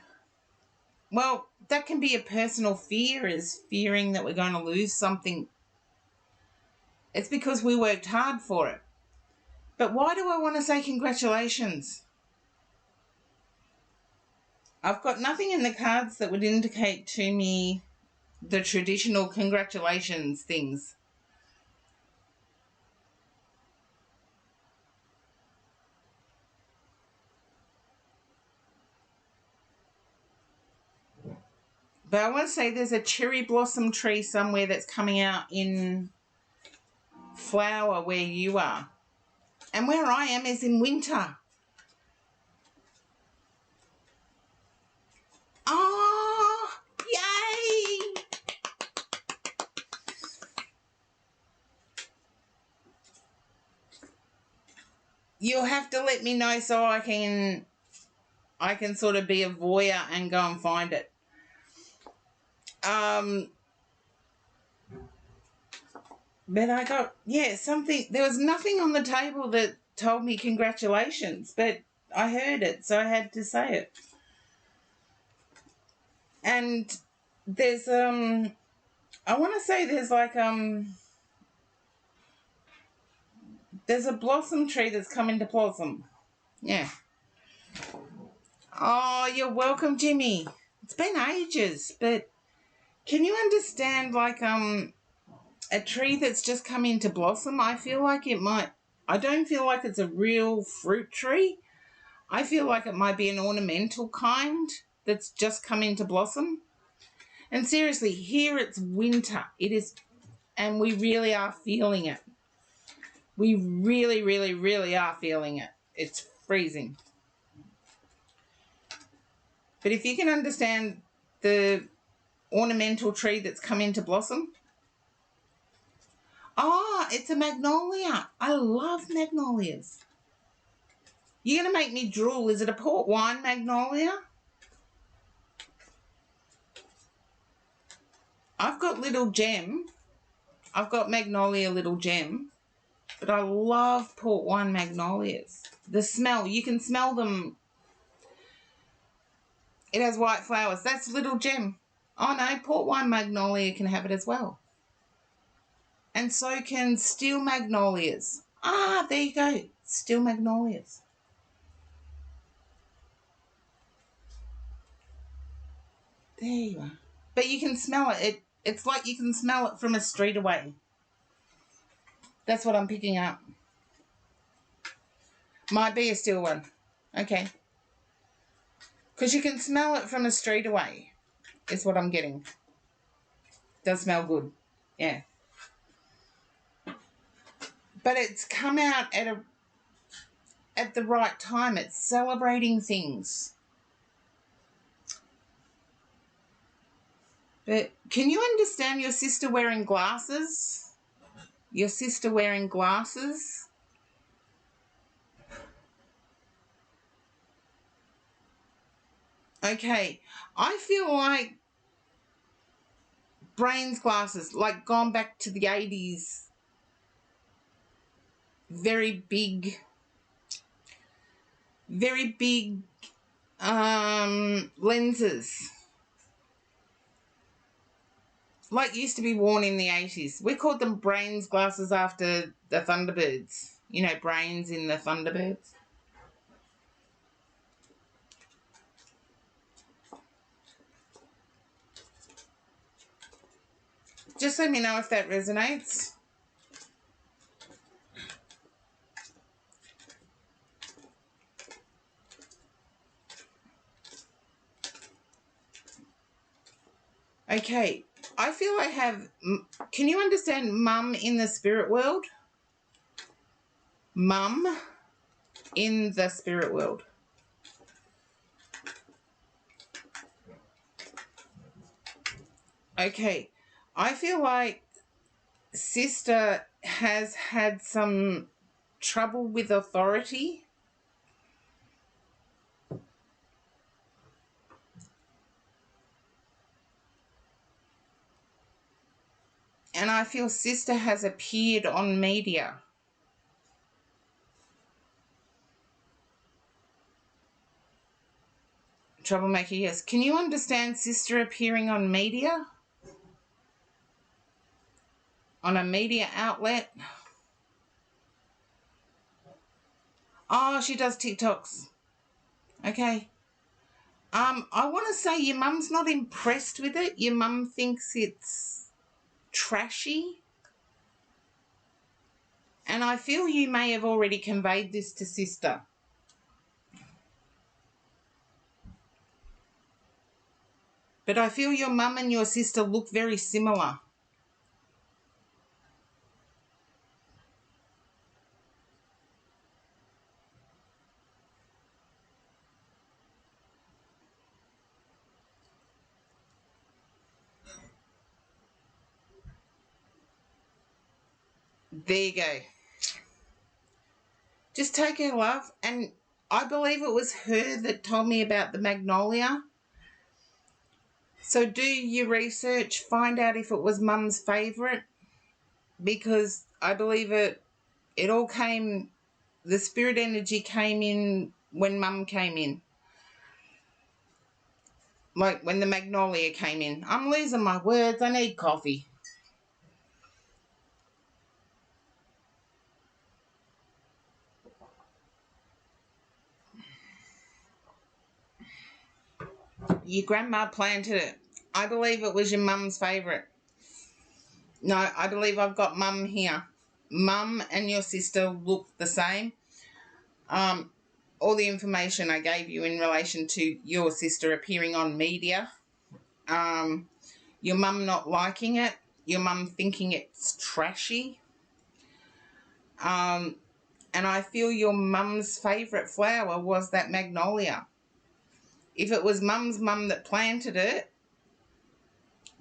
Well, that can be a personal fear, is fearing that we're going to lose something. It's because we worked hard for it. But why do I want to say congratulations? I've got nothing in the cards that would indicate to me the traditional congratulations things. But I want to say there's a cherry blossom tree somewhere that's coming out in flower where you are. And where I am is in winter. Oh, yay! You'll have to let me know so I can sort of be a voyeur and go and find it. But I got, something. There was nothing on the table that told me congratulations, but I heard it, so I had to say it. And there's, I want to say there's like, there's a blossom tree that's coming to blossom. Yeah. Oh, you're welcome, Jimmy. It's been ages, but can you understand, like, a tree that's just come into blossom? I feel like it might... I don't feel like it's a real fruit tree. I feel like it might be an ornamental kind that's just come into blossom. And seriously, here it's winter. It is... And we really are feeling it. We really, really, really are feeling it. It's freezing. But if you can understand the ornamental tree that's come into blossom. Oh, it's a magnolia. I love magnolias. You're going to make me drool. Is it a port wine magnolia? I've got Little Gem. I've got Magnolia Little Gem. But I love port wine magnolias. The smell, you can smell them. It has white flowers. That's Little Gem. Oh no, port wine magnolia can have it as well. And so can steel magnolias. Ah, there you go. Steel magnolias. There you are. But you can smell it. It's like you can smell it from a street away. That's what I'm picking up. Might be a steel one. Okay. Because you can smell it from a street away. Is what I'm getting. Does smell good. Yeah. But it's come out at the right time. It's celebrating things. But can you understand your sister wearing glasses? Your sister wearing glasses? Okay. I feel like Brain's glasses, like gone back to the 80s. Very big lenses. Like used to be worn in the 80s. We called them Brains glasses after the Thunderbirds. You know, Brains in the Thunderbirds. Just let me know if that resonates. Okay, I feel I have... Can you understand mum in the spirit world? Mum in the spirit world. Okay, I feel like sister has had some trouble with authority. And I feel sister has appeared on media. Troublemaker, yes. Can you understand sister appearing on media? On a media outlet? Oh, she does TikToks. Okay. I want to say your mum's not impressed with it. Your mum thinks it's trashy. And I feel you may have already conveyed this to sister. But I feel your mum and your sister look very similar. There you go. Just take her, love. And I believe it was her that told me about the magnolia. So do your research. Find out if it was mum's favourite. Because I believe it all came... The spirit energy came in when mum came in. Like when the magnolia came in. I'm losing my words. I need coffee. Your grandma planted it. I believe it was your mum's favourite. No, I believe I've got mum here. Mum and your sister look the same. All the information I gave you in relation to your sister appearing on media. Your mum not liking it. Your mum thinking it's trashy. And I feel your mum's favourite flower was that magnolia. If it was mum's mum that planted it,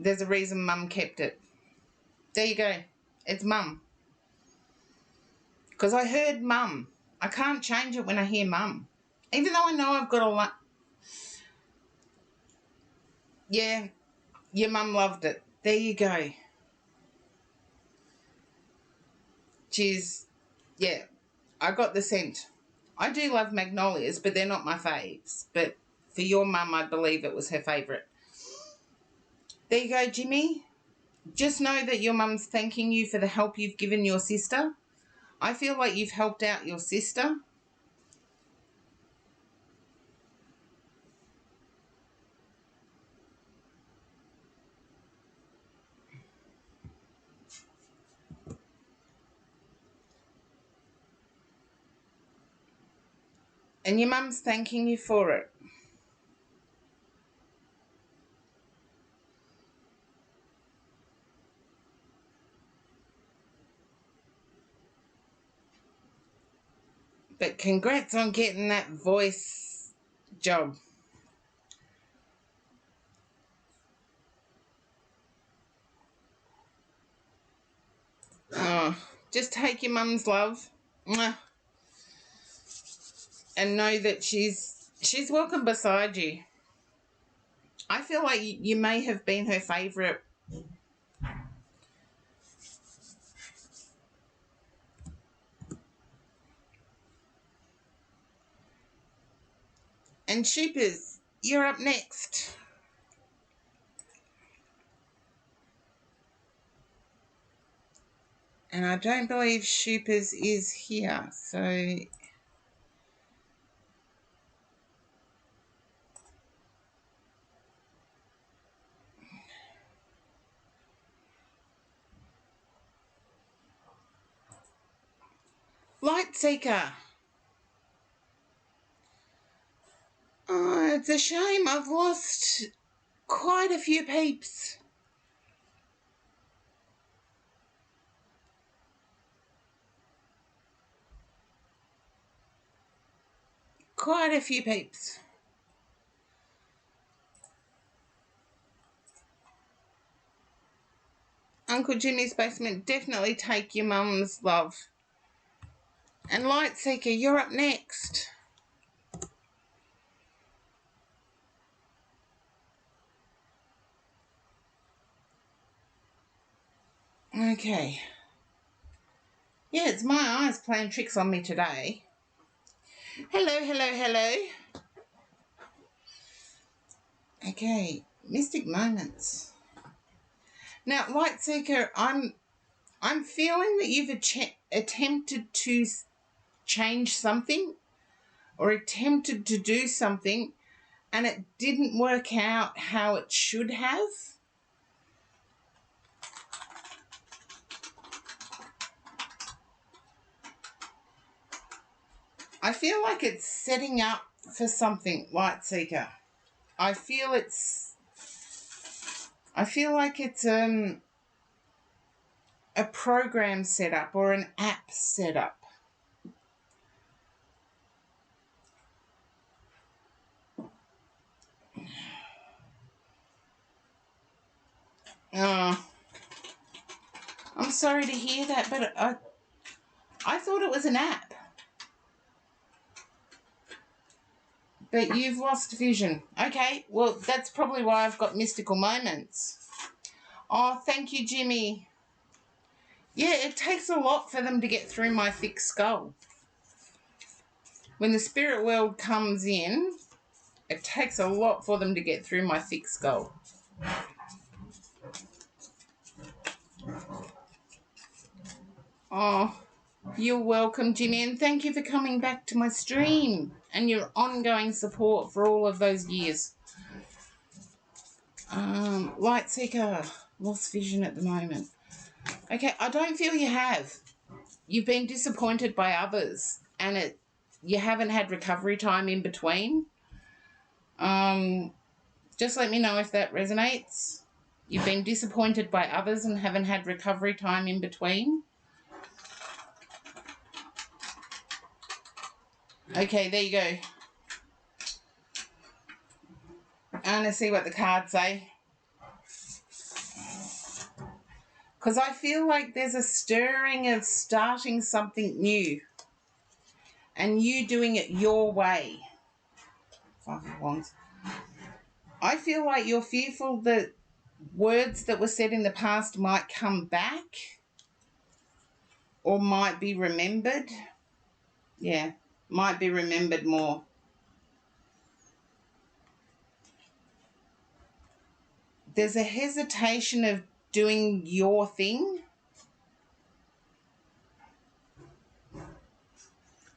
there's a reason Mum kept it. There you go. It's Mum. Because I heard Mum. I can't change it when I hear Mum. Even though I know I've got a lot. Yeah, your Mum loved it. There you go. Cheers. Yeah, I got the scent. I do love magnolias, but they're not my faves. But for your mum, I believe it was her favourite. There you go, Jimmy. Just know that your mum's thanking you for the help you've given your sister. I feel like you've helped out your sister. And your mum's thanking you for it. But congrats on getting that voice job. Oh, just take your mum's love. Mwah. And know that she's welcome beside you. I feel like you may have been her favourite. And Shoopers, you're up next. And I don't believe Shoopers is here, so... Lightseeker. Oh, it's a shame. I've lost quite a few peeps. Quite a few peeps. Uncle Jimmy's basement, definitely take your mum's love. And Lightseeker, you're up next. Okay. Yeah, it's my eyes playing tricks on me today. Hello, hello, hello. Okay, Mystic Moments. Now, Lightseeker, I'm feeling that you've attempted to change something or attempted to do something and it didn't work out how it should have. I feel like it's setting up for something, Lightseeker. I feel like it's a program setup or an app setup. Oh, I'm sorry to hear that, but I thought it was an app. But you've lost vision. Okay, well, that's probably why I've got mystical moments. Oh, thank you, Jimmy. Yeah, it takes a lot for them to get through my thick skull. When the spirit world comes in, it takes a lot for them to get through my thick skull. Oh, you're welcome, Jimmy, and thank you for coming back to my stream and your ongoing support for all of those years. Lightseeker, lost vision at the moment. Okay, I don't feel you have. You've been disappointed by others and you haven't had recovery time in between. Just let me know if that resonates. You've been disappointed by others and haven't had recovery time in between. Okay, there you go. I'm going to see what the cards say. Because I feel like there's a stirring of starting something new and you doing it your way. Five of Wands. I feel like you're fearful that words that were said in the past might come back or might be remembered. Yeah, might be remembered more. There's a hesitation of doing your thing.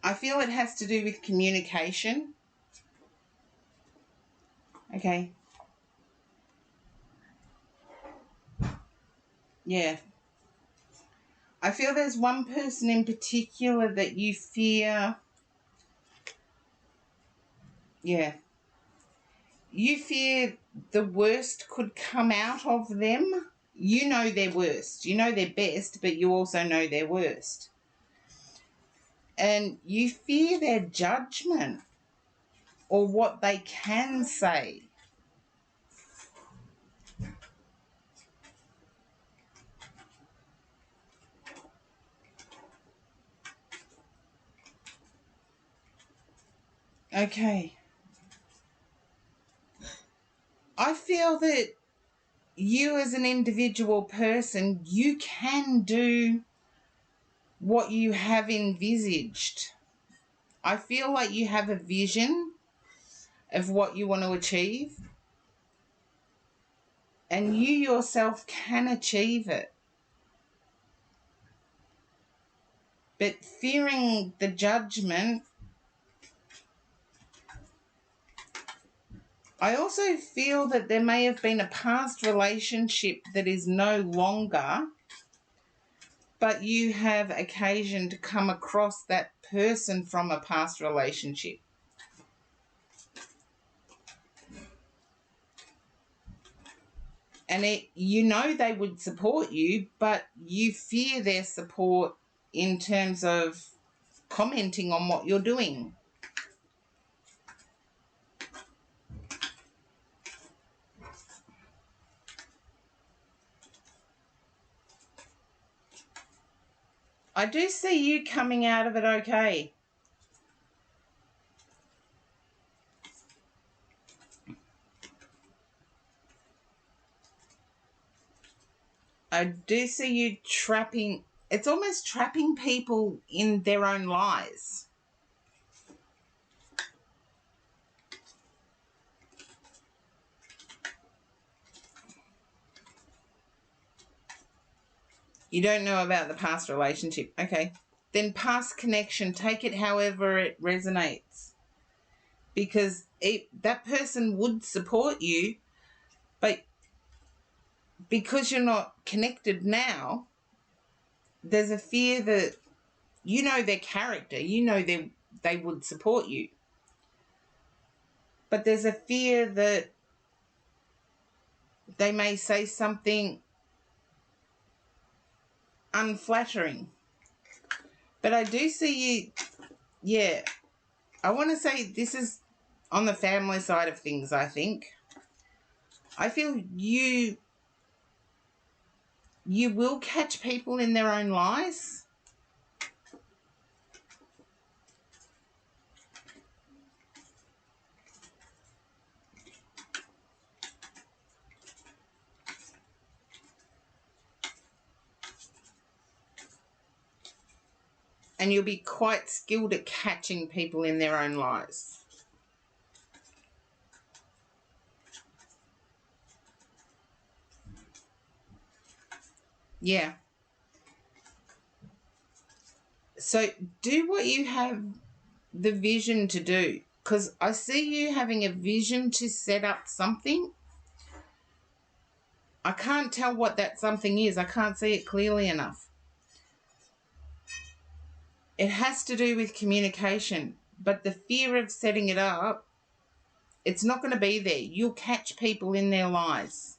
I feel it has to do with communication. Okay. Yeah. I feel there's one person in particular that you fear. Yeah. You fear the worst could come out of them. You know their worst. You know their best, but you also know their worst. And you fear their judgment or what they can say. Okay. I feel that you as an individual person, you can do what you have envisaged. I feel like you have a vision of what you want to achieve, and you yourself can achieve it. But fearing the judgment, I also feel that there may have been a past relationship that is no longer, but you have occasion to come across that person from a past relationship. And you know they would support you, but you fear their support in terms of commenting on what you're doing. I do see you coming out of it okay. I do see you trapping, it's almost trapping people in their own lies. You don't know about the past relationship. Okay. Then past connection, take it however it resonates. Because that person would support you, but because you're not connected now, there's a fear that you know their character, you know they would support you. But there's a fear that they may say something unflattering. But I do see you, yeah, I want to say this is on the family side of things, I think. I feel you will catch people in their own lies. And you'll be quite skilled at catching people in their own lies. Yeah. So do what you have the vision to do, because I see you having a vision to set up something. I can't tell what that something is. I can't see it clearly enough. It has to do with communication, but the fear of setting it up, it's not going to be there. You'll catch people in their lies.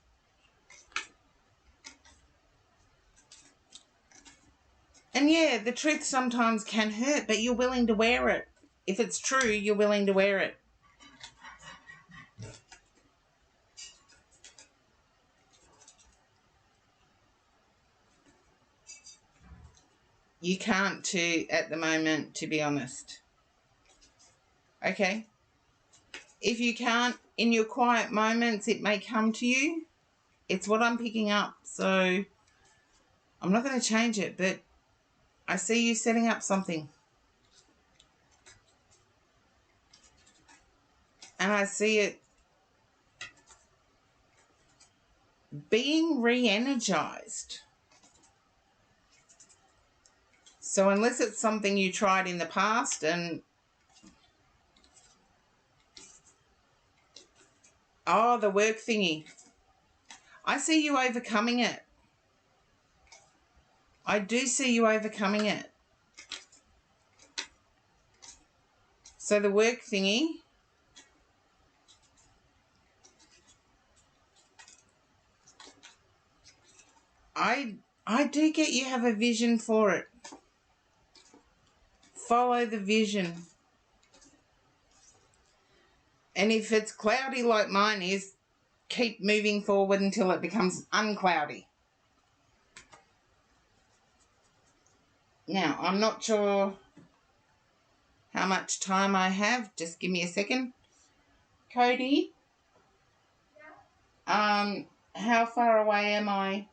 And yeah, the truth sometimes can hurt, but you're willing to wear it. If it's true, you're willing to wear it. You can't at the moment, to be honest. Okay? If you can't, in your quiet moments, it may come to you. It's what I'm picking up. So I'm not going to change it, but I see you setting up something. And I see it being re-energized. So unless it's something you tried in the past and... Oh, the work thingy. I see you overcoming it. I do see you overcoming it. So the work thingy... I do get you have a vision for it. Follow the vision. And if it's cloudy like mine is, keep moving forward until it becomes uncloudy. Now, I'm not sure how much time I have. Just give me a second. Cody? Yeah? How far away am I?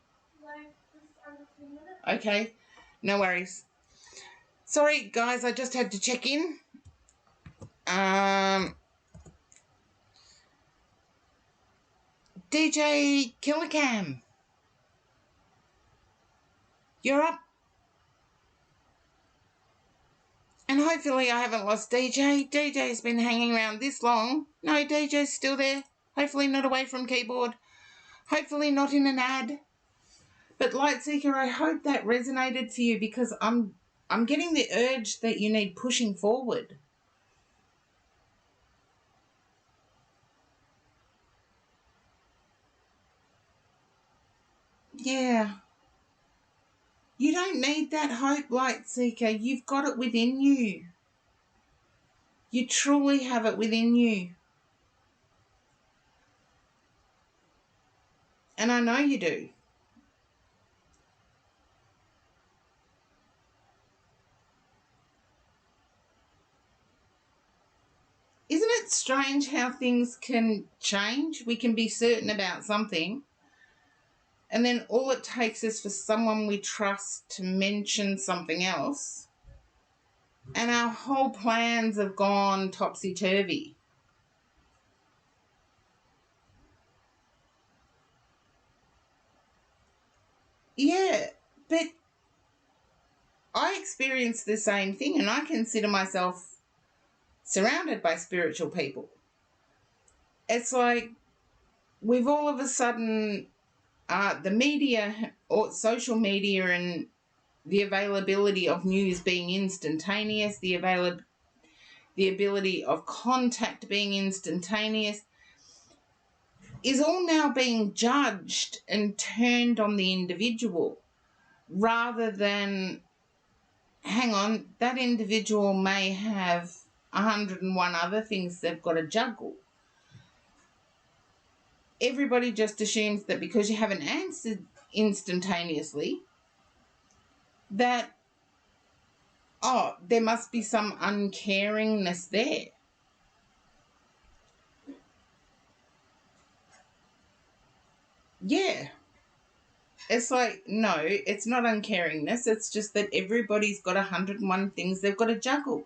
Like, just under 2 minutes. Okay, no worries. Sorry, guys, I just had to check in. DJ Killicam, you're up. And hopefully I haven't lost DJ. DJ's been hanging around this long. No, DJ's still there. Hopefully not away from keyboard. Hopefully not in an ad. But Lightseeker, I hope that resonated for you, because I'm getting the urge that you need pushing forward. Yeah. You don't need that hope, Lightseeker. You've got it within you. You truly have it within you. And I know you do. Isn't it strange how things can change? We can be certain about something, and then all it takes is for someone we trust to mention something else, and our whole plans have gone topsy-turvy. Yeah, but I experience the same thing, and I consider myself surrounded by spiritual people. It's like we've all of a sudden, the media or social media and the availability of news being instantaneous, the ability of contact being instantaneous, is all now being judged and turned on the individual, rather than, hang on, that individual may have 101 other things they've got to juggle. Everybody just assumes that because you haven't answered instantaneously, that, oh, there must be some uncaringness there. Yeah. It's like, no, it's not uncaringness. It's just that everybody's got 101 things they've got to juggle.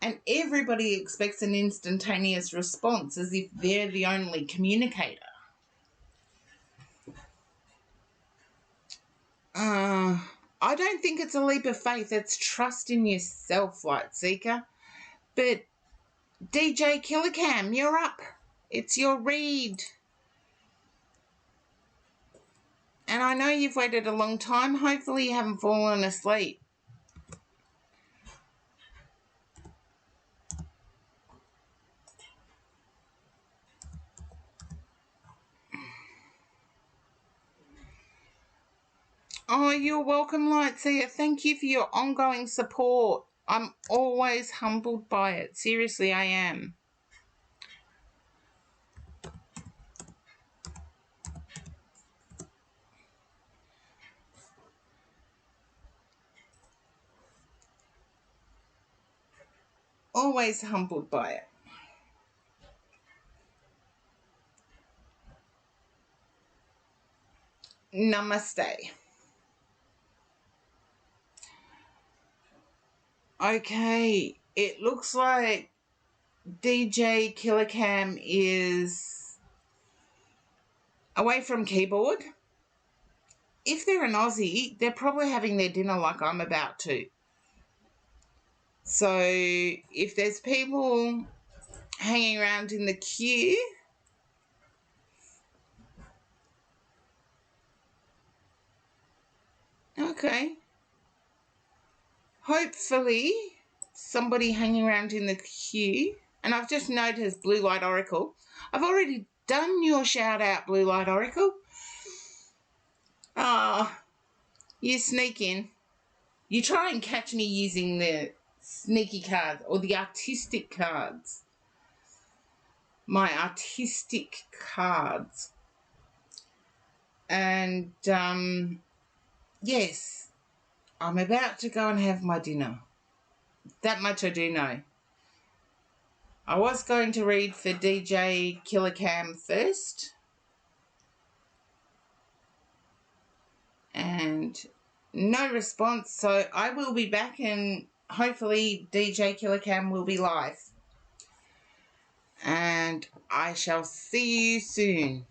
And everybody expects an instantaneous response as if they're the only communicator. I don't think it's a leap of faith. It's trust in yourself, Lightseeker. But DJ Killicam, you're up. It's your read. And I know you've waited a long time. Hopefully you haven't fallen asleep. Oh, you're welcome, Lightseeker. Thank you for your ongoing support. I'm always humbled by it. Seriously, I am. always humbled by it. Namaste. Okay, it looks like DJ Killer Cam is away from keyboard. If they're an Aussie, they're probably having their dinner like I'm about to. So if there's people hanging around in the queue, okay. Hopefully somebody hanging around in the queue. And I've just noticed Blue Light Oracle. I've already done your shout out, Blue Light Oracle. You sneak in. You try and catch me using the sneaky cards or the artistic cards. My artistic cards. And yes, I'm about to go and have my dinner. That much I do know. I was going to read for DJ Killer Cam first. And no response, so I will be back and hopefully DJ Killer Cam will be live. And I shall see you soon.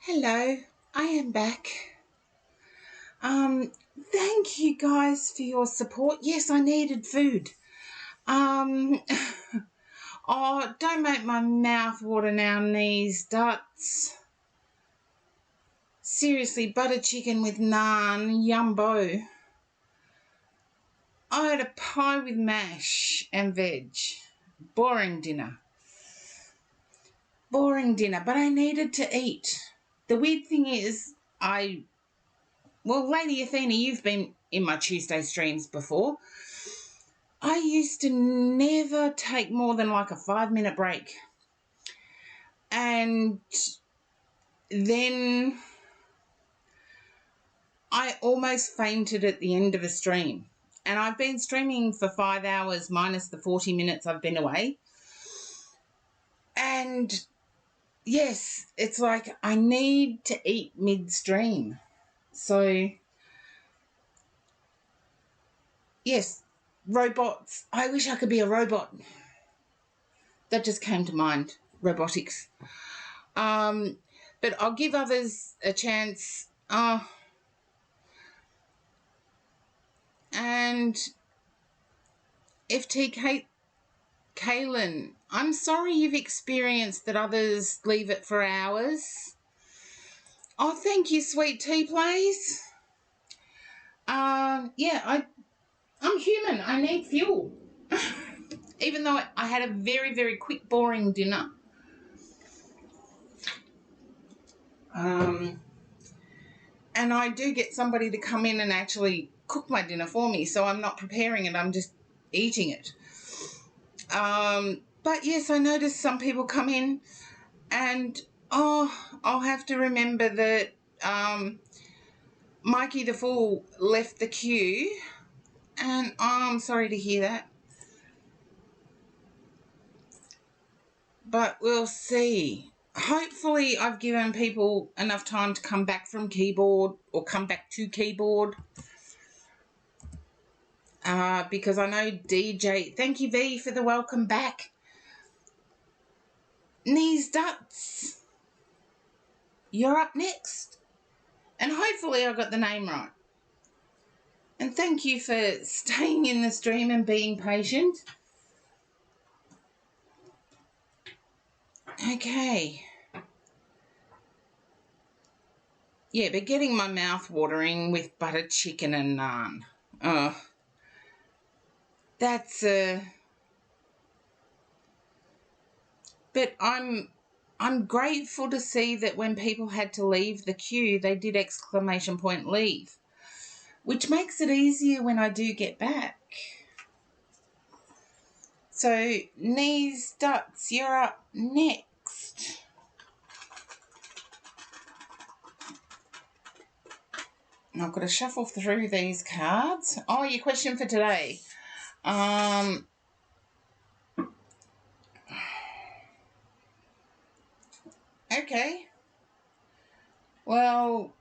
Hello, I am back. Thank you guys for your support. Yes, I needed food. Oh, don't make my mouth water now, knees, Duts. Seriously, butter chicken with naan, yumbo. I had a pie with mash and veg. Boring dinner. But I needed to eat. The weird thing is, Lady Athena, you've been in my Tuesday streams before. I used to never take more than like a 5-minute break. And then I almost fainted at the end of a stream. And I've been streaming for 5 hours minus the 40 minutes I've been away. And yes, it's like I need to eat midstream. So, yes, robots. I wish I could be a robot. That just came to mind, robotics. But I'll give others a chance. And FT Kaylin, I'm sorry you've experienced that others leave it for hours. Oh, thank you, sweet tea, please. Yeah, I'm human. I need fuel. Even though I had a very, very quick, boring dinner. And I do get somebody to come in and actually cook my dinner for me, so I'm not preparing it, I'm just eating it. But yes, I noticed some people come in and, I'll have to remember that Mikey the Fool left the queue, and I'm sorry to hear that. But we'll see. Hopefully I've given people enough time to come back from keyboard or come back to keyboard. Because I know DJ, thank you V for the welcome back. Knees Duts, you're up next. And hopefully I got the name right. And thank you for staying in the stream and being patient. Okay. Yeah, but getting my mouth watering with butter chicken and naan. Oh, that's But I'm grateful to see that when people had to leave the queue, they did exclamation point leave, which makes it easier when I do get back. So, Knees Duts, you're up next. And I've got to shuffle through these cards. Oh, your question for today. Okay. Well,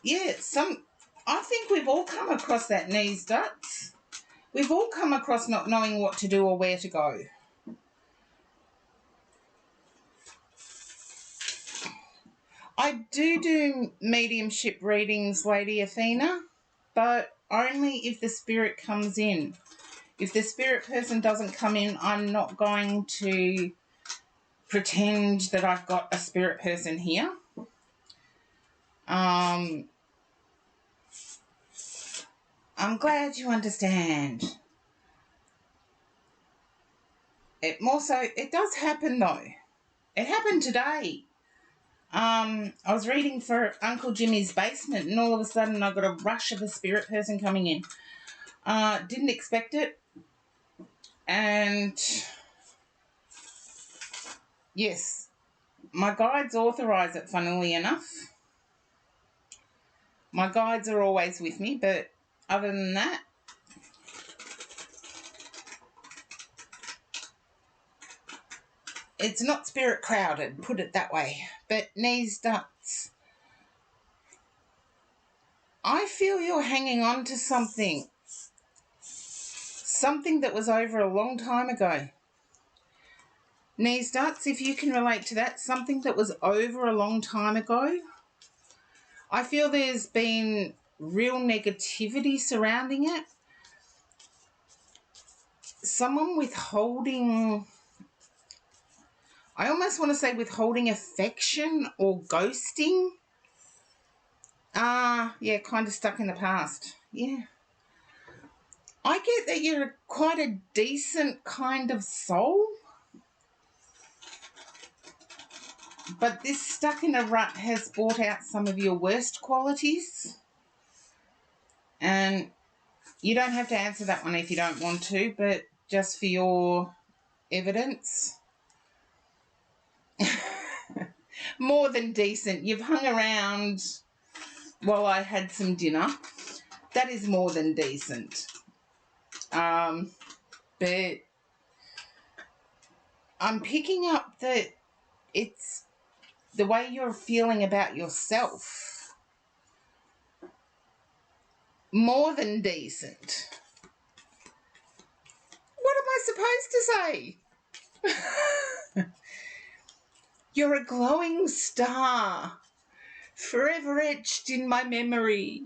yeah, I think we've all come across that, Knees Duts. We've all come across not knowing what to do or where to go. I do mediumship readings, Lady Athena, but only if the spirit comes in. If the spirit person doesn't come in, I'm not going to pretend that I've got a spirit person here. I'm glad you understand. It does happen though. It happened today. I was reading for Uncle Jimmy's basement, and all of a sudden I got a rush of a spirit person coming in. Didn't expect it. And yes, my guides authorise it, funnily enough. My guides are always with me, but other than that, it's not spirit crowded, put it that way. But Knees Duts, I feel you're hanging on to something. Something that was over a long time ago. Knees Duts, if you can relate to that, something that was over a long time ago. I feel there's been real negativity surrounding it. Someone withholding, I almost want to say withholding affection or ghosting. Yeah, kind of stuck in the past. Yeah. I get that you're quite a decent kind of soul. But this stuck in a rut has brought out some of your worst qualities. And You don't have to answer that one if you don't want to, but just for your evidence. More than decent. You've hung around while I had some dinner. That is more than decent. But I'm picking up that it's the way you're feeling about yourself. More than decent. What am I supposed to say? You're a glowing star, forever etched in my memory.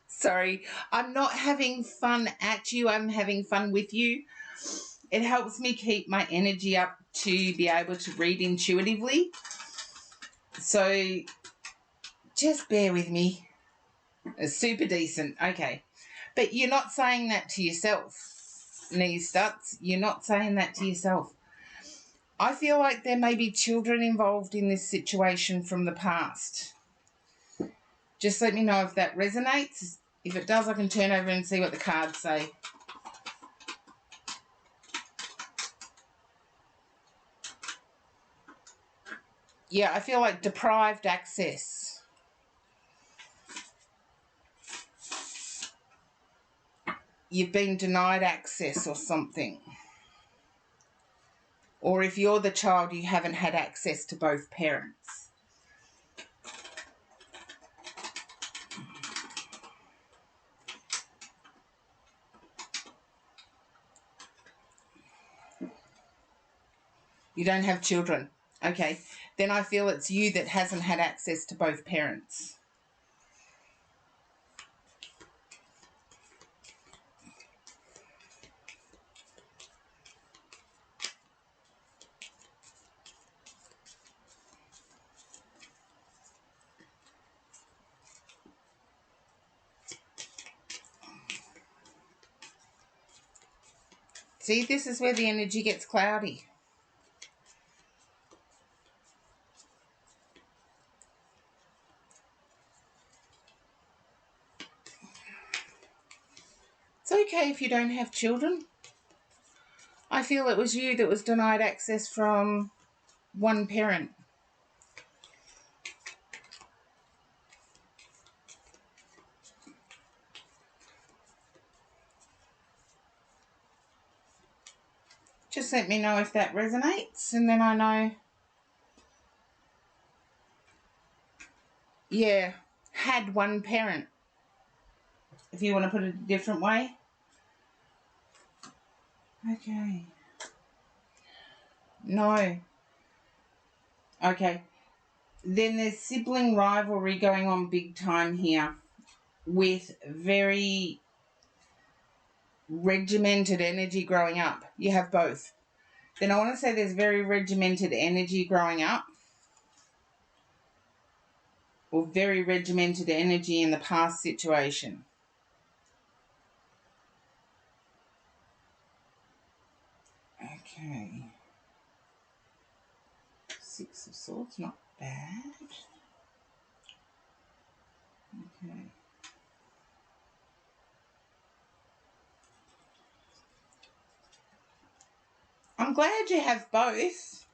Sorry, I'm not having fun at you. I'm having fun with you. It helps me keep my energy up to be able to read intuitively. So just bear with me. It's super decent. Okay. But you're not saying that to yourself, Knees Stutz. You're not saying that to yourself. I feel like there may be children involved in this situation from the past. Just let me know if that resonates. If it does, I can turn over and see what the cards say. Yeah, I feel like deprived access. You've been denied access or something. Or if you're the child, you haven't had access to both parents. You don't have children. Okay. Then I feel it's you that hasn't had access to both parents. See, this is where the energy gets cloudy. It's okay if you don't have children. I feel it was you that was denied access from one parent. Just let me know if that resonates, and then I know. Yeah, had one parent. If you want to put it a different way. Okay. No. Okay. Then there's sibling rivalry going on big time here with very regimented energy growing up. You have both. Then I want to say there's very regimented energy growing up, or very regimented energy in the past situation. Okay. Six of Swords, not bad. Okay. I'm glad you have both.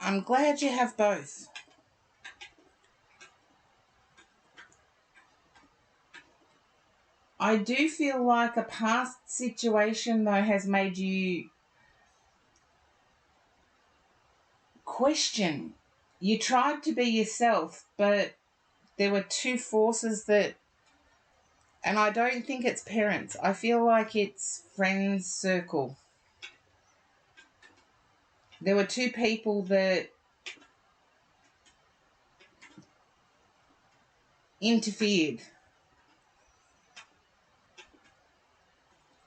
I'm glad you have both. I do feel like a past situation, though, has made you question. You tried to be yourself, but there were two forces that, and I don't think it's parents. I feel like it's friends circle. There were two people that interfered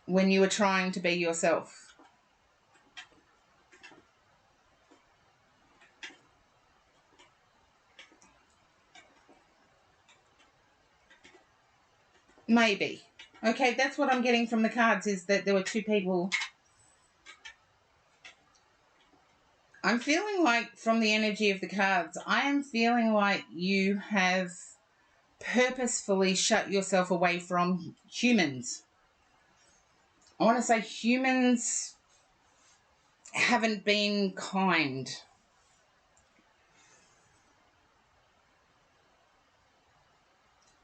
when you were trying to be yourself. Maybe. Okay, that's what I'm getting from the cards, is that there were two people. I'm feeling like, from the energy of the cards, I am feeling like you have purposefully shut yourself away from humans. I want to say humans haven't been kind.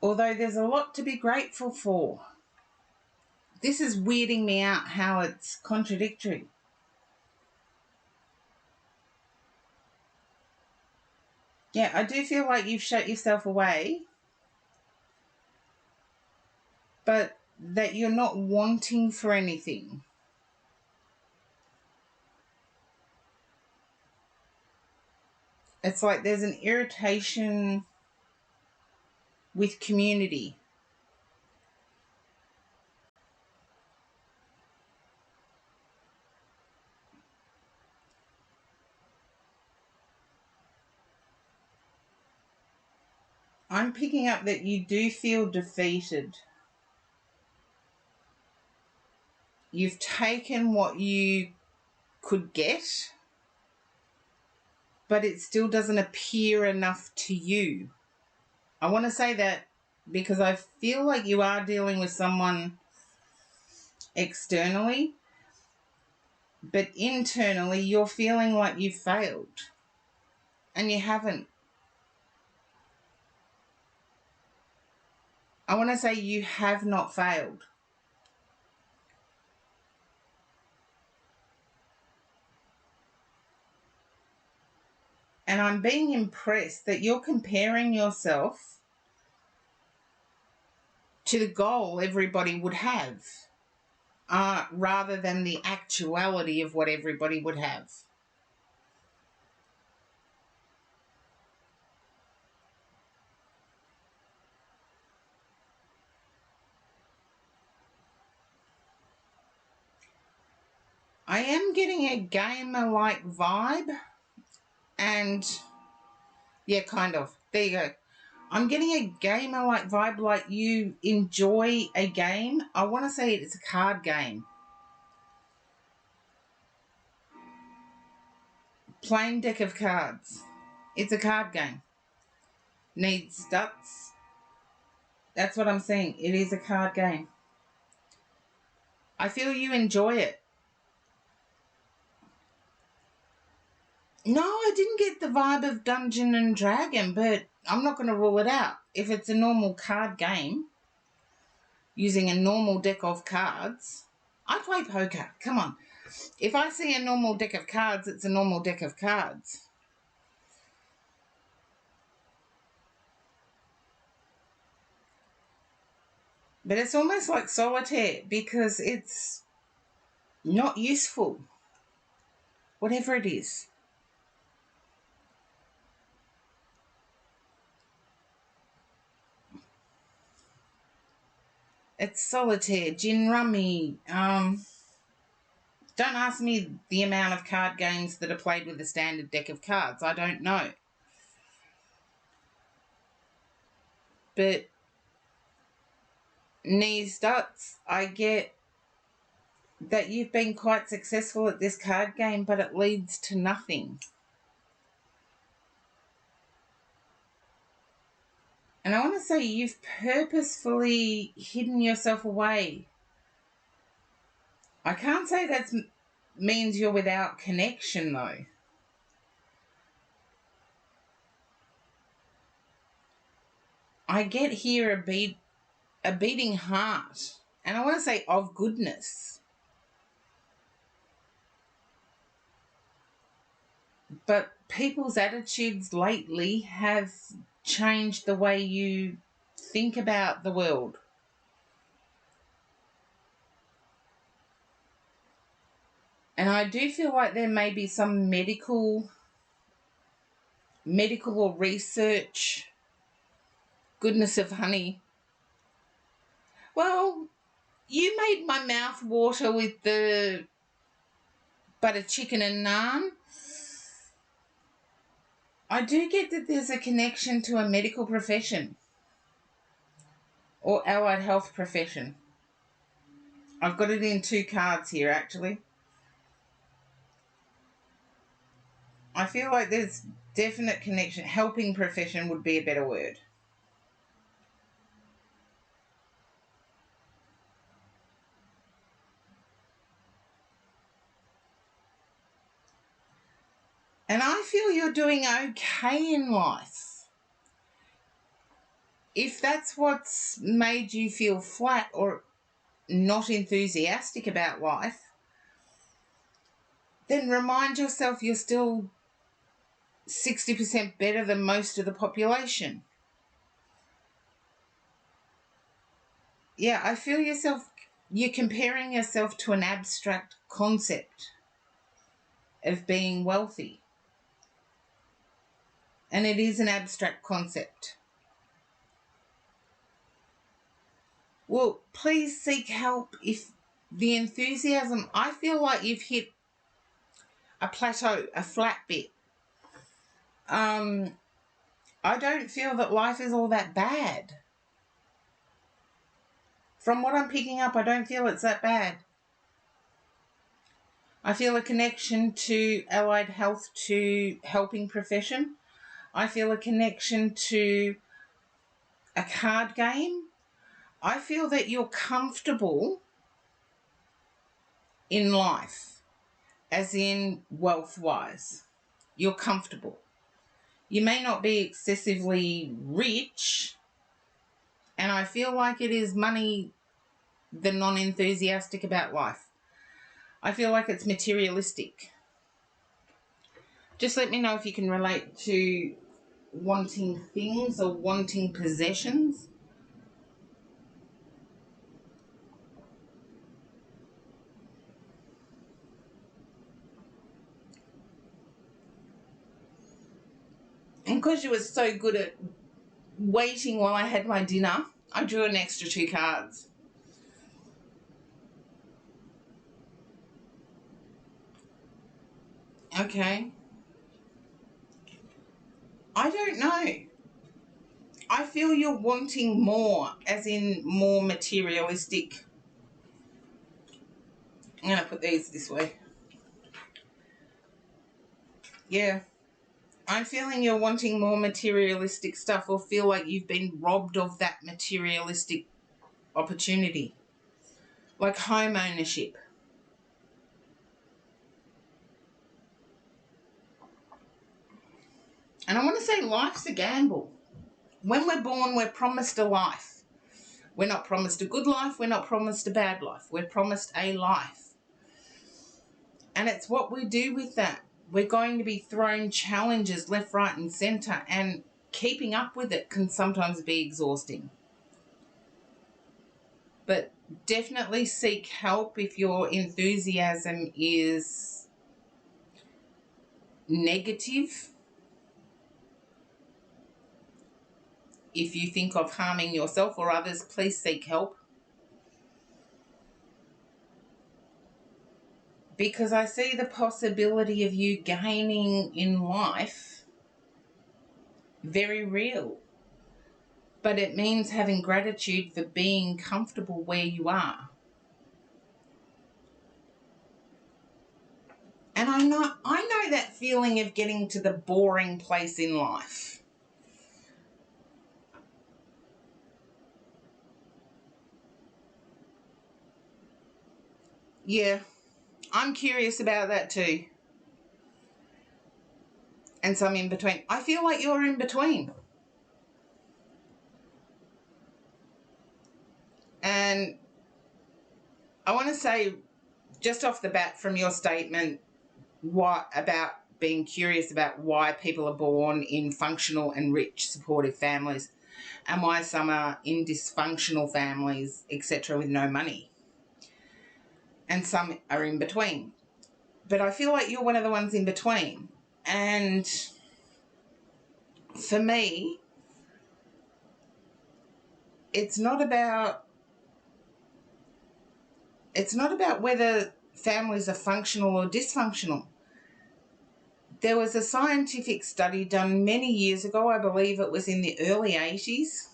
Although there's a lot to be grateful for. This is weirding me out how it's contradictory. Yeah, I do feel like you've shut yourself away, but that you're not wanting for anything. It's like there's an irritation with community. I'm picking up that you do feel defeated. You've taken what you could get, but it still doesn't appear enough to you. I want to say that because I feel like you are dealing with someone externally, but internally you're feeling like you've failed, and you haven't. I want to say you have not failed. And I'm being impressed that you're comparing yourself to the goal everybody would have, rather than the actuality of what everybody would have. I am getting a gamer-like vibe, and yeah, kind of. There you go. I'm getting a gamer-like vibe, like you enjoy a game. I want to say it's a card game. Plain deck of cards. It's a card game. Needs stats. That's what I'm saying. It is a card game. I feel you enjoy it. No, I didn't get the vibe of Dungeon and Dragon, but I'm not going to rule it out. If it's a normal card game, using a normal deck of cards, I play poker. Come on. If I see a normal deck of cards, it's a normal deck of cards. But it's almost like solitaire because it's not useful, whatever it is. It's solitaire, gin rummy. Don't ask me the amount of card games that are played with a standard deck of cards. I don't know. But Knees Duts, I get that you've been quite successful at this card game, but it leads to nothing. And I want to say you've purposefully hidden yourself away. I can't say that means you're without connection, though. I get here a beating heart, and I want to say of goodness. But people's attitudes lately have changed the way you think about the world. And I do feel like there may be some medical or research, goodness of honey. Well, you made my mouth water with the butter chicken and naan. I do get that there's a connection to a medical profession or allied health profession. I've got it in 2 cards here, actually. I feel like there's definite connection. Helping profession would be a better word. And I feel you're doing okay in life. If that's what's made you feel flat or not enthusiastic about life, then remind yourself you're still 60% better than most of the population. Yeah, I feel you're comparing yourself to an abstract concept of being wealthy. And it is an abstract concept. Well, please seek help if the enthusiasm, I feel like you've hit a plateau, a flat bit. I don't feel that life is all that bad. From what I'm picking up, I don't feel it's that bad. I feel a connection to allied health, to helping profession. I feel a connection to a card game. I feel that you're comfortable in life, as in wealth-wise. You're comfortable. You may not be excessively rich, and I feel like it is money the non-enthusiastic about life. I feel like it's materialistic. Just let me know if you can relate to wanting things or wanting possessions. And because you were so good at waiting while I had my dinner, I drew an extra 2 cards. Okay. I don't know. I feel you're wanting more, as in more materialistic. I'm going to put these this way. Yeah. I'm feeling you're wanting more materialistic stuff, or feel like you've been robbed of that materialistic opportunity. Like home ownership. And I want to say life's a gamble. When we're born, we're promised a life. We're not promised a good life. We're not promised a bad life. We're promised a life. And it's what we do with that. We're going to be thrown challenges left, right and centre, and keeping up with it can sometimes be exhausting. But definitely seek help if your enthusiasm is negative. If you think of harming yourself or others, please seek help. Because I see the possibility of you gaining in life very real. But it means having gratitude for being comfortable where you are. And I know that feeling of getting to the boring place in life. Yeah, I'm curious about that too. And some in between. I feel like you're in between. And I want to say, just off the bat from your statement, what about being curious about why people are born in functional and rich supportive families and why some are in dysfunctional families, etc., with no money, and some are in between. But I feel like you're one of the ones in between. And for me, it's not about whether families are functional or dysfunctional. There was a scientific study done many years ago, I believe it was in the early 1980s,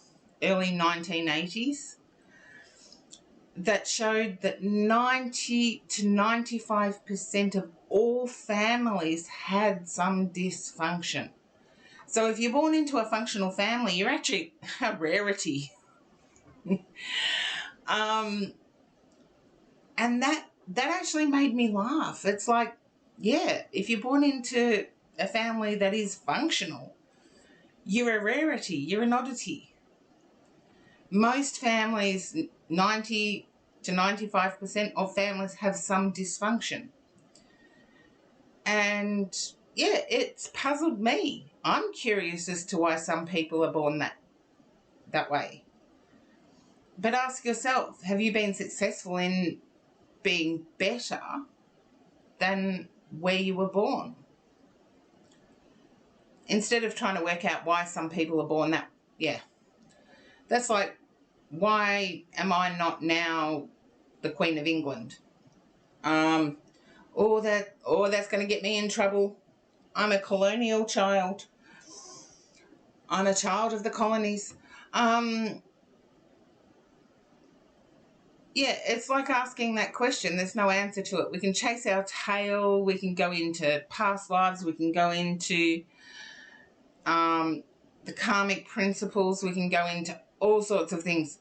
that showed that 90 to 95% of all families had some dysfunction. So if you're born into a functional family, you're actually a rarity. And that actually made me laugh. It's like, yeah, if you're born into a family that is functional, you're a rarity, you're an oddity. Most families, 90 to 95% of families have some dysfunction. And yeah, it's puzzled me. I'm curious as to why some people are born that way. But ask yourself, have you been successful in being better than where you were born? Instead of trying to work out why some people are born that, yeah. That's like, why am I not now the Queen of England? That's going to get me in trouble. I'm a colonial child. I'm a child of the colonies. Yeah, it's like asking that question. There's no answer to it. We can chase our tail. We can go into past lives. We can go into the karmic principles. We can go into all sorts of things.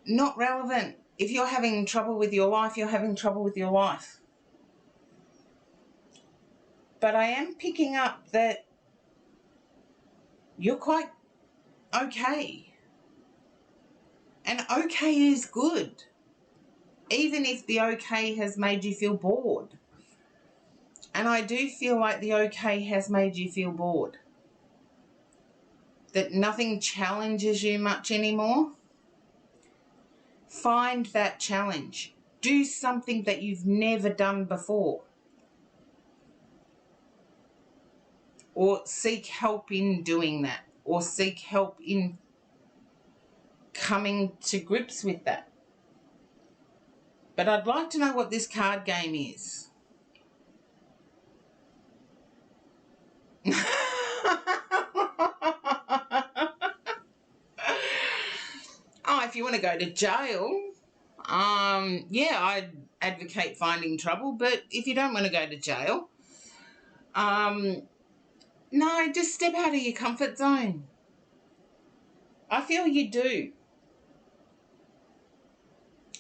Not relevant. If you're having trouble with your life, you're having trouble with your life. But I am picking up that you're quite okay. And okay is good. Even if the okay has made you feel bored. And I do feel like the okay has made you feel bored. That nothing challenges you much anymore. Find that challenge. Do something that you've never done before. Or seek help in doing that. Or seek help in coming to grips with that. But I'd like to know what this card game is. Oh, if you want to go to jail, yeah, I'd advocate finding trouble. But if you don't want to go to jail, no, just step out of your comfort zone. I feel you do.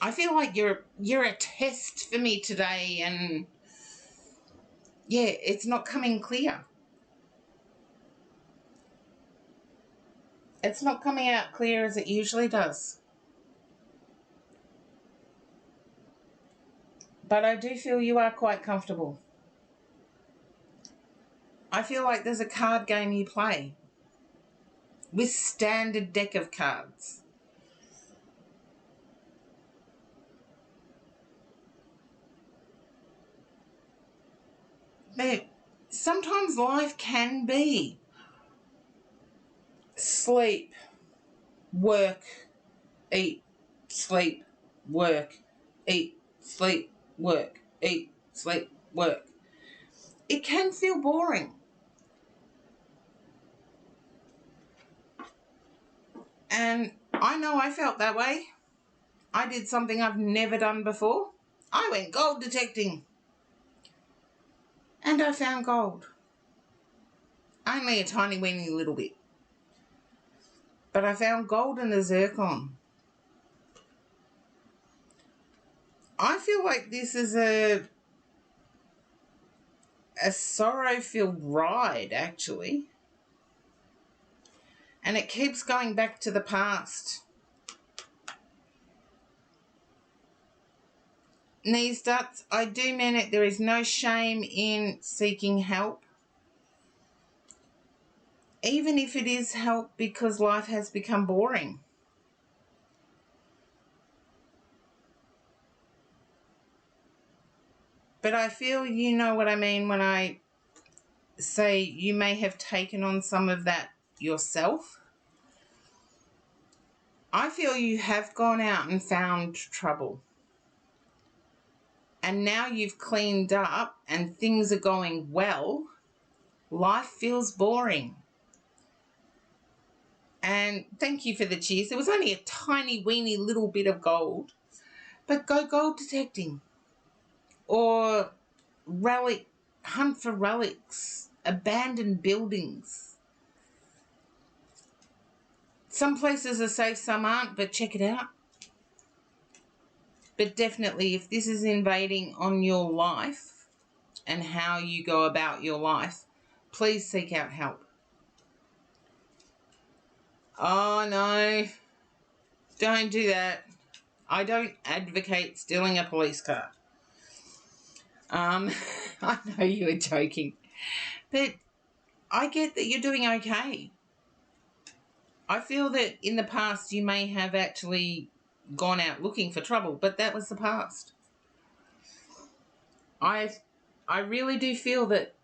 I feel like you're a test for me today, and yeah, it's not coming clear. It's not coming out clear as it usually does. But I do feel you are quite comfortable. I feel like there's a card game you play with standard deck of cards. But sometimes life can be sleep, work, eat, sleep, work, eat, sleep, work, eat, sleep, work. It can feel boring. And I know I felt that way. I did something I've never done before. I went gold detecting. And I found gold. Only a tiny weeny little bit. But I found gold in the zircon. I feel like this is a sorrow-filled ride, actually. And it keeps going back to the past. These dots, I do mean it. There is no shame in seeking help. Even if it is help because life has become boring. But I feel you know what I mean when I say you may have taken on some of that yourself. I feel you have gone out and found trouble. And now you've cleaned up and things are going well. Life feels boring. And thank you for the cheers. There was only a tiny, weeny little bit of gold. But go gold detecting. Or hunt for relics, abandoned buildings. Some places are safe, some aren't, but check it out. But definitely, if this is invading on your life and how you go about your life, please seek out help. Oh, no. Don't do that. I don't advocate stealing a police car. I know you were joking. But I get that you're doing okay. I feel that in the past you may have actually gone out looking for trouble, but that was the past. I really do feel that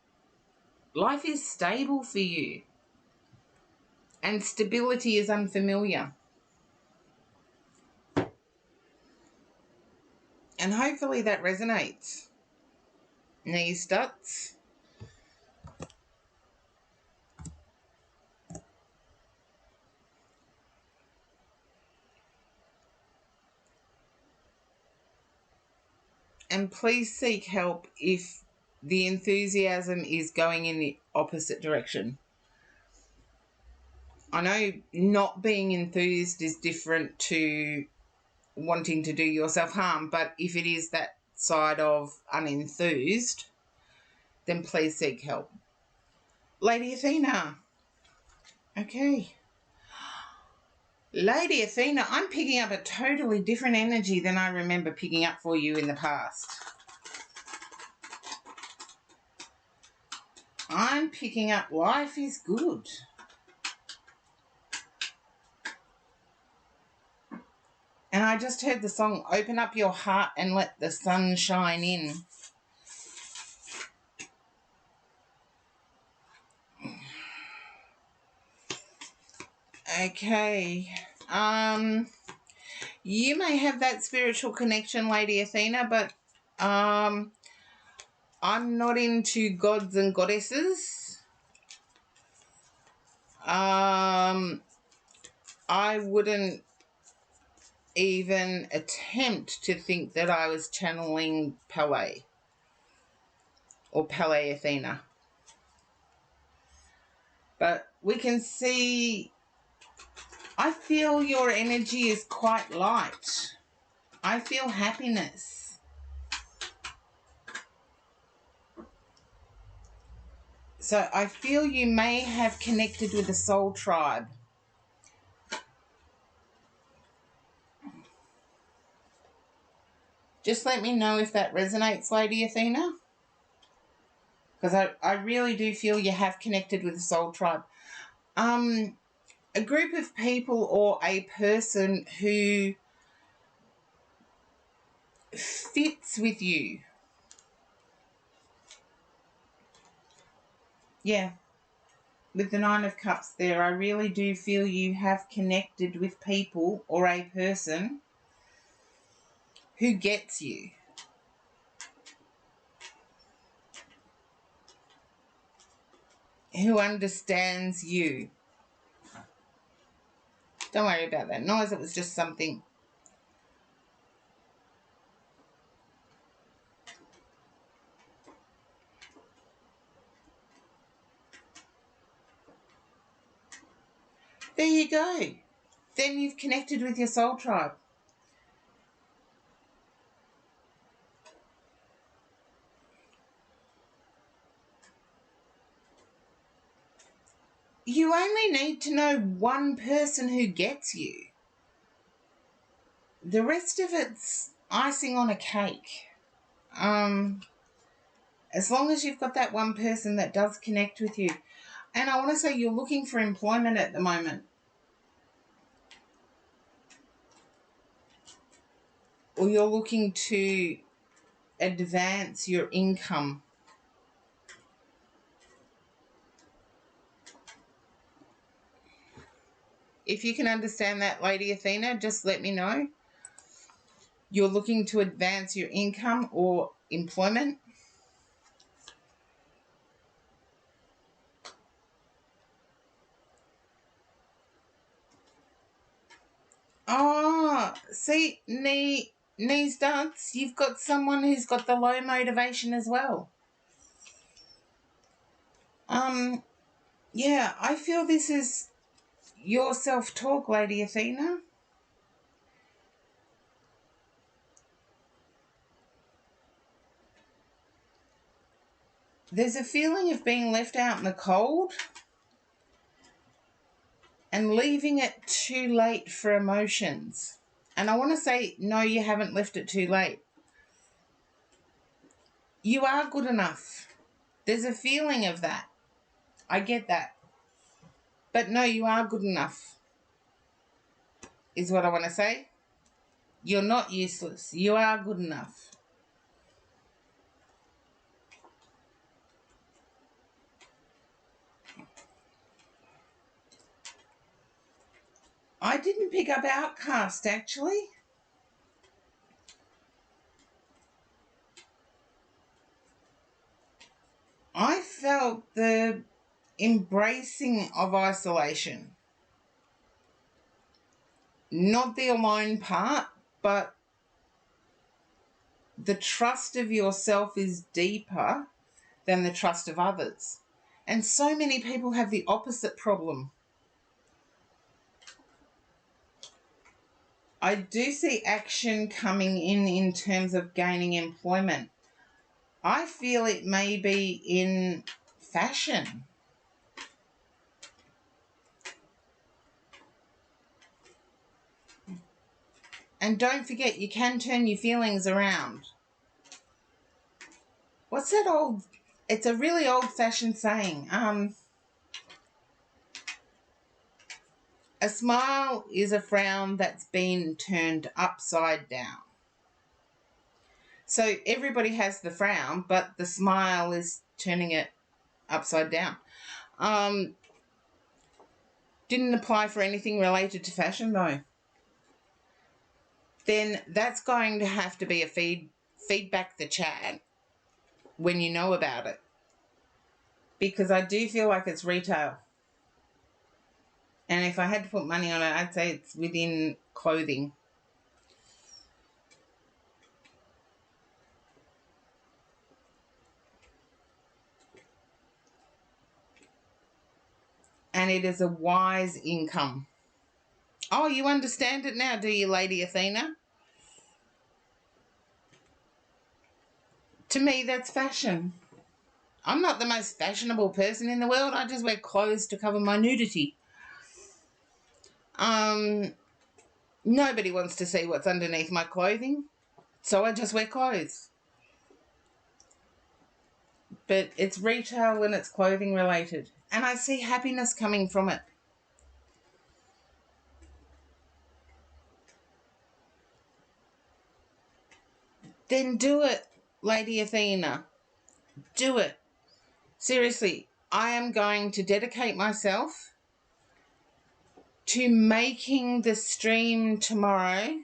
life is stable for you and stability is unfamiliar. And hopefully that resonates. Knees Stutz. And please seek help if the enthusiasm is going in the opposite direction. I know not being enthused is different to wanting to do yourself harm, but if it is that side of unenthused, then please seek help. Lady Athena. Okay. Lady Athena, I'm picking up a totally different energy than I remember picking up for you in the past. I'm picking up life is good. And I just heard the song, Open Up Your Heart and Let the Sun Shine In. Okay. You may have that spiritual connection, Lady Athena, but I'm not into gods and goddesses. I wouldn't even attempt to think that I was channeling Pele or Pele Athena. But we can see, I feel your energy is quite light. I feel happiness. So I feel you may have connected with the soul tribe. Just let me know if that resonates, Lady Athena. Because I really do feel you have connected with the soul tribe. A group of people or a person who fits with you. Yeah. With the Nine of Cups there, I really do feel you have connected with people or a person who gets you. Who understands you. Don't worry about that noise, it was just something. There you go. Then you've connected with your soul tribe. You only need to know one person who gets you. The rest of it's icing on a cake. As long as you've got that one person that does connect with you. And I want to say you're looking for employment at the moment. Or you're looking to advance your income. If you can understand that, Lady Athena, just let me know. You're looking to advance your income or employment. see, knees dance, you've got someone who's got the low motivation as well. Yeah, I feel this is your self-talk, Lady Athena. There's a feeling of being left out in the cold and leaving it too late for emotions. And I want to say, no, you haven't left it too late. You are good enough. There's a feeling of that. I get that. But no, you are good enough, is what I want to say. You're not useless. You are good enough. I didn't pick up Outcast, actually. I felt the embracing of isolation. Not the alone part, but the trust of yourself is deeper than the trust of others. And so many people have the opposite problem. I do see action coming in terms of gaining employment. I feel it may be in fashion. And don't forget, you can turn your feelings around. What's that old... It's a really old-fashioned saying. A smile is a frown that's been turned upside down. So everybody has the frown, but the smile is turning it upside down. Didn't apply for anything related to fashion, though. Then that's going to have to be a feedback the chat when you know about it. Because I do feel like it's retail. And if I had to put money on it, I'd say it's within clothing. And it is a wise income. Oh, you understand it now, do you, Lady Athena? To me, that's fashion. I'm not the most fashionable person in the world. I just wear clothes to cover my nudity. Nobody wants to see what's underneath my clothing, so I just wear clothes. But it's retail and it's clothing related, and I see happiness coming from it. Then do it, Lady Athena. Do it. Seriously, I am going to dedicate myself to making the stream tomorrow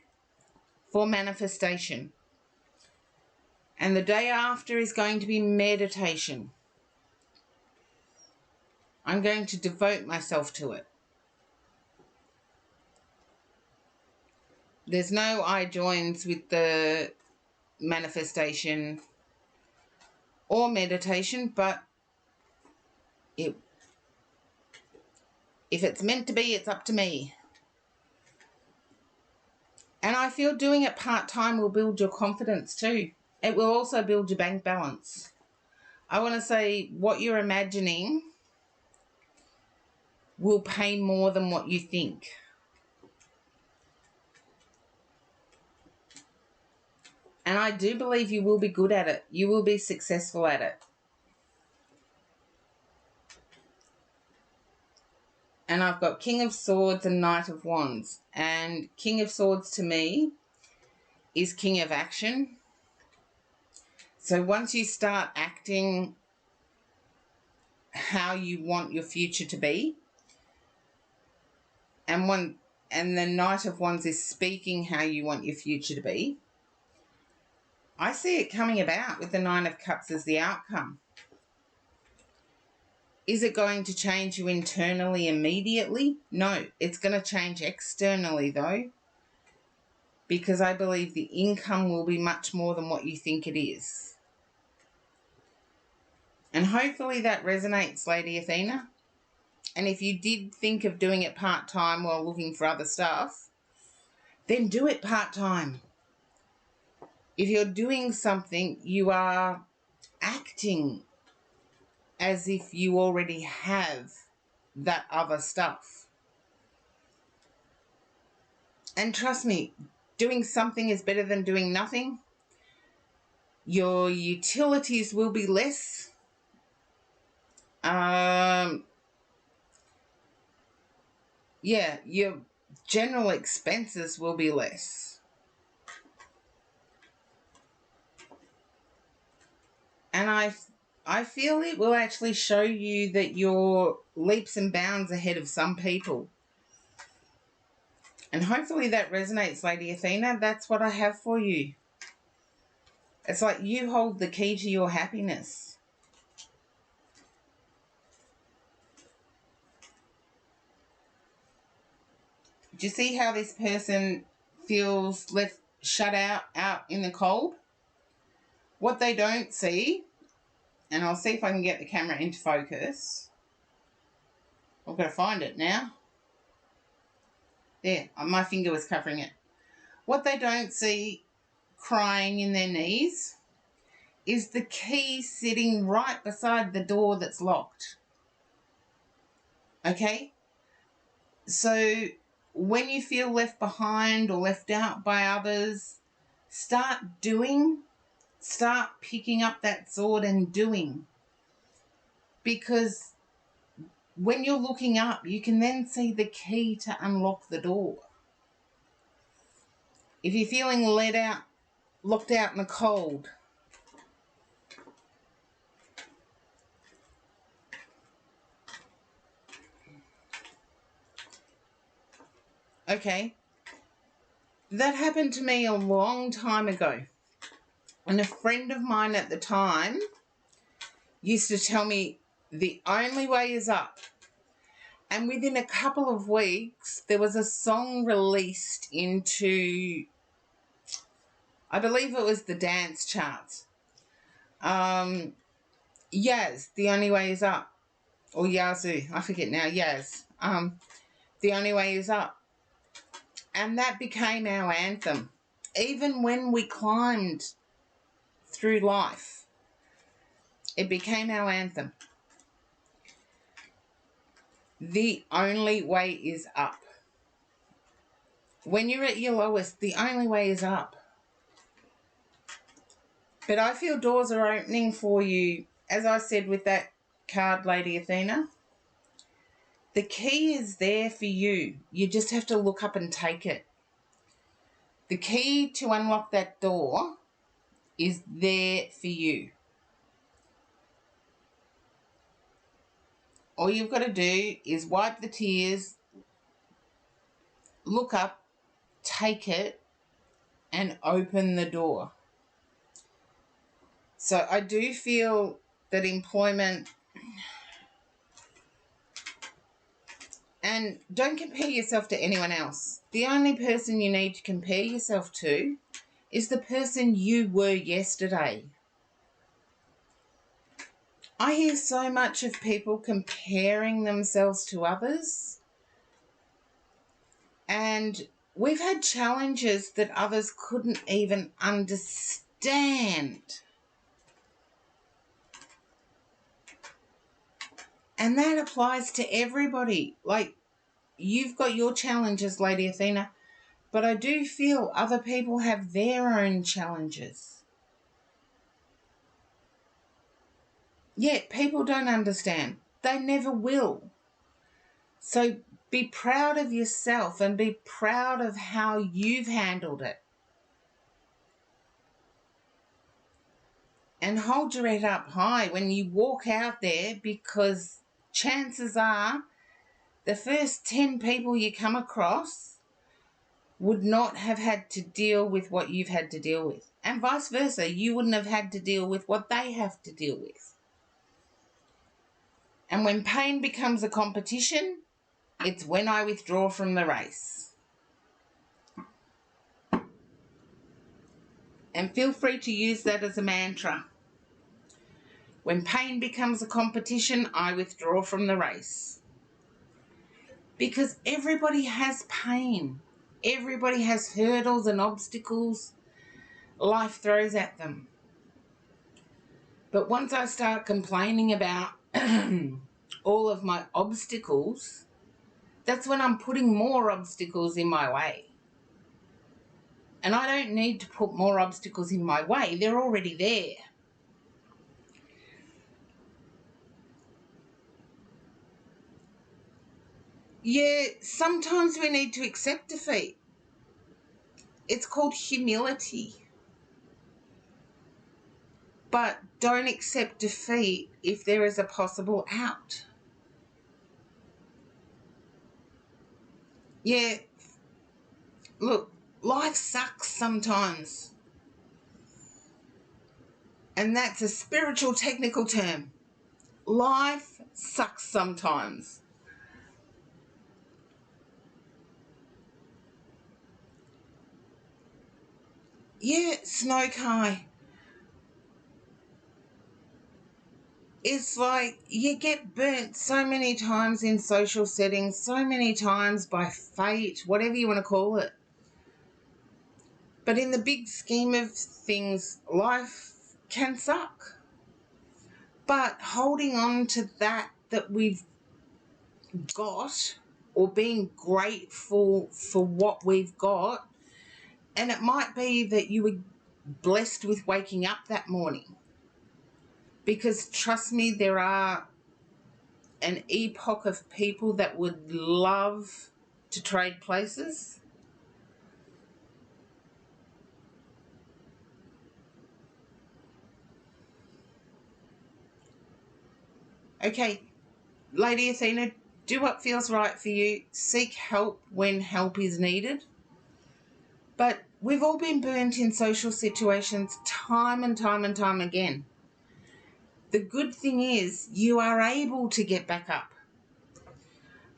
for manifestation. And the day after is going to be meditation. I'm going to devote myself to it. There's no I joins with the manifestation or meditation, but if it's meant to be, it's up to me. And I feel doing it part-time will build your confidence too. It will also build your bank balance. I want to say what you're imagining will pay more than what you think. And I do believe you will be good at it. You will be successful at it. And I've got King of Swords and Knight of Wands. And King of Swords to me is King of Action. So once you start acting how you want your future to be, and the Knight of Wands is speaking how you want your future to be, I see it coming about with the Nine of Cups as the outcome. Is it going to change you internally immediately? No, it's going to change externally though. because I believe the income will be much more than what you think it is. And hopefully that resonates, Lady Athena. And if you did think of doing it part-time while looking for other stuff, then do it part-time. If you're doing something, you are acting as if you already have that other stuff. And trust me, doing something is better than doing nothing. Your utilities will be less. Yeah, your general expenses will be less. And I feel it will actually show you that you're leaps and bounds ahead of some people. And hopefully that resonates, Lady Athena. That's what I have for you. It's like you hold the key to your happiness. Do you see how this person feels left shut out in the cold? What they don't see, and I'll see if I can get the camera into focus. I've got to find it now. There, my finger was covering it. What they don't see crying in their knees is the key sitting right beside the door that's locked. Okay? So when you feel left behind or left out by others, start picking up that sword and doing. Because when you're looking up, you can then see the key to unlock the door. If you're feeling locked out in the cold, okay, that happened to me a long time ago. And a friend of mine at the time used to tell me the only way is up. And within a couple of weeks, there was a song released into, I believe it was the dance charts. Yaz, The Only Way Is Up. Or Yazoo, I forget now, Yaz. The Only Way Is Up. And that became our anthem. Even when we climbed through life, it became our anthem. The only way is up. When you're at your lowest, the only way is up. But I feel doors are opening for you, as I said with that card, Lady Athena. The key is there for you. You just have to look up and take it. The key to unlock that door is there for you. All you've got to do is wipe the tears, look up, take it, and open the door. So I do feel that employment, and don't compare yourself to anyone else. The only person you need to compare yourself to is the person you were yesterday. I hear so much of people comparing themselves to others, and we've had challenges that others couldn't even understand. And that applies to everybody. Like, you've got your challenges, Lady Athena, but I do feel other people have their own challenges. Yet people don't understand. They never will. So be proud of yourself and be proud of how you've handled it. And hold your head up high when you walk out there, because chances are the first 10 people you come across would not have had to deal with what you've had to deal with. And vice versa, you wouldn't have had to deal with what they have to deal with. And when pain becomes a competition, it's when I withdraw from the race. And feel free to use that as a mantra. When pain becomes a competition, I withdraw from the race. Because everybody has pain. Everybody has hurdles and obstacles life throws at them. But once I start complaining about all of my obstacles, that's when I'm putting more obstacles in my way. And I don't need to put more obstacles in my way. They're already there. Yeah, sometimes we need to accept defeat. It's called humility. But don't accept defeat if there is a possible out. Yeah, look, life sucks sometimes. And that's a spiritual technical term. Life sucks sometimes. Yeah, Snow Kai. It's like you get burnt so many times in social settings, so many times by fate, whatever you want to call it. But in the big scheme of things, life can suck. But holding on to that we've got, or being grateful for what we've got, and it might be that you were blessed with waking up that morning. Because trust me, there are an epoch of people that would love to trade places. Okay, Lady Athena, do what feels right for you. Seek help when help is needed. But we've all been burnt in social situations time and time and time again. The good thing is you are able to get back up.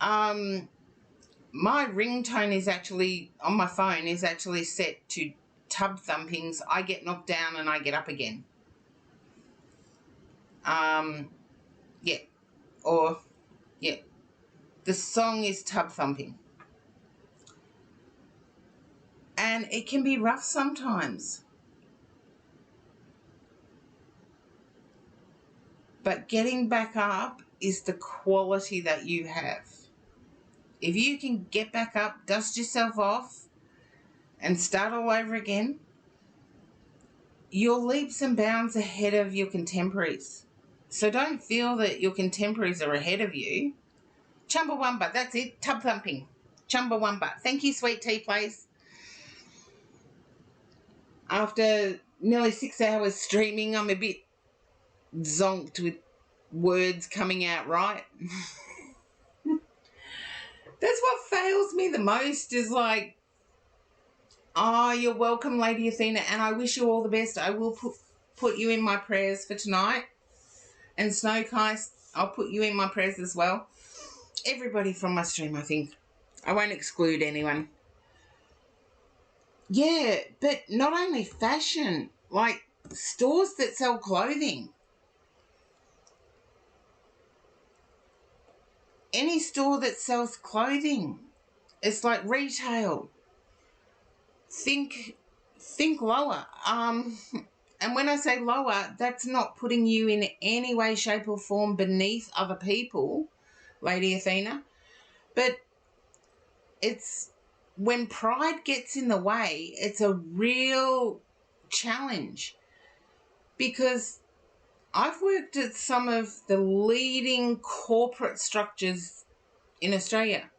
My ringtone is actually, on my phone, is actually set to tub thumpings. I get knocked down and I get up again. Yeah. Or, yeah. The song is Tub Thumping. And it can be rough sometimes. But getting back up is the quality that you have. If you can get back up, dust yourself off, and start all over again, you're leaps and bounds ahead of your contemporaries. So don't feel that your contemporaries are ahead of you. Chumbawamba, that's it, tub thumping. Chumbawamba. Thank you, Sweet Tea Place. After nearly 6 hours streaming, I'm a bit zonked with words coming out right. That's what fails me the most is like, oh, you're welcome, Lady Athena, and I wish you all the best. I will put you in my prayers for tonight. And Snow Kai, I'll put you in my prayers as well. Everybody from my stream, I think. I won't exclude anyone. Yeah, but not only fashion, like stores that sell clothing. Any store that sells clothing. It's like retail. Think lower. And when I say lower, that's not putting you in any way, shape or form beneath other people, Lady Athena. But it's when pride gets in the way, it's a real challenge. Because I've worked at some of the leading corporate structures in Australia.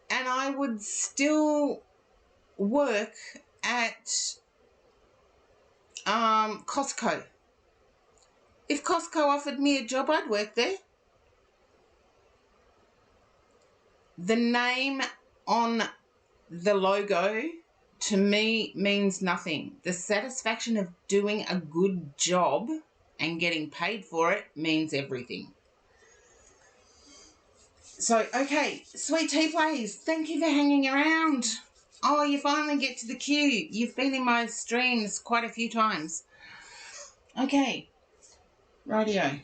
And I would still work at Costco. If Costco offered me a job, I'd work there. The name on the logo to me means nothing. The satisfaction of doing a good job and getting paid for it means everything. So, okay, Sweet Tea Plays, thank you for hanging around. Oh, you finally get to the queue. You've been in my streams quite a few times. Okay. Radio.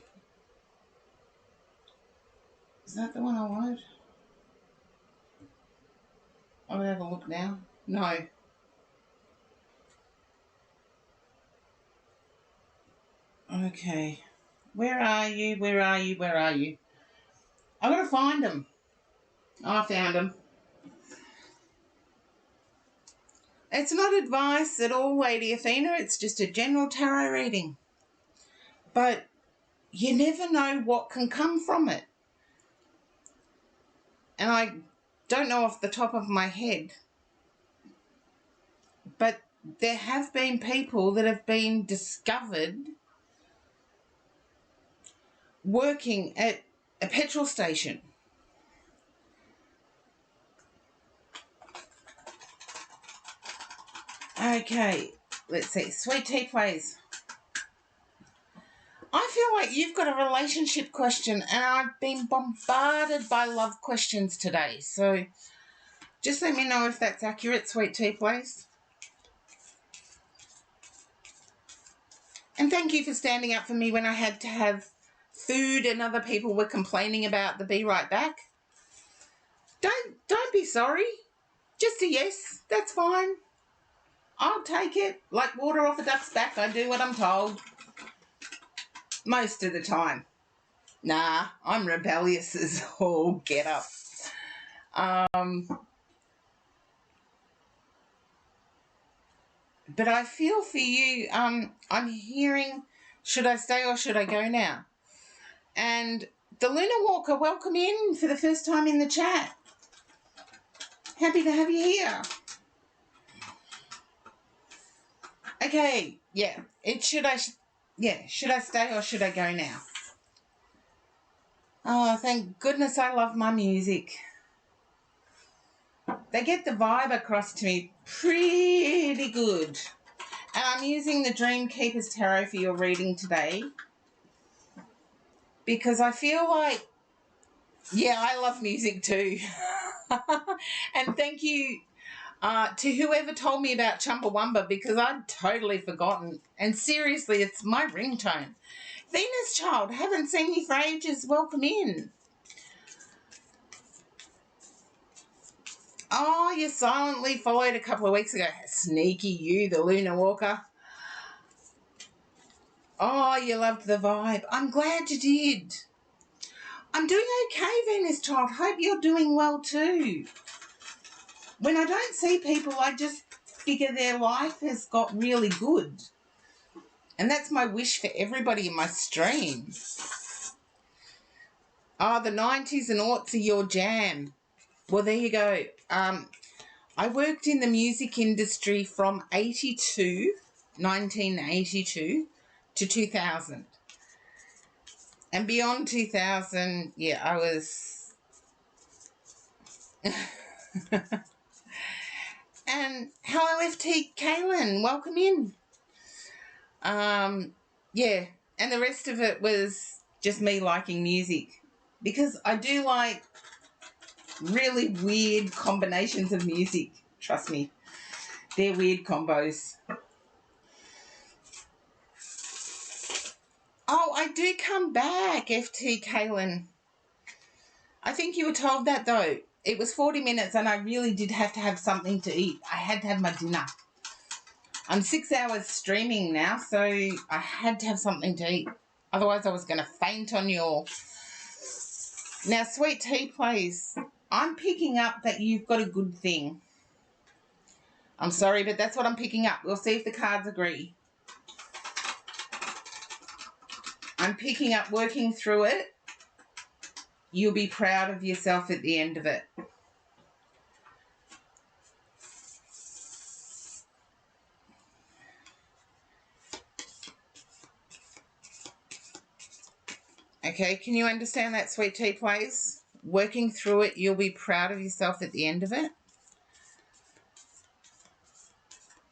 Is that the one I wanted? I'll have a look now. No. Okay. Where are you? Where are you? Where are you? I've got to find them. Oh, I found them. It's not advice at all, Lady Athena. It's just a general tarot reading. But you never know what can come from it. And I don't know off the top of my head, but there have been people that have been discovered working at a petrol station. Okay, let's see. Sweet Tea Plays. I feel like you've got a relationship question, and I've been bombarded by love questions today. So just let me know if that's accurate, Sweet Tea Plays. And thank you for standing up for me when I had to have food and other people were complaining about the Be Right Back. Don't be sorry. Just a yes. That's fine. I'll take it. Like water off a duck's back, I do what I'm told. Most of the time. Nah, I'm rebellious as all get up. But I feel for you, I'm hearing, should I stay or should I go now? And the Lunar Walker, welcome in for the first time in the chat. Happy to have you here. Okay, yeah. Should I stay or should I go now? Oh, thank goodness I love my music. They get the vibe across to me pretty good. And I'm using the Dream Keepers Tarot for your reading today because I feel like, yeah, I love music too. And thank you to whoever told me about Chumbawamba because I'd totally forgotten. And seriously, it's my ringtone. Venus Child, haven't seen you for ages. Welcome in. Oh, you silently followed a couple of weeks ago. Sneaky you, the Lunar Walker. Oh, you loved the vibe. I'm glad you did. I'm doing okay, Venus Child. Hope you're doing well too. When I don't see people, I just figure their life has got really good. And that's my wish for everybody in my stream. Oh, the 90s and aughts are your jam. Well, there you go. I worked in the music industry from 1982 to 2000. And beyond 2000, yeah, I was... And hello, FT Kaylin, welcome in. Yeah, and the rest of it was just me liking music. Because I do like really weird combinations of music. Trust me, they're weird combos. Oh, I do come back, FT Kaylin. I think you were told that though. It was 40 minutes and I really did have to have something to eat. I had to have my dinner. I'm 6 hours streaming now, so I had to have something to eat. Otherwise, I was going to faint on you all. Now, Sweet Tea Plays, I'm picking up that you've got a good thing. I'm sorry, but that's what I'm picking up. We'll see if the cards agree. I'm picking up working through it. You'll be proud of yourself at the end of it. Okay, can you understand that, Sweet Tea Plays? Working through it, you'll be proud of yourself at the end of it.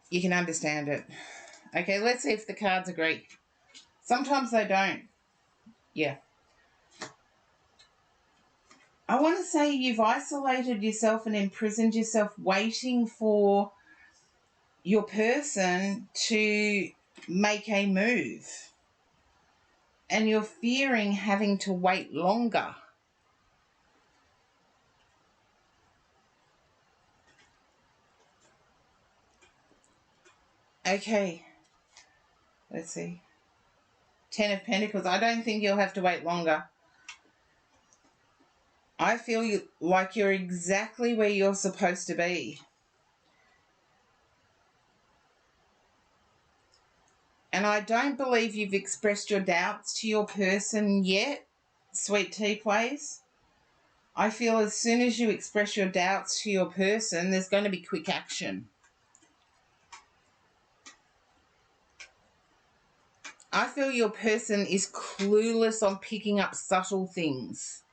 You can understand it. Okay, let's see if the cards agree. Sometimes they don't. Yeah. I want to say you've isolated yourself and imprisoned yourself waiting for your person to make a move. And you're fearing having to wait longer. Okay. Let's see. 10 of Pentacles. I don't think you'll have to wait longer. I feel like you're exactly where you're supposed to be. And I don't believe you've expressed your doubts to your person yet, Sweet Tea Plays. I feel as soon as you express your doubts to your person, there's going to be quick action. I feel your person is clueless on picking up subtle things.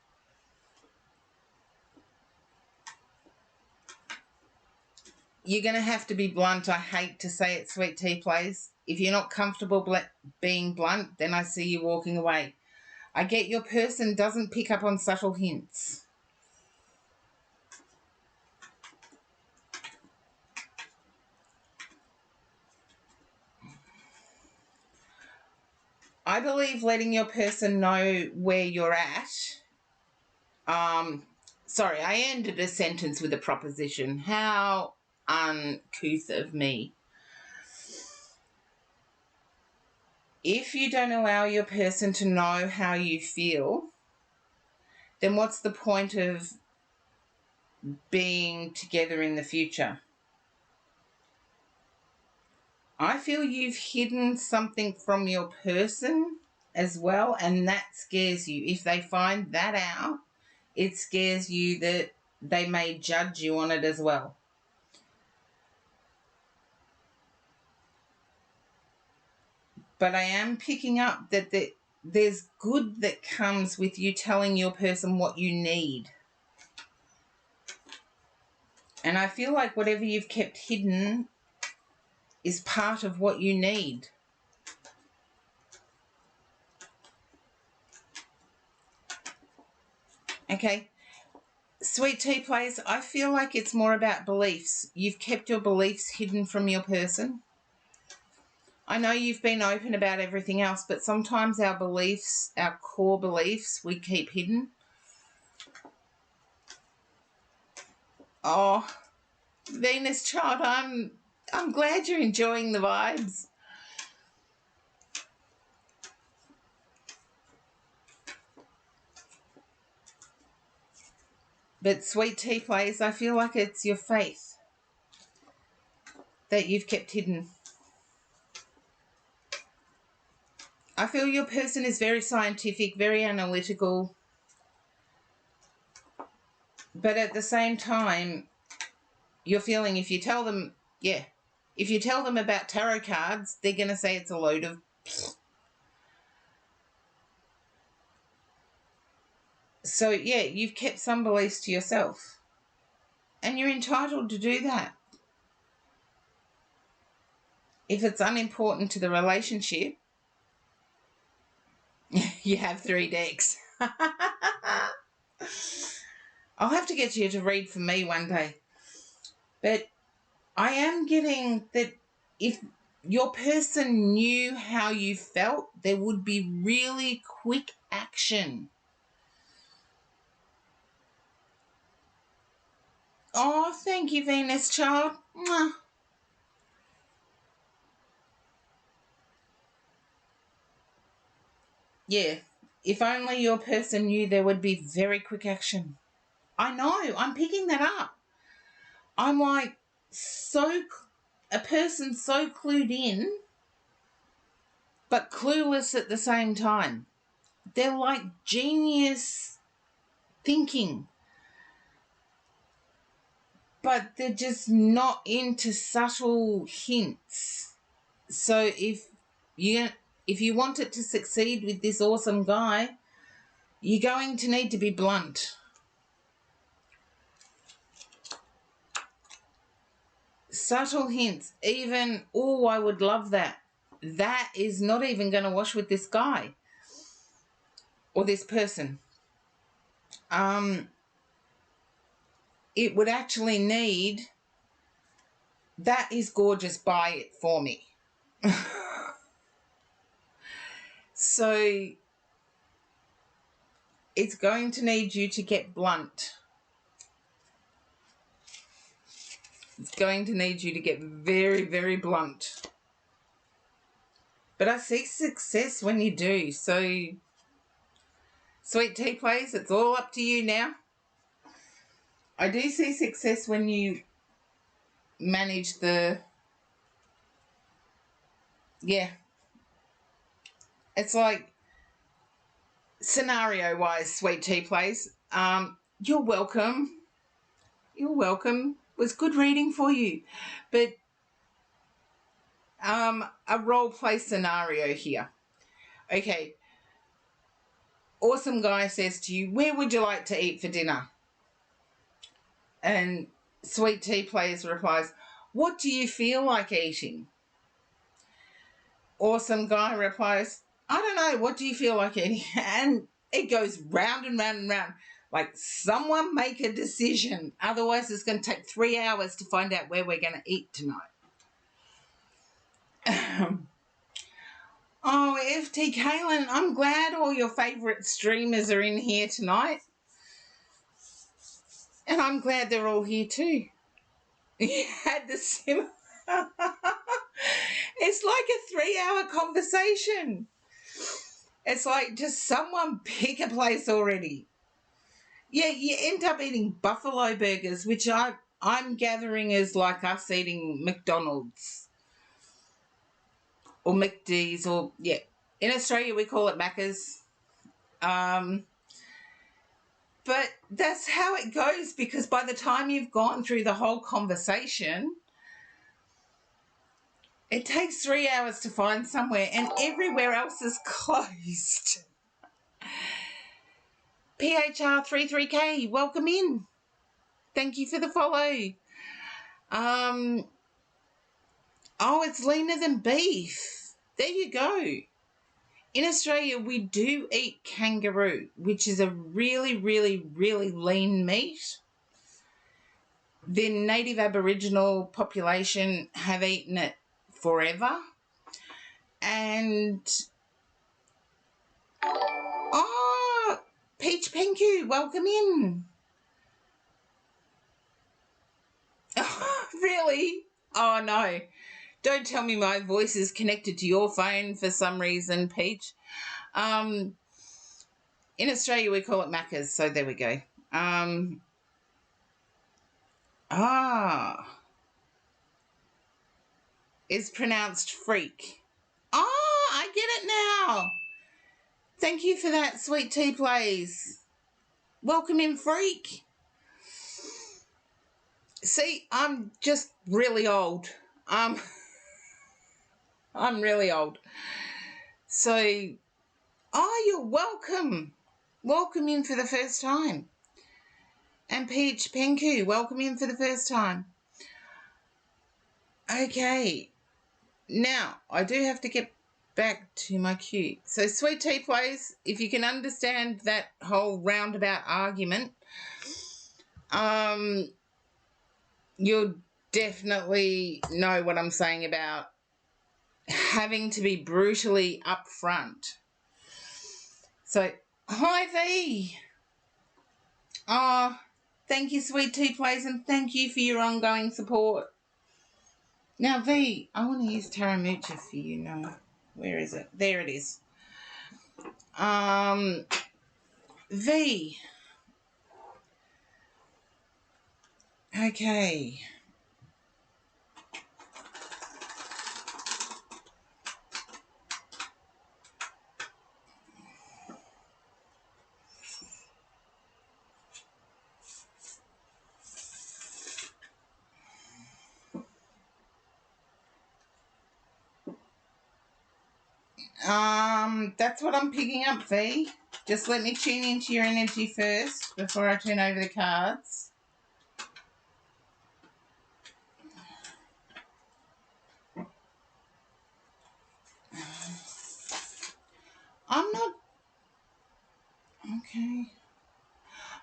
You're going to have to be blunt. I hate to say it, Sweet Tea Plays. If you're not comfortable being blunt, then I see you walking away. I get your person doesn't pick up on subtle hints. I believe letting your person know where you're at. Sorry, I ended a sentence with a proposition. How uncouth of me. If you don't allow your person to know how you feel, then what's the point of being together in the future? I feel you've hidden something from your person as well, and that scares you. If they find that out, it scares you that they may judge you on it as well. But I am picking up that there's good that comes with you telling your person what you need. And I feel like whatever you've kept hidden is part of what you need. Okay. Sweet Tea Plays, I feel like it's more about beliefs. You've kept your beliefs hidden from your person. I know you've been open about everything else, but sometimes our beliefs, our core beliefs, we keep hidden. Oh, Venus child, I'm glad you're enjoying the vibes. But Sweet Tea Plays, I feel like it's your faith that you've kept hidden. I feel your person is very scientific, very analytical. But at the same time, you're feeling if you tell them, if you tell them about tarot cards, they're going to say it's a load of... So, yeah, you've kept some beliefs to yourself. And you're entitled to do that. If it's unimportant to the relationship, you have 3 decks. I'll have to get you to read for me one day. But I am getting that if your person knew how you felt, there would be really quick action. Oh, thank you, Venus child. Mwah. Yeah, if only your person knew, there would be very quick action. I know, I'm picking that up. I'm like, a person so clued in, but clueless at the same time. They're like genius thinking, but they're just not into subtle hints. So if you want it to succeed with this awesome guy, you're going to need to be blunt. Subtle hints, even, oh, I would love that. That is not even going to wash with this guy or this person. it would actually need, that is gorgeous, buy it for me. So it's going to need you to get blunt. It's going to need you to get very, very blunt. But I see success when you do. So, Sweet Tea Plays, it's all up to you now. I do see success when you manage the, yeah. It's like, scenario-wise, Sweet Tea Plays, you're welcome. You're welcome. It was good reading for you. But a role play scenario here. Okay. Awesome Guy says to you, where would you like to eat for dinner? And Sweet Tea Plays replies, what do you feel like eating? Awesome Guy replies, I don't know, what do you feel like eating? And it goes round and round and round. Like, someone make a decision. Otherwise, it's going to take 3 hours to find out where we're going to eat tonight. Oh, FT Kaylin, I'm glad all your favourite streamers are in here tonight. And I'm glad they're all here too. You had the sim. It's like a 3-hour conversation. It's like, just someone pick a place already. Yeah, you end up eating buffalo burgers, which I'm gathering is like us eating McDonald's. Or McD's, or, yeah. In Australia, we call it Macca's. But that's how it goes, because by the time you've gone through the whole conversation, it takes 3 hours to find somewhere, and everywhere else is closed. PHR33K, welcome in. Thank you for the follow. Oh, it's leaner than beef. There you go. In Australia, we do eat kangaroo, which is a really, really, really lean meat. The native Aboriginal population have eaten it forever. And, oh, Peach Penku, welcome in. Really? Oh, no. Don't tell me my voice is connected to your phone for some reason, Peach. In Australia, we call it Macca's, so there we go. It's pronounced freak. Oh, I get it now. Thank you for that, Sweet Tea Plays. Welcome in, freak. See, I'm just really old. I'm really old. So, oh, you're welcome. Welcome in for the first time. And Peach Penku, welcome in for the first time. Okay. Now, I do have to get back to my cue. So, Sweet Tea Plays, if you can understand that whole roundabout argument, you'll definitely know what I'm saying about having to be brutally upfront. So, hi V. Oh, thank you, Sweet Tea Plays, and thank you for your ongoing support. Now, V, I want to use Taramucha for you now. Where is it? There it is. V. Okay. That's what I'm picking up, V. Just let me tune into your energy first before I turn over the cards. I'm not... Okay.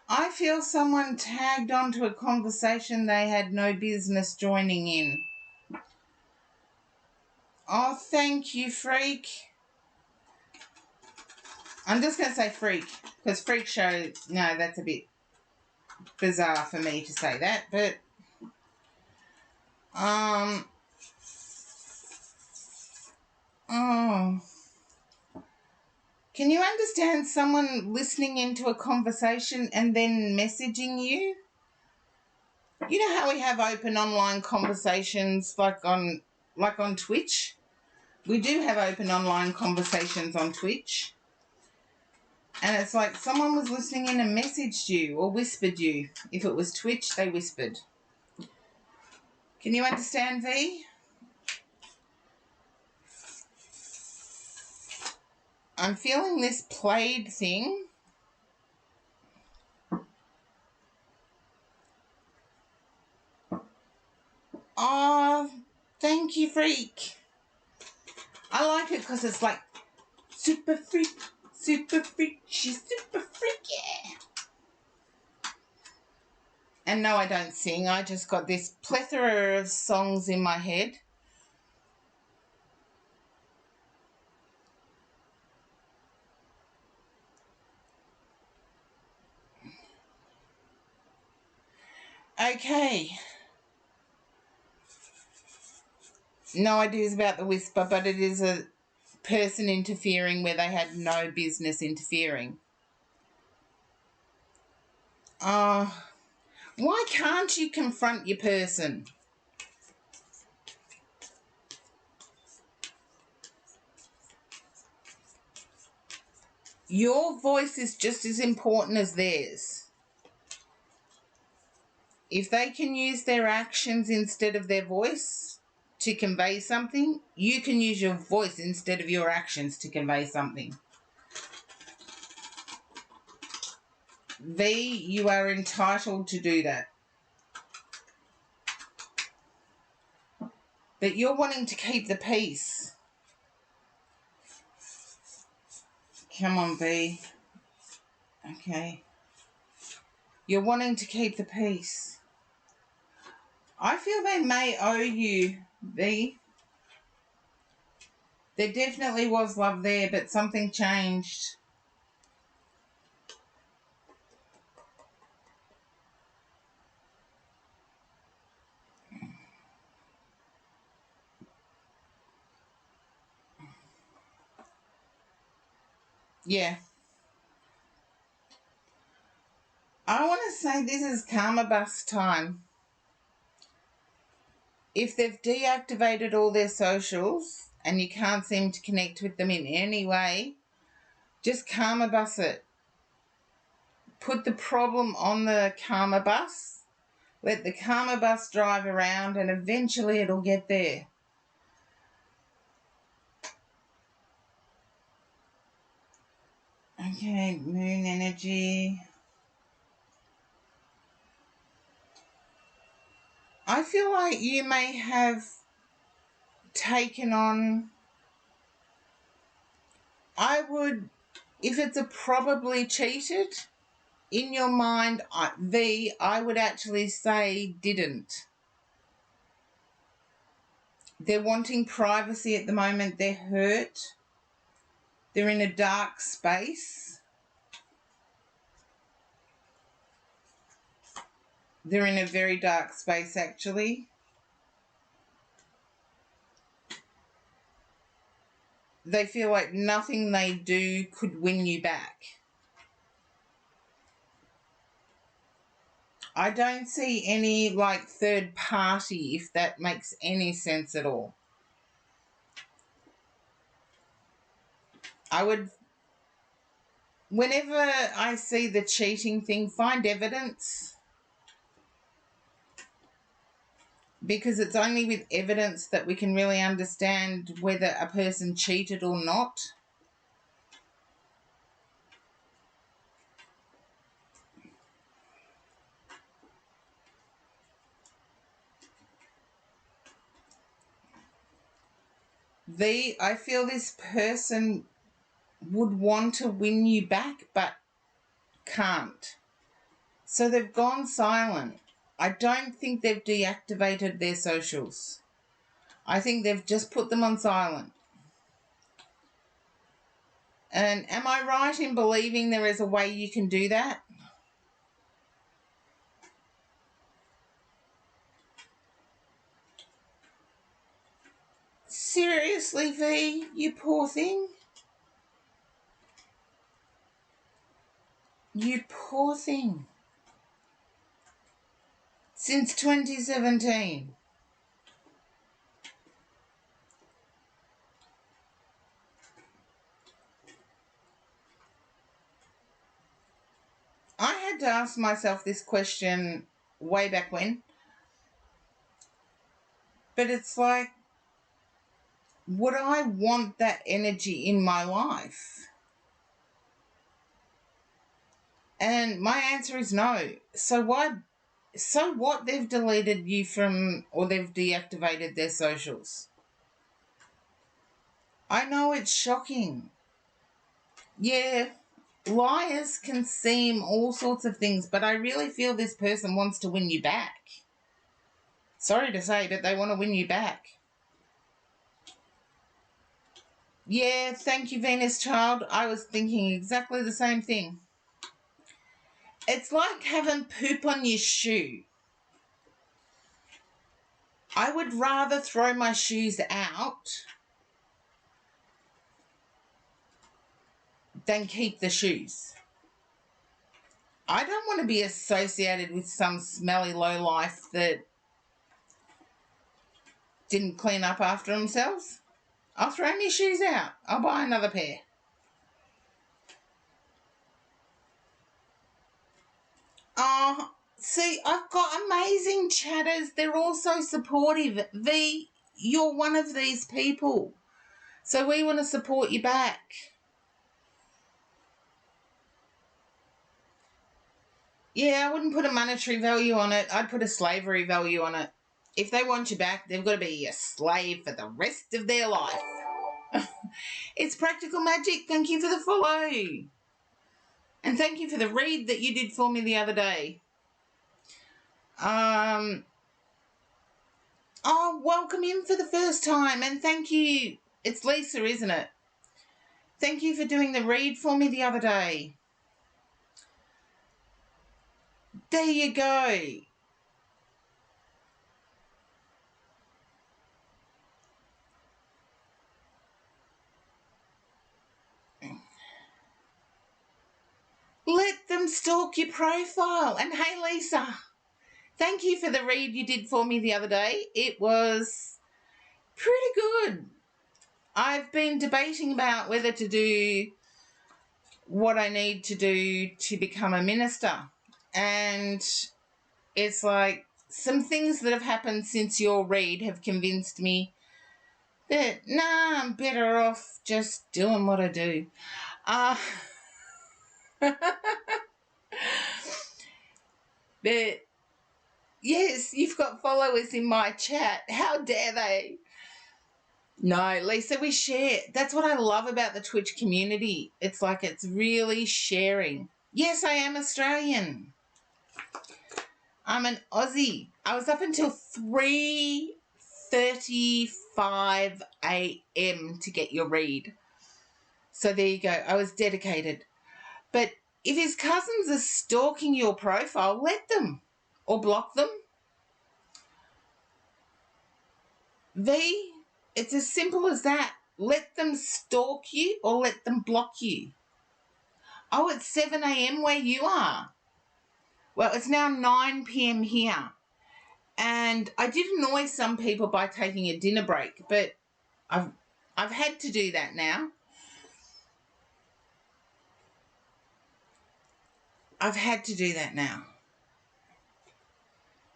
I feel someone tagged onto a conversation they had no business joining in. Oh, thank you, freak. I'm just going to say freak, because freak show, no, that's a bit bizarre for me to say that, but oh, can you understand someone listening into a conversation and then messaging you? You know how we have open online conversations like on Twitch? We do have open online conversations on Twitch. And it's like someone was listening in and messaged you or whispered you. If it was Twitch, they whispered. Can you understand, V? I'm feeling this played thing. Oh, thank you, freak. I like it because it's like super freak, she's super freaky. And no, I don't sing. I just got this plethora of songs in my head. Okay. No ideas about the whisper, but it is a person interfering where they had no business interfering. Why can't you confront your person? Your voice is just as important as theirs. If they can use their actions instead of their voice to convey something, you can use your voice instead of your actions to convey something. V, you are entitled to do that. But you're wanting to keep the peace. Come on, V. Okay. You're wanting to keep the peace. I feel they may owe you, V. There definitely was love there, but something changed. Yeah. I want to say this is Karma Bus time. If they've deactivated all their socials and you can't seem to connect with them in any way, just Karma Bus it. Put the problem on the Karma Bus. Let the Karma Bus drive around and eventually it'll get there. Okay, moon energy. I feel like you may have taken on, I would, if it's a probably cheated, in your mind, I would actually say didn't. They're wanting privacy at the moment. They're hurt. They're in a dark space. They're in a very dark space, actually. They feel like nothing they do could win you back. I don't see any, like, third party, if that makes any sense at all. I would, whenever I see the cheating thing, find evidence. Because it's only with evidence that we can really understand whether a person cheated or not. I feel this person would want to win you back but can't. So they've gone silent. I don't think they've deactivated their socials. I think they've just put them on silent. And am I right in believing there is a way you can do that? Seriously, V, you poor thing? You poor thing. Since 2017. I had to ask myself this question way back when. But it's like, would I want that energy in my life? And my answer is no. So why? So what? They've deleted you from, or they've deactivated their socials. I know it's shocking. Yeah, liars can seem all sorts of things, but I really feel this person wants to win you back. Sorry to say, but they want to win you back. Yeah, thank you, Venus Child. I was thinking exactly the same thing. It's like having poop on your shoe. I would rather throw my shoes out than keep the shoes. I don't want to be associated with some smelly lowlife that didn't clean up after themselves. I'll throw my shoes out. I'll buy another pair. Oh, see, I've got amazing chatters. They're all so supportive. V, you're one of these people. So we want to support you back. Yeah, I wouldn't put a monetary value on it. I'd put a slavery value on it. If they want you back, they've got to be a slave for the rest of their life. It's Practical Magic. Thank you for the follow. And thank you for the read that you did for me the other day. Oh, welcome in for the first time. And thank you. It's Lisa, isn't it? Thank you for doing the read for me the other day. There you go. Let them stalk your profile. And hey, Lisa, thank you for the read you did for me the other day. It was pretty good. I've been debating about whether to do what I need to do to become a minister. And it's like some things that have happened since your read have convinced me that, I'm better off just doing what I do. But yes, you've got followers in my chat. How dare they? No, Lisa, we share. That's what I love about the Twitch community. It's like it's really sharing. Yes, I am Australian. I'm an Aussie. I was up until 3:35 a.m. to get your read. So there you go. I was dedicated. But if his cousins are stalking your profile, let them or block them. V, it's as simple as that. Let them stalk you or let them block you. Oh, it's 7 a.m. where you are. Well, it's now 9 p.m. here. And I did annoy some people by taking a dinner break, but I've had to do that now. I've had to do that now.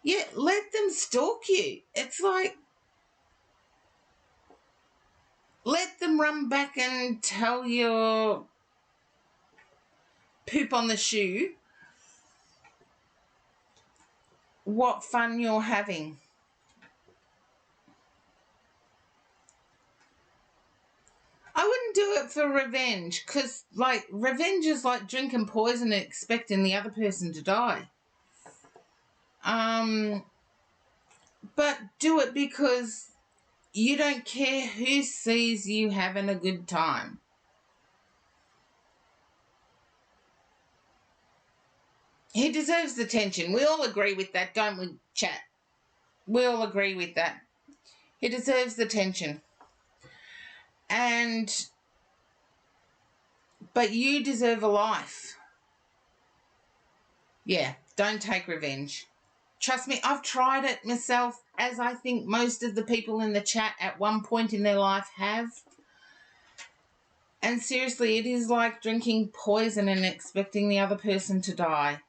Yeah, let them stalk you. It's like, let them run back and tell your poop on the shoe what fun you're having. I wouldn't do it for revenge because, like, revenge is like drinking poison and expecting the other person to die. But do it because you don't care who sees you having a good time. He deserves attention. We all agree with that, don't we, chat? We all agree with that. He deserves attention. But you deserve a life. Yeah, don't take revenge. Trust me, I've tried it myself, as I think most of the people in the chat at one point in their life have. And seriously, it is like drinking poison and expecting the other person to die.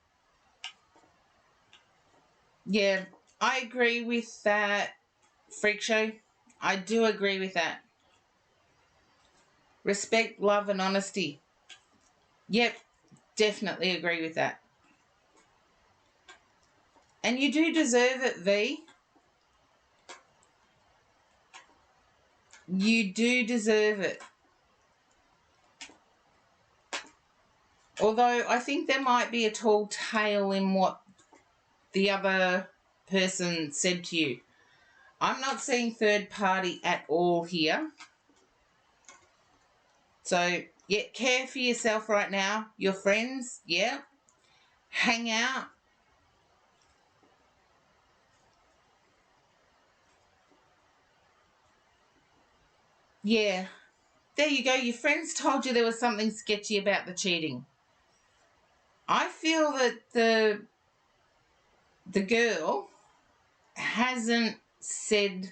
Yeah, I agree with that, Freak Show. I do agree with that. Respect, love, and honesty. Yep, definitely agree with that. And you do deserve it, V. You do deserve it. Although I think there might be a tall tale in what the other person said to you. I'm not seeing third party at all here. So, yeah, care for yourself right now. Your friends, yeah. Hang out. Yeah. There you go. Your friends told you there was something sketchy about the cheating. I feel that the girl hasn't said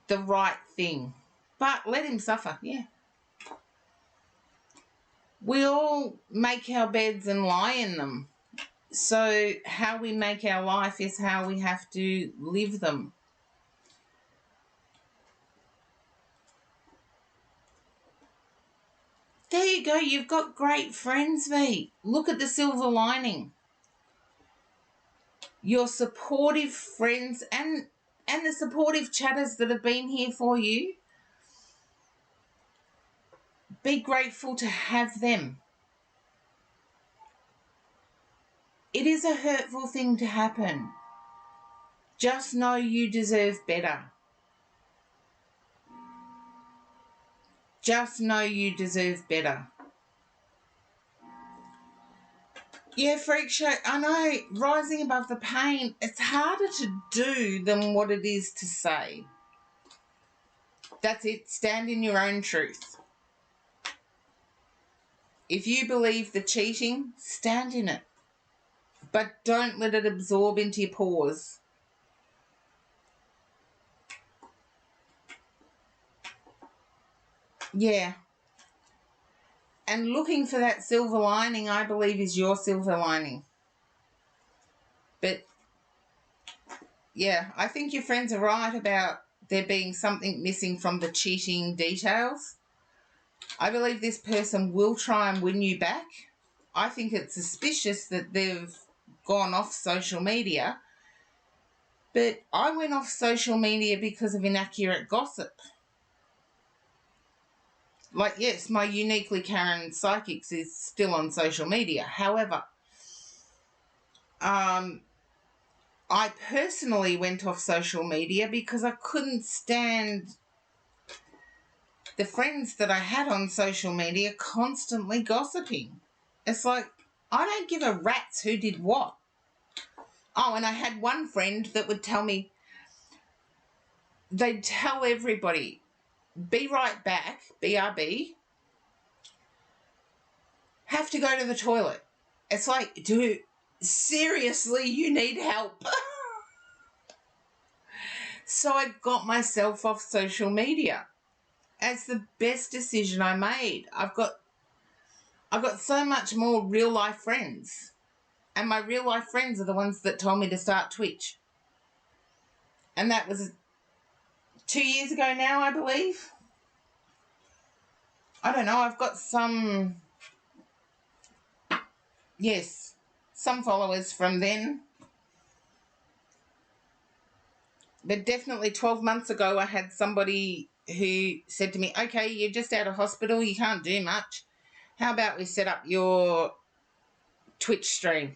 the right thing. But let him suffer, yeah. We all make our beds and lie in them. So how we make our life is how we have to live them. There you go. You've got great friends, V. Look at the silver lining. Your supportive friends and the supportive chatters that have been here for you. Be grateful to have them. It is a hurtful thing to happen. Just know you deserve better. Just know you deserve better. Yeah, Freak Show, I know, rising above the pain, it's harder to do than what it is to say. That's it. Stand in your own truth. If you believe the cheating, stand in it. But don't let it absorb into your pores. Yeah. And looking for that silver lining, I believe, is your silver lining. But, yeah, I think your friends are right about there being something missing from the cheating details. I believe this person will try and win you back. I think it's suspicious that they've gone off social media. But I went off social media because of inaccurate gossip. Like, yes, my Uniquely Karen Psychics is still on social media. However, I personally went off social media because I couldn't stand the friends that I had on social media constantly gossiping. It's like, I don't give a rat's who did what. Oh, and I had one friend that would tell me, they'd tell everybody, be right back, BRB, have to go to the toilet. It's like, dude, seriously, you need help. So I got myself off social media. It's the best decision I made. I've got so much more real life friends. And my real life friends are the ones that told me to start Twitch. And that was 2 years ago now, I believe. I don't know, I've got some followers from then. But definitely 12 months ago, I had somebody who said to me, okay, you're just out of hospital, you can't do much. How about we set up your Twitch stream?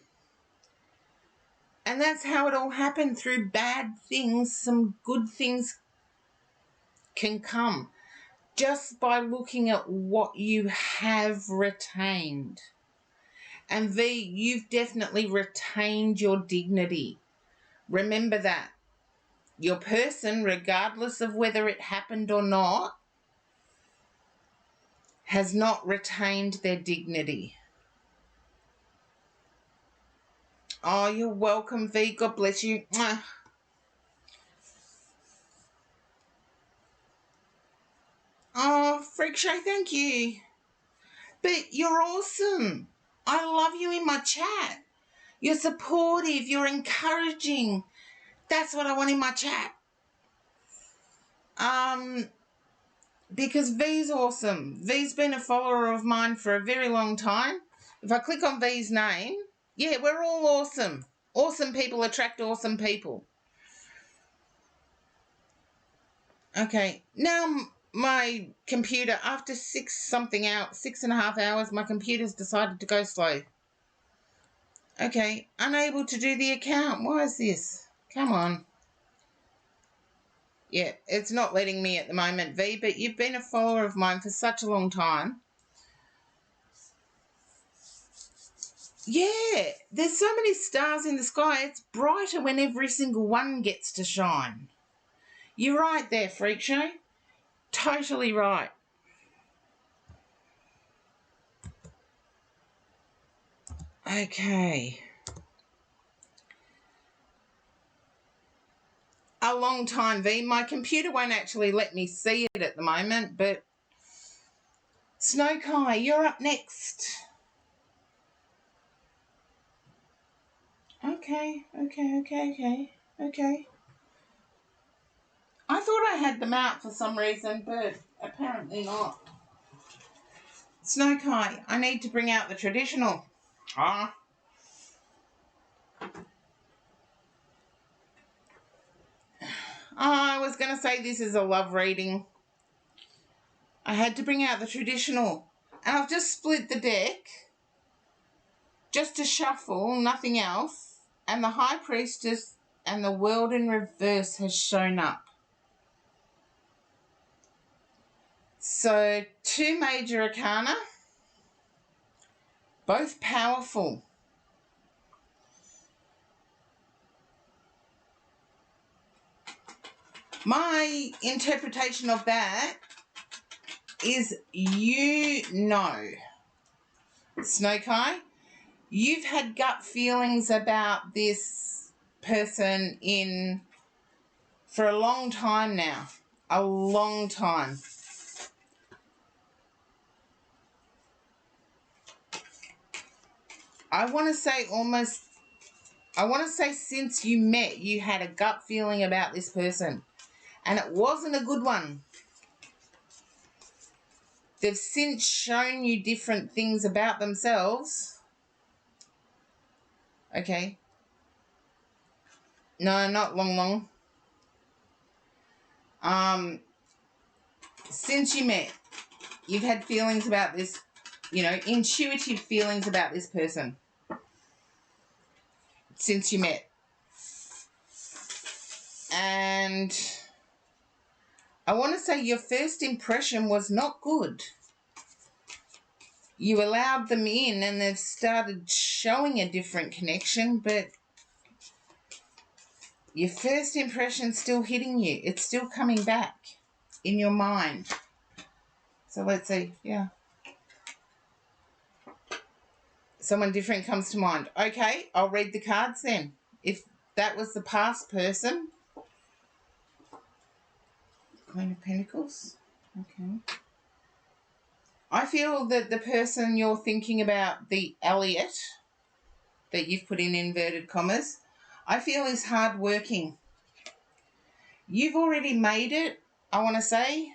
And that's how it all happened. Through bad things, some good things can come just by looking at what you have retained. And V, you've definitely retained your dignity. Remember that. Your person, regardless of whether it happened or not, has not retained their dignity. Oh, you're welcome, V. God bless you. Oh, Freak Show, thank you. But you're awesome. I love you in my chat. You're supportive. You're encouraging. That's what I want in my chat. Because V's awesome. V's been a follower of mine for a very long time. If I click on V's name, yeah, we're all awesome. Awesome people attract awesome people. Okay, now my computer, after 6.5 hours, my computer's decided to go slow. Okay, unable to do the account. Why is this? Come on. Yeah, it's not letting me at the moment, V, but you've been a follower of mine for such a long time. Yeah, there's so many stars in the sky. It's brighter when every single one gets to shine. You're right there, Freak Show. Totally right. Okay. A long time, V. My computer won't actually let me see it at the moment, but Snow Kai, you're up next. Okay. I thought I had them out for some reason, but apparently not. Snow Kai, I need to bring out the traditional. I was going to say this is a love reading. I had to bring out the traditional. And I've just split the deck just to shuffle, nothing else. And the High Priestess and the World in Reverse has shown up. So 2 major arcana, both powerful. My interpretation of that is Snow Kai, you've had gut feelings about this person for a long time now. A long time. I want to say since you met, you had a gut feeling about this person. And it wasn't a good one. They've since shown you different things about themselves. Okay. No, not long. Since you met, you've had feelings about this, intuitive feelings about this person. Since you met. And I want to say your first impression was not good. You allowed them in and they've started showing a different connection, but your first impression's still hitting you. It's still coming back in your mind. So let's see. Yeah. Someone different comes to mind. Okay, I'll read the cards then. If that was the past person. Queen of Pentacles. Okay. I feel that the person you're thinking about, the Elliot, that you've put in inverted commas, I feel is hardworking. You've already made it, I want to say.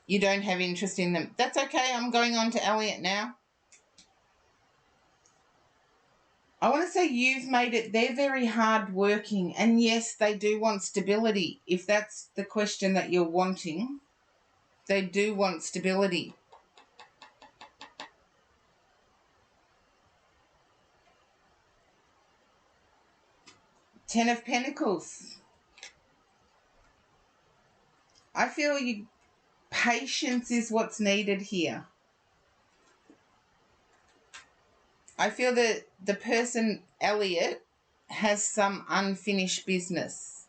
You don't have interest in them. That's okay. I'm going on to Elliot now. I want to say you've made it. They're very hardworking. And yes, they do want stability. If that's the question that you're wanting, they do want stability. Ten of Pentacles. I feel patience is what's needed here. I feel that the person, Elliot, has some unfinished business.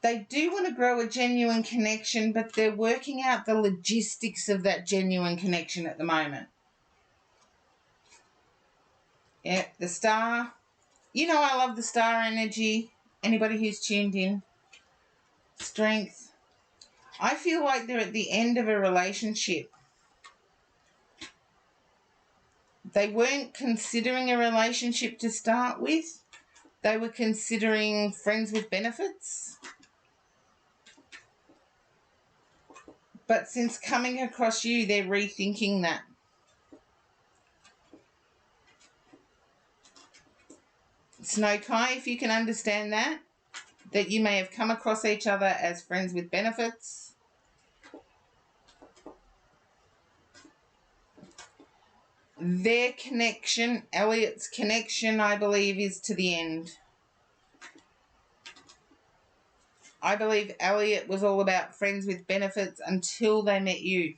They do want to grow a genuine connection, but they're working out the logistics of that genuine connection at the moment. Yep, the Star. You know I love the Star energy. Anybody who's tuned in. Strength. I feel like they're at the end of a relationship. They weren't considering a relationship to start with. They were considering friends with benefits. But since coming across you, they're rethinking that. Snow Kai, if you can understand that you may have come across each other as friends with benefits. Their connection, Elliot's connection, I believe, is to the end. I believe Elliot was all about friends with benefits until they met you.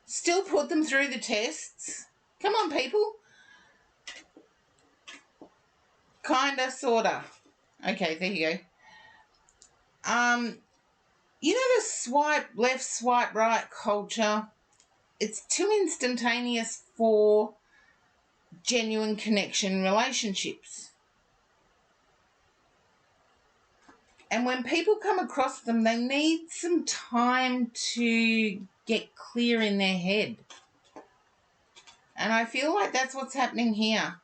Still put them through the tests. Come on, people. Kinda, sorta. Okay, there you go. You know the swipe left, swipe right culture? It's too instantaneous for genuine connection relationships. And when people come across them, they need some time to get clear in their head. And I feel like that's what's happening here.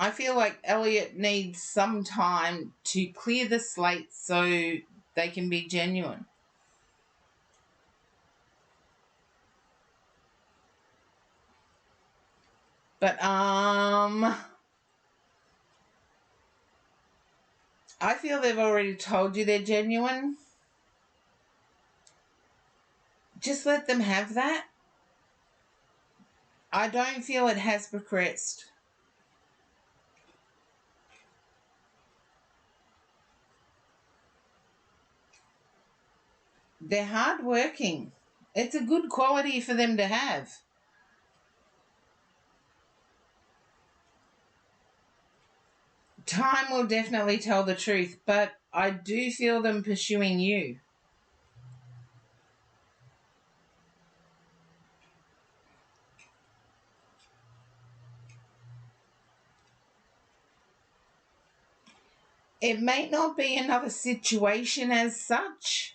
I feel like Elliot needs some time to clear the slate so they can be genuine. But I feel they've already told you they're genuine. Just let them have that. I don't feel it has progressed. They're hardworking. It's a good quality for them to have. Time will definitely tell the truth, but I do feel them pursuing you. It may not be another situation as such,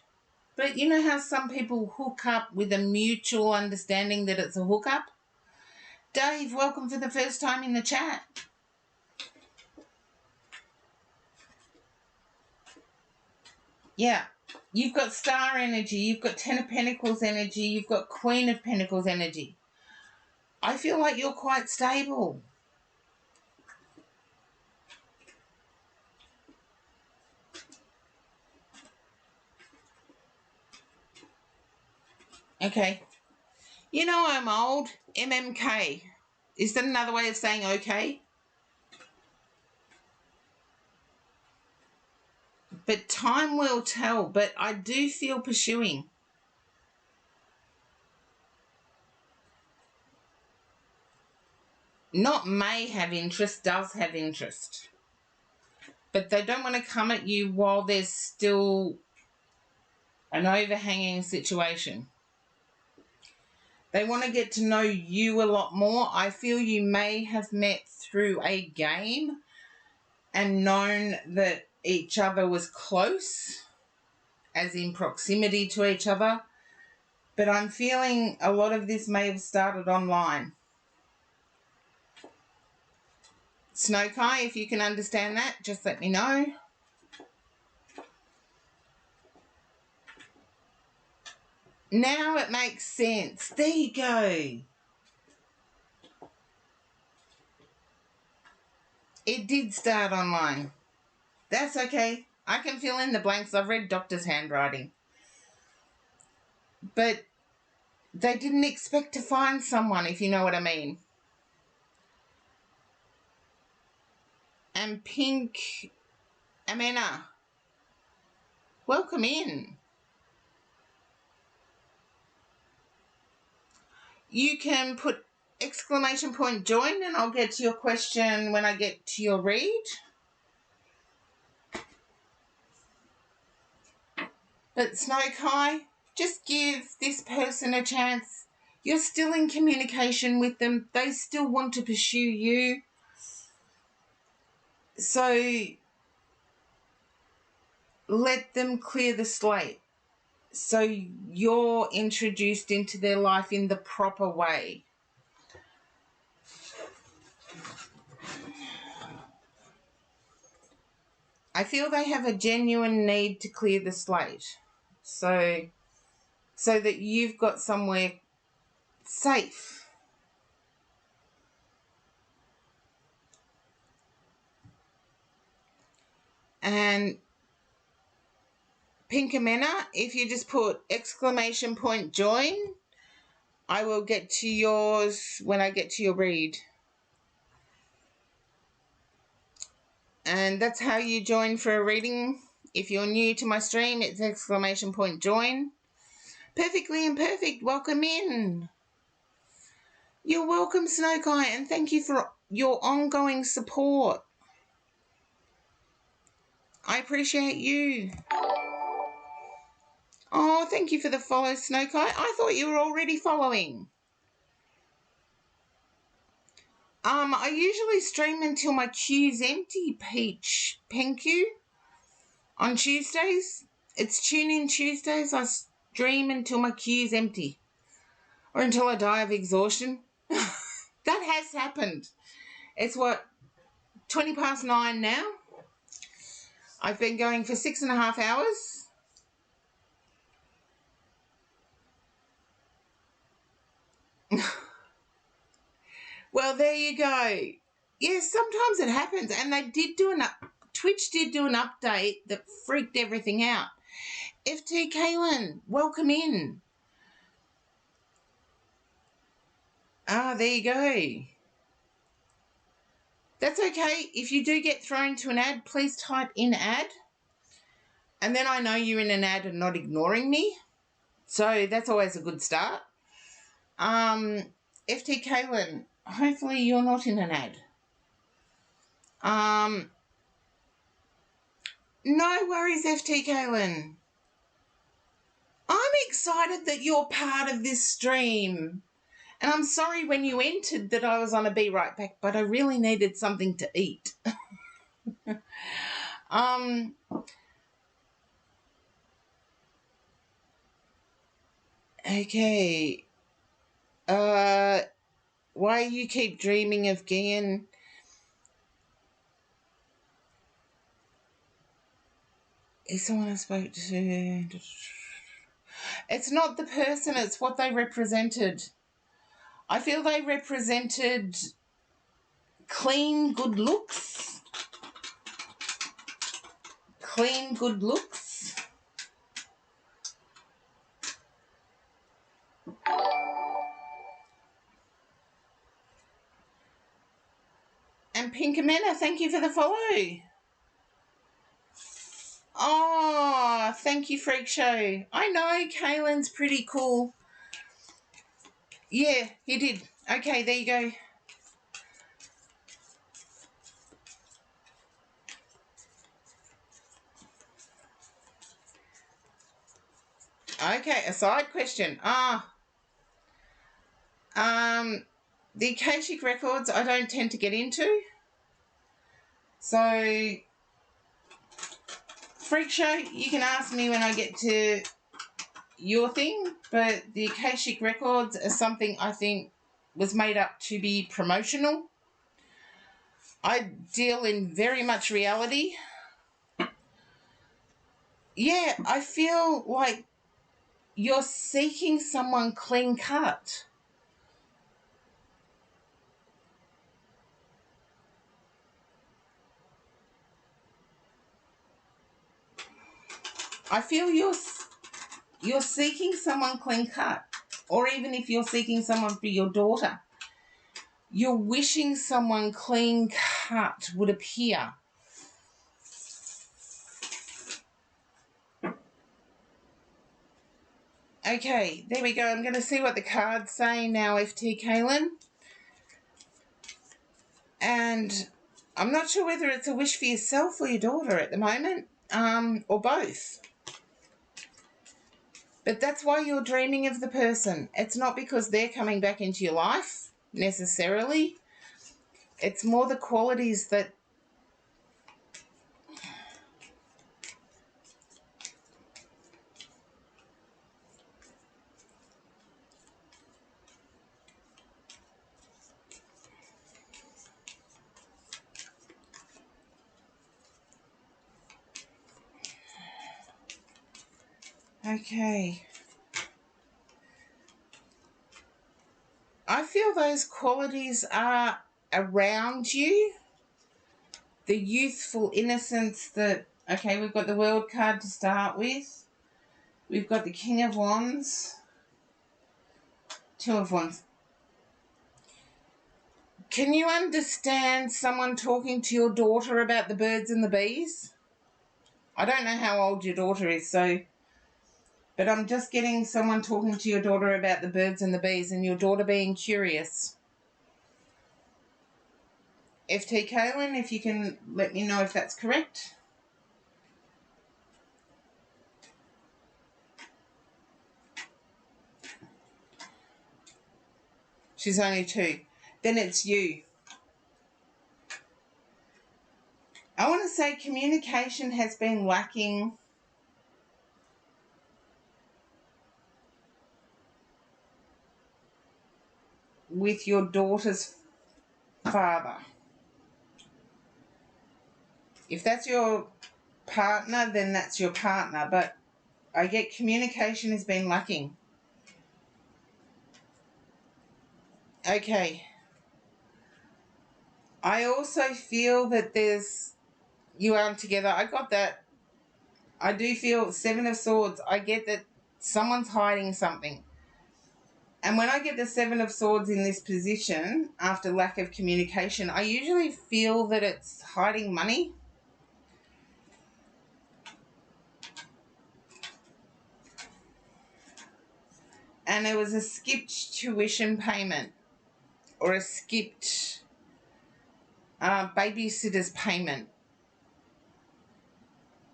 but you know how some people hook up with a mutual understanding that it's a hookup? Dave, welcome for the first time in the chat. Yeah, you've got Star energy, you've got Ten of Pentacles energy, you've got Queen of Pentacles energy. I feel like you're quite stable. Okay. You know I'm old. MMK. Is that another way of saying okay? But time will tell. But I do feel pursuing. Not may have interest, does have interest. But they don't want to come at you while there's still an overhanging situation. They want to get to know you a lot more. I feel you may have met through a game and known that each other was close, as in proximity to each other. But I'm feeling a lot of this may have started online. Snowkai, if you can understand that, just let me know. Now it makes sense. There you go. It did start online. That's okay. I can fill in the blanks. I've read Doctor's handwriting. But they didn't expect to find someone, if you know what I mean. And Pink Amena, welcome in. You can put exclamation point join and I'll get to your question when I get to your read. But Snowkai, just give this person a chance. You're still in communication with them. They still want to pursue you. So let them clear the slate. So you're introduced into their life in the proper way. I feel they have a genuine need to clear the slate. So that you've got somewhere safe. And Pinkamena, if you just put exclamation point join, I will get to yours when I get to your read. And that's how you join for a reading. If you're new to my stream, it's exclamation point join. Perfectly Imperfect, welcome in. You're welcome, Snowkai, and thank you for your ongoing support. I appreciate you. Oh, thank you for the follow, Snowkai. I thought you were already following. I usually stream until my queue's empty, Peach Penku, on Tuesdays. It's Tune In Tuesdays. I stream until my queue's empty or until I die of exhaustion. That has happened. It's what, 9:20 now? I've been going for 6.5 hours. Well, there you go. Yes, sometimes it happens. And they did do Twitch did do an update that freaked everything out. FT Kaylin, welcome in. Ah, there you go. That's okay. If you do get thrown to an ad, please type in ad. And then I know you're in an ad and not ignoring me. So that's always a good start. FT Kaylin, hopefully you're not in an ad. No worries, FT Kaylin. I'm excited that you're part of this stream. And I'm sorry when you entered that I was on a Be Right Back, but I really needed something to eat. Okay. Why you keep dreaming of Gian? Is someone I spoke to? It's not the person, it's what they represented. I feel they represented clean, good looks. Clean, good looks. And Pinkamena, thank you for the follow. Oh, thank you, Freak Show. I know Kaylin's pretty cool. Yeah, you did. Okay, there you go. Okay, a side question. The Akashic Records I don't tend to get into. So, Freak Show, you can ask me when I get to your thing, but the Akashic Records is something I think was made up to be promotional. I deal in very much reality. Yeah, I feel like you're seeking someone clean cut. I feel you're seeking someone clean cut. Or even if you're seeking someone for your daughter, you're wishing someone clean cut would appear. Okay, there we go. I'm going to see what the cards say now, FT Kaylin. And I'm not sure whether it's a wish for yourself or your daughter at the moment, or both. But that's why you're dreaming of the person. It's not because they're coming back into your life, necessarily. It's more the qualities that... Okay. I feel those qualities are around you. The youthful innocence that... Okay, we've got the World card to start with. We've got the King of Wands. Two of Wands. Can you understand someone talking to your daughter about the birds and the bees? I don't know how old your daughter is, but I'm just getting someone talking to your daughter about the birds and the bees and your daughter being curious. FT Kaylin, if you can let me know if that's correct. She's only 2. Then it's you. I want to say communication has been lacking with your daughter's father. If that's your partner, then that's your partner, but I get communication has been lacking. Okay. I also feel that you aren't together. I got that. I do feel 7 of Swords. I get that someone's hiding something. And when I get the 7 of Swords in this position, after lack of communication, I usually feel that it's hiding money. And it was a skipped tuition payment or a skipped babysitter's payment,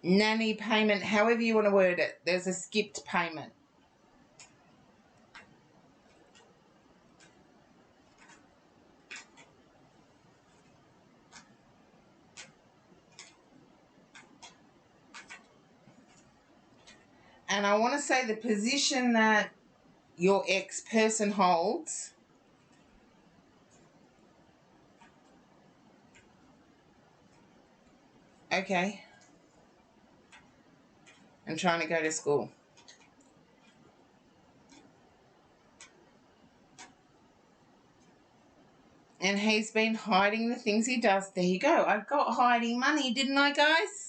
nanny payment, however you want to word it. There's a skipped payment. And I want to say the position that your ex-person holds, okay, I'm trying to go to school. And he's been hiding the things he does. There you go. I got hiding money, didn't I, guys?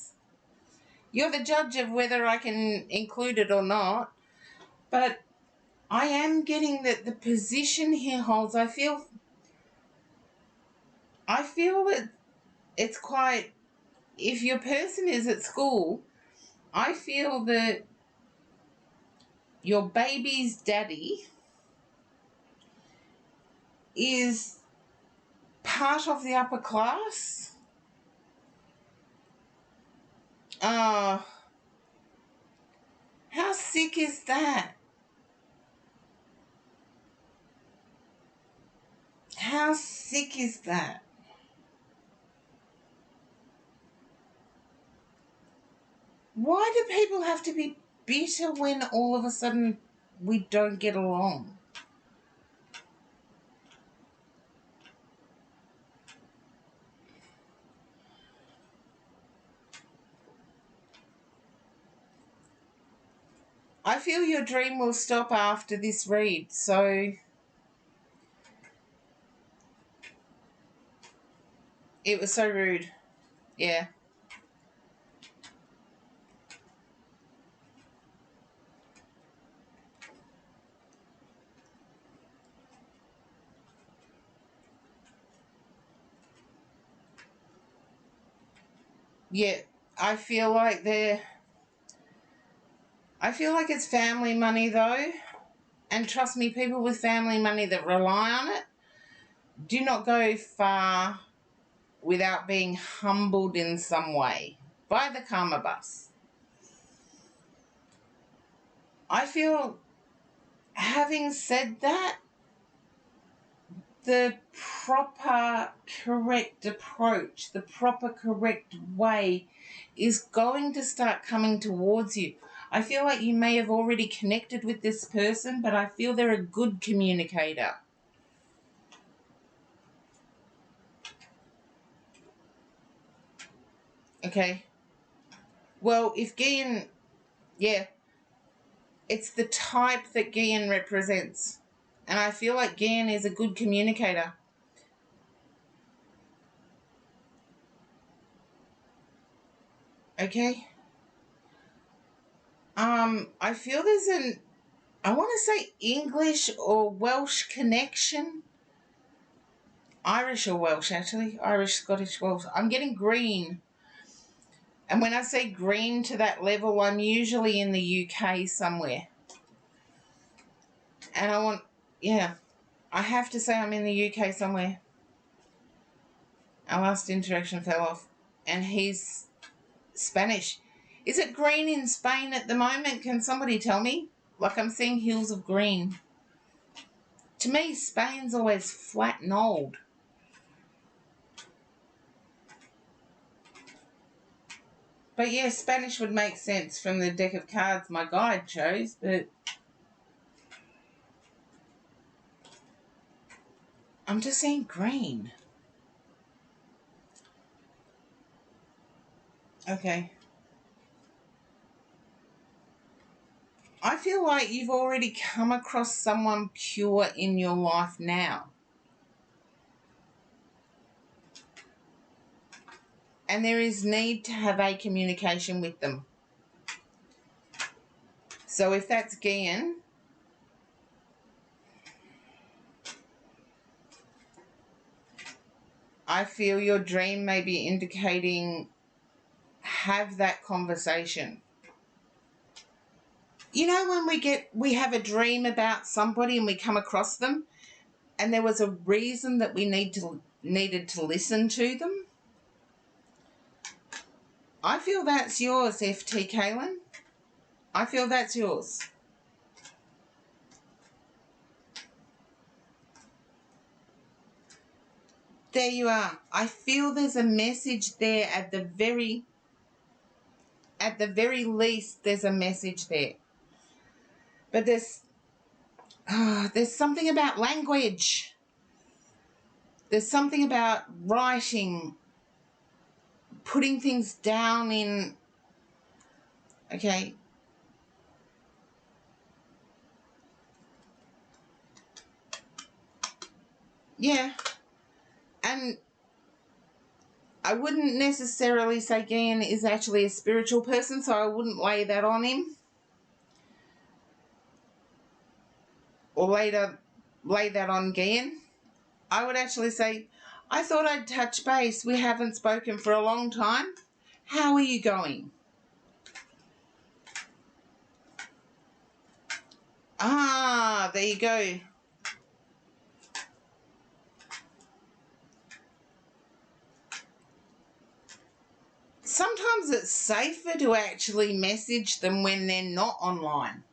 You're the judge of whether I can include it or not. But I am getting that the position he holds, I feel that it's quite... If your person is at school, I feel that your baby's daddy is part of the upper class. How sick is that? How sick is that? Why do people have to be bitter when all of a sudden we don't get along? I feel your dream will stop after this read, so it was so rude. Yeah. Yeah. I feel like it's family money though. And trust me, people with family money that rely on it do not go far without being humbled in some way by the karma bus. I feel, having said that, the proper correct approach, the proper correct way is going to start coming towards you. I feel like you may have already connected with this person, but I feel they're a good communicator. Okay. Well, if Gian, yeah, it's the type that Gian represents. And I feel like Gian is a good communicator. Okay. I feel there's I want to say English or Welsh connection. Irish or Welsh, actually. Irish, Scottish, Welsh. I'm getting green. And when I say green to that level, I'm usually in the UK somewhere. And yeah, I have to say I'm in the UK somewhere. Our last interaction fell off. And he's Spanish. Is it green in Spain at the moment? Can somebody tell me? Like, I'm seeing hills of green. To me, Spain's always flat and old. But yeah, Spanish would make sense from the deck of cards my guide chose, but I'm just saying green. Okay. I feel like you've already come across someone pure in your life now. And there is need to have a communication with them. So if that's Gian, I feel your dream may be indicating have that conversation. You know, when we have a dream about somebody and we come across them and there was a reason that we needed to listen to them? I feel that's yours, FT Kaylin. I feel that's yours. There you are. I feel there's a message there at the very least. There's a message there. But there's something about language. There's something about writing, putting things down in. Okay. Yeah. And I wouldn't necessarily say Gian is actually a spiritual person, so I wouldn't lay that on him. Or lay that on Gian. I would actually say, I thought I'd touch base. We haven't spoken for a long time. How are you going? Ah, there you go. Sometimes it's safer to actually message them when they're not online.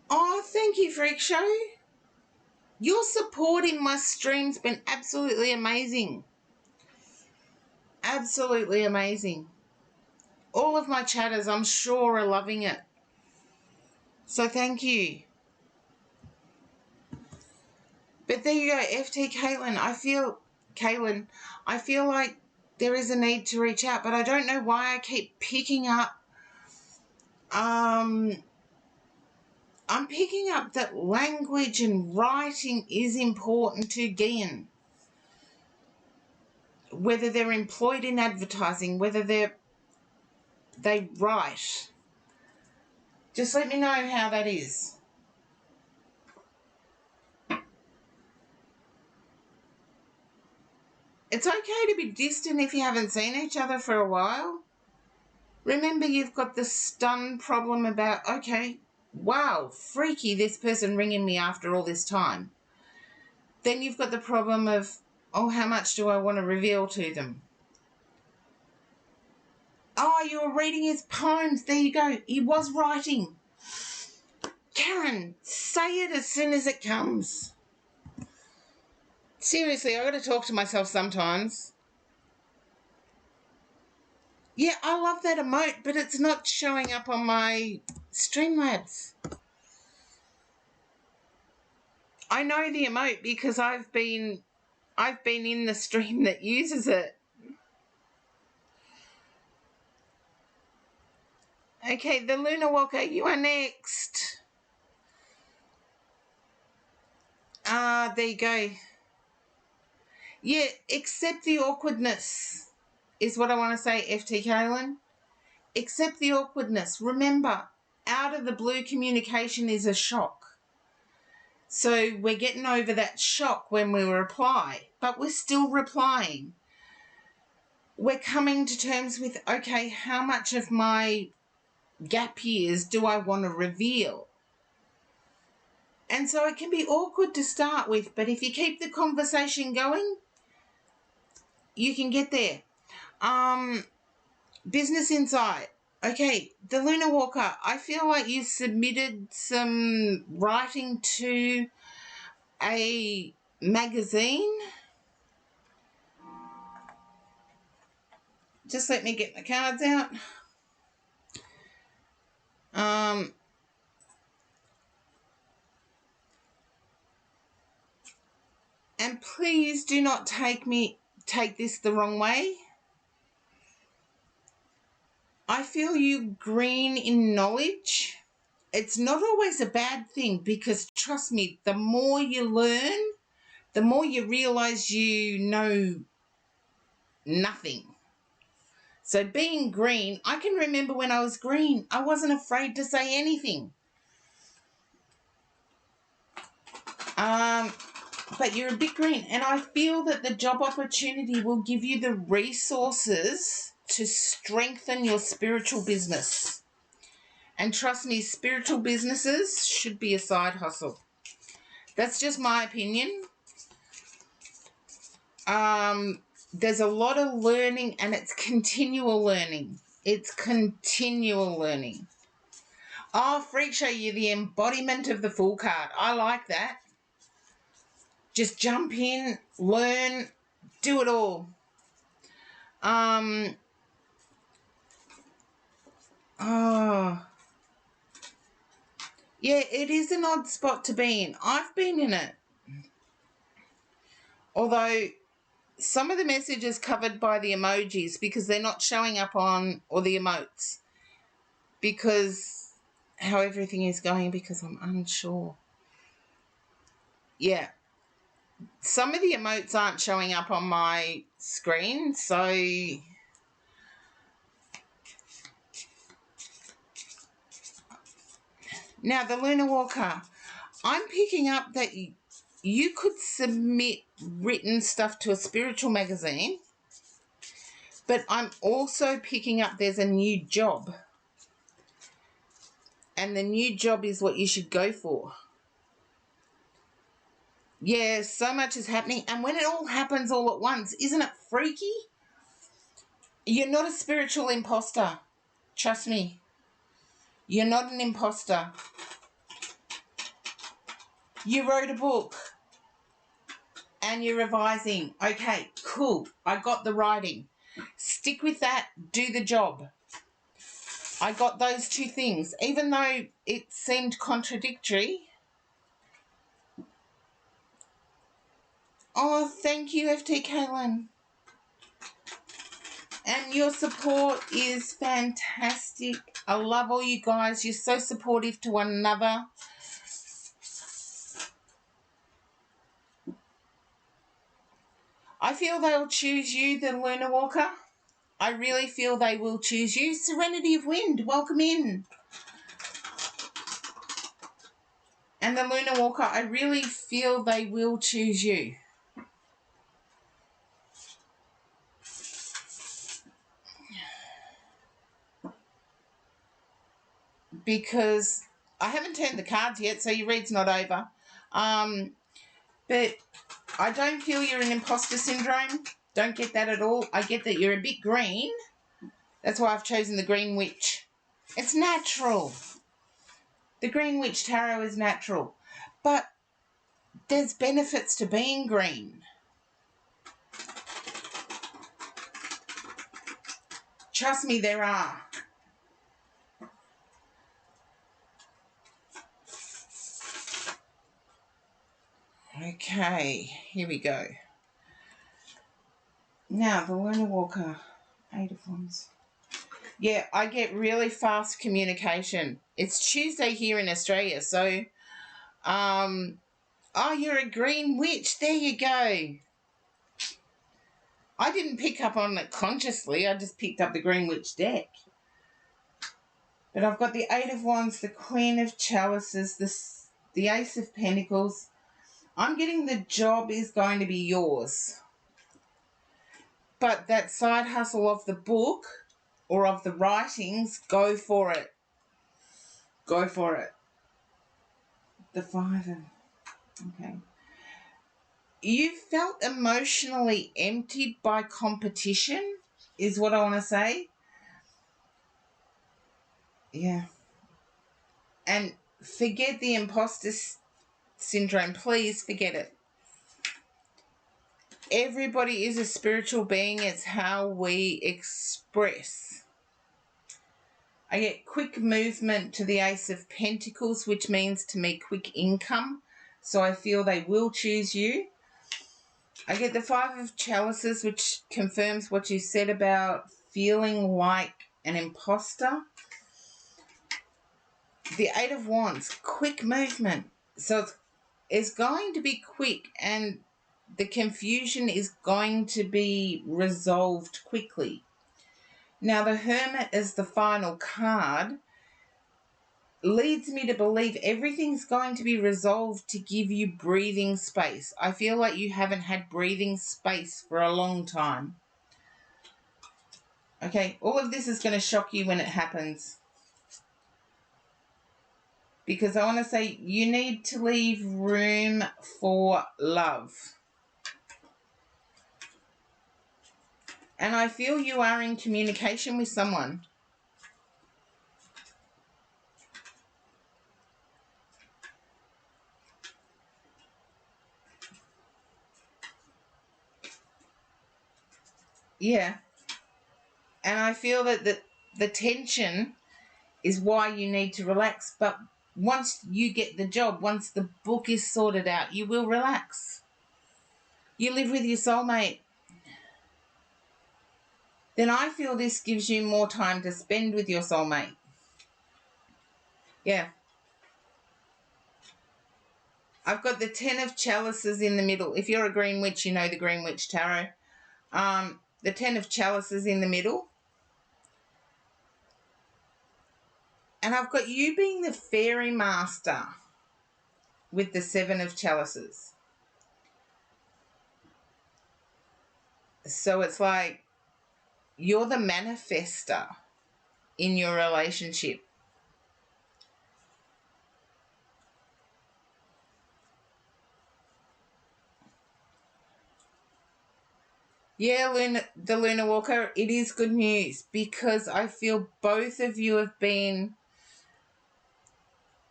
Oh, thank you, Freak Show. Your support in my stream's been absolutely amazing. Absolutely amazing. All of my chatters, I'm sure, are loving it. So thank you. But there you go, FT Caitlin. I feel like there is a need to reach out, but I don't know why I keep picking up, I'm picking up that language and writing is important to Gian. Whether they're employed in advertising, whether they write. Just let me know how that is. It's okay to be distant if you haven't seen each other for a while. Remember, you've got the stun problem about, okay, wow, freaky, this person ringing me after all this time. Then you've got the problem of, oh, how much do I want to reveal to them? Oh, you were reading his poems. There you go. He was writing. Karen, say it as soon as it comes. Seriously, I've got to talk to myself sometimes. Yeah, I love that emote, but it's not showing up on my Streamlabs. I know the emote because I've been in the stream that uses it. Okay, the Lunar Walker, you are next. There you go. Yeah, accept the awkwardness is what I want to say, FT Kaylin. Accept the awkwardness. Remember, out of the blue communication is a shock. So we're getting over that shock when we reply, but we're still replying. We're coming to terms with, okay, how much of my gap years do I want to reveal? And so it can be awkward to start with, but if you keep the conversation going, you can get there. Business Insight. Okay, the Lunar Walker, I feel like you submitted some writing to a magazine. Just let me get my cards out. And please do not take this the wrong way. I feel you green in knowledge. It's not always a bad thing because trust me, the more you learn, the more you realize you know nothing. So being green, I can remember when I was green, I wasn't afraid to say anything. But you're a bit green, and I feel that the job opportunity will give you the resources to strengthen your spiritual business. And trust me, spiritual businesses should be a side hustle. That's just my opinion. There's a lot of learning, and it's continual learning. It's continual learning. Oh, Freak Show, you're the embodiment of the Fool card. I like that. Just jump in, learn, do it all. Yeah, it is an odd spot to be in. I've been in it. Although some of the messages covered by the emojis because they're not showing up on, or the emotes, because how everything is going, because I'm unsure. Yeah. Some of the emotes aren't showing up on my screen, so now the Lunar Walker, I'm picking up that you could submit written stuff to a spiritual magazine, but I'm also picking up there's a new job, and the new job is what you should go for. Yeah, so much is happening, and when it all happens all at once, isn't it freaky? You're not a spiritual imposter. Trust me. You're not an imposter. You wrote a book and you're revising. Okay, cool. I got the writing. Stick with that. Do the job. I got those two things. Even though it seemed contradictory. Oh, thank you, FT Kaylin. And your support is fantastic. I love all you guys. You're so supportive to one another. I feel they'll choose you, the Lunar Walker. I really feel they will choose you. Serenity of Wind, welcome in. And the Lunar Walker, I really feel they will choose you. Because I haven't turned the cards yet, so your read's not over. But I don't feel you're in imposter syndrome. Don't get that at all. I get that you're a bit green. That's why I've chosen the Green Witch. It's natural. The Green Witch Tarot is natural. But there's benefits to being green. Trust me, there are. Okay, here we go. Now, the Lunar Walker, 8 of Wands. Yeah, I get really fast communication. It's Tuesday here in Australia, so, oh, you're a Green Witch. There you go. I didn't pick up on it consciously. I just picked up the Green Witch deck. But I've got the 8 of Wands, the Queen of Chalices, the Ace of Pentacles. I'm getting the job is going to be yours. But that side hustle of the book or of the writings, go for it. Go for it. The 5 of... Okay. You felt emotionally emptied by competition, is what I want to say. Yeah. And forget the imposter syndrome. Please forget it. Everybody is a spiritual being. It's how we express. I get quick movement to the Ace of Pentacles, which means to me quick income. So I feel they will choose you. I get the 5 of Chalices, which confirms what you said about feeling like an imposter. The 8 of Wands, quick movement. So it's going to be quick and the confusion is going to be resolved quickly. Now, the Hermit is the final card. Leads me to believe everything's going to be resolved to give you breathing space. I feel like you haven't had breathing space for a long time. Okay, all of this is going to shock you when it happens. Because I want to say you need to leave room for love. And I feel you are in communication with someone. Yeah. And I feel that the tension is why you need to relax. But once you get the job, once the book is sorted out, you will relax. You live with your soulmate. Then I feel this gives you more time to spend with your soulmate. Yeah. I've got the 10 of Chalices in the middle. If you're a Green Witch, you know the Green Witch Tarot. The 10 of Chalices in the middle. And I've got you being the fairy master with the 7 of Chalices. So it's like you're the manifester in your relationship. Yeah, the Lunar Walker, it is good news because I feel both of you have been...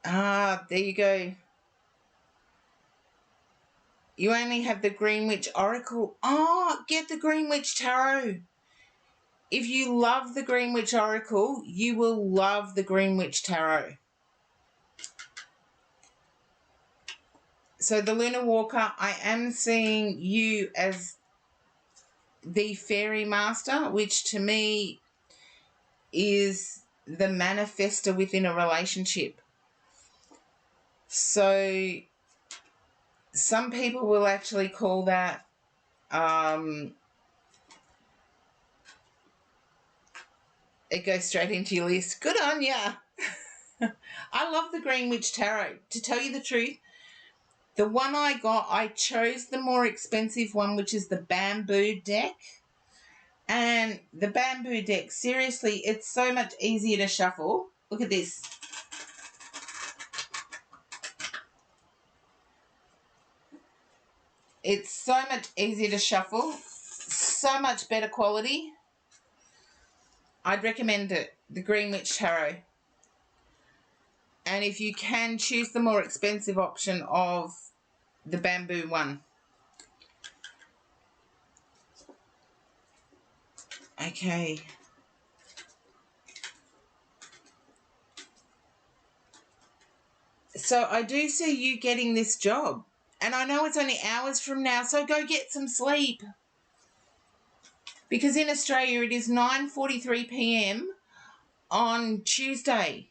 there you go. You only have the Green Witch Oracle. Get the Green Witch Tarot. If you love the Green Witch Oracle, you will love the Green Witch Tarot. So the Lunar Walker, I am seeing you as the Fairy Master, which to me is the manifester within a relationship. So some people will actually call that it goes straight into your list. Good on ya. I love the Green Witch Tarot. To tell you the truth, the one I got, I chose the more expensive one, which is the Bamboo deck. And the Bamboo deck, seriously, it's so much easier to shuffle. Look at this. It's so much easier to shuffle. So much better quality. I'd recommend it, the Green Witch Tarot. And if you can, choose the more expensive option of the Bamboo one. Okay. So I do see you getting this job. And I know it's only hours from now, so go get some sleep. Because in Australia it is 9:43 p.m. on Tuesday.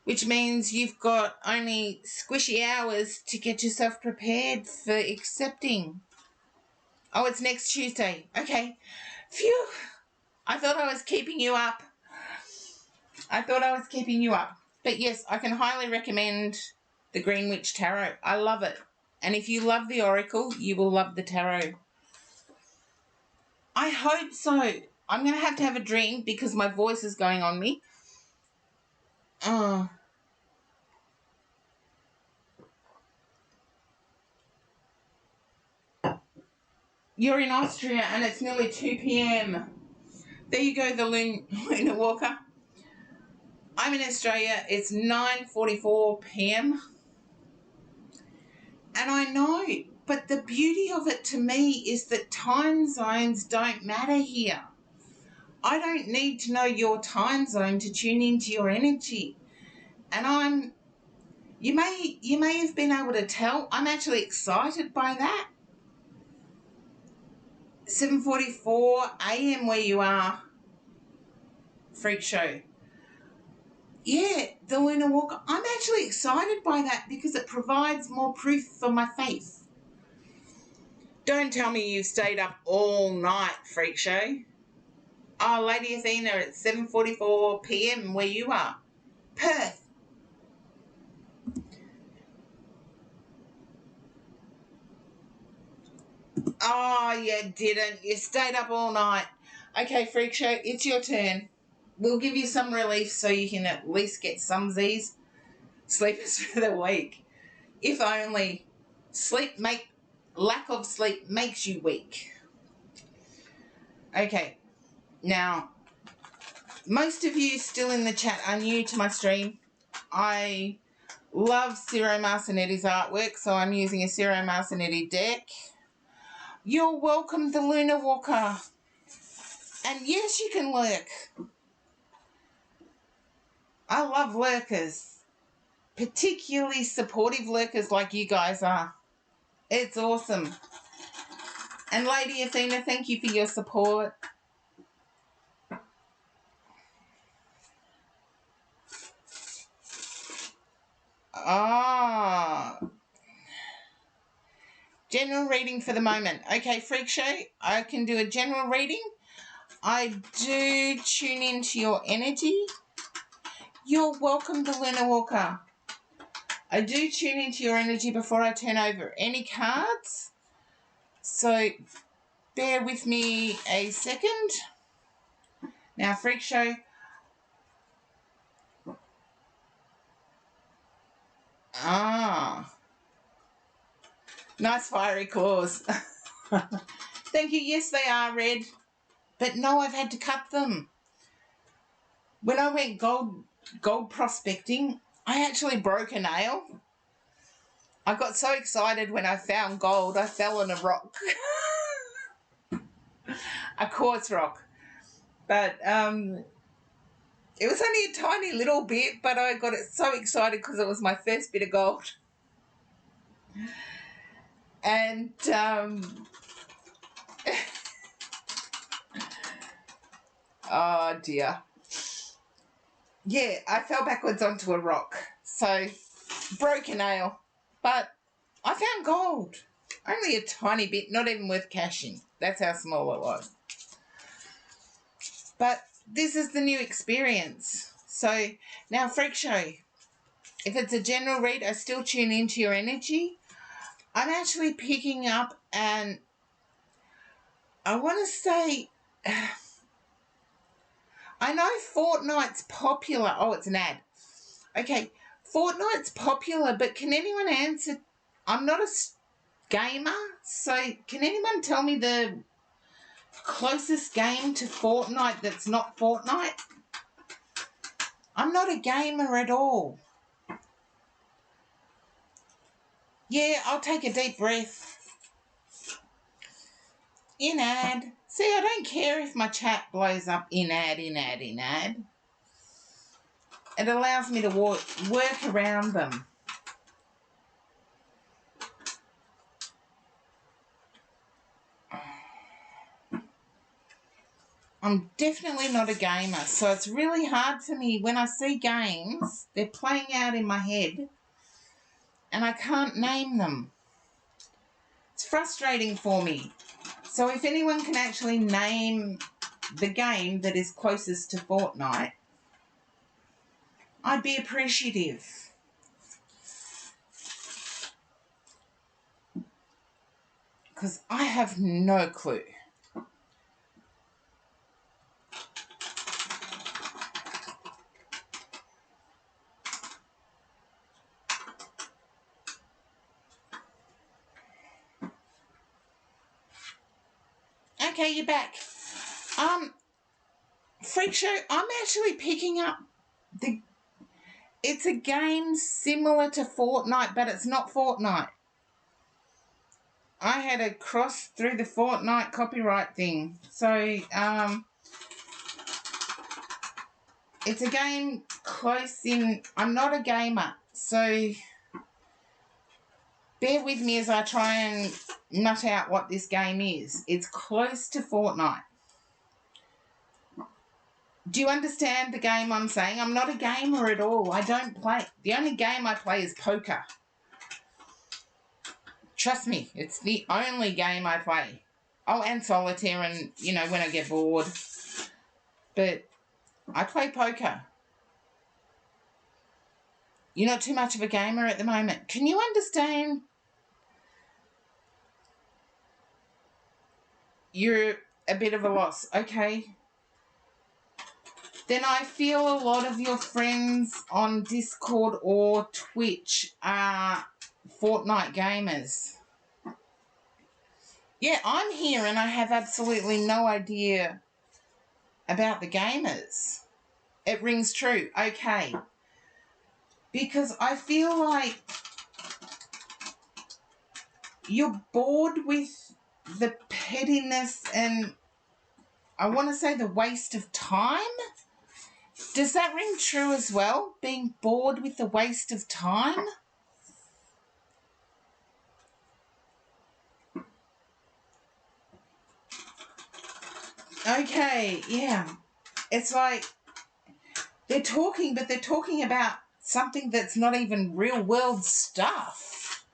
Which means you've got only squishy hours to get yourself prepared for accepting. Oh, it's next Tuesday. Okay. Phew. I thought I was keeping you up. But yes, I can highly recommend the Green Witch Tarot. I love it. And if you love the Oracle, you will love the Tarot. I hope so. I'm going to have a drink because my voice is going on me. You're in Austria and it's nearly 2 p.m. There you go, the Luna Walker. I'm in Australia. It's 9:44 p.m. And I know, but the beauty of it to me is that time zones don't matter here. I don't need to know your time zone to tune into your energy. And you may have been able to tell, I'm actually excited by that. 7:44 a.m. where you are. Freak show. Yeah, the Luna Walker. I'm actually excited by that because it provides more proof for my faith. Don't tell me you've stayed up all night, Freak show. Oh, Lady Athena, it's 7:44 p.m. where you are. Perth. Oh, you didn't. You stayed up all night. Okay, Freak show, it's your turn. We'll give you some relief so you can at least get some Z's. Sleepers for the week. If only lack of sleep makes you weak. Okay, now, most of you still in the chat are new to my stream. I love Ciro Marcinetti's artwork, so I'm using a Ciro Marcinetti deck. You're welcome, the Luna Walker. And yes, you can lurk. I love lurkers. Particularly supportive lurkers like you guys are. It's awesome. And Lady Athena, thank you for your support. General reading for the moment. Okay, Freak show, I can do a general reading. I do tune into your energy. You're welcome, the Luna Walker. I do tune into your energy before I turn over any cards. So bear with me a second. Now, Freak show. Nice fiery claws. Thank you. Yes, they are red. But no, I've had to cut them. When I went gold prospecting, I actually broke a nail. I got so excited when I found gold, I fell on a rock. A quartz rock. But it was only a tiny little bit, but I got so excited because it was my first bit of gold. And Oh, dear. Yeah, I fell backwards onto a rock. So, broke a nail. But I found gold. Only a tiny bit, not even worth cashing. That's how small it was. But this is the new experience. So, now, Freak Show. If it's a general read, I still tune into your energy. I'm actually picking up, and I want to say, I know Fortnite's popular. Oh, it's an ad. Okay, Fortnite's popular, but can anyone answer? I'm not a gamer, so can anyone tell me the closest game to Fortnite that's not Fortnite? I'm not a gamer at all. Yeah, I'll take a deep breath. In ad. See, I don't care if my chat blows up in ad. It allows me to work around them. I'm definitely not a gamer, so it's really hard for me when I see games, they're playing out in my head, and I can't name them. It's frustrating for me. So if anyone can actually name the game that is closest to Fortnite, I'd be appreciative. Because I have no clue. Okay, you're back. Freak Show, I'm actually picking up it's a game similar to Fortnite, but it's not Fortnite. I had a cross through the Fortnite copyright thing. So, it's a game close in. I'm not a gamer, so bear with me as I try and nut out what this game is. It's close to Fortnite. Do you understand the game I'm saying? I'm not a gamer at all. I don't play. The only game I play is poker. Trust me, it's the only game I play. Oh, and solitaire and, when I get bored. But I play poker. You're not too much of a gamer at the moment. Can you understand? You're a bit of a loss. Okay. Then I feel a lot of your friends on Discord or Twitch are Fortnite gamers. Yeah, I'm here and I have absolutely no idea about the gamers. It rings true. Okay. Because I feel like you're bored with the pettiness and I want to say the waste of time. Does that ring true as well? Being bored with the waste of time? Okay, yeah. It's like they're talking, but they're talking about something that's not even real world stuff.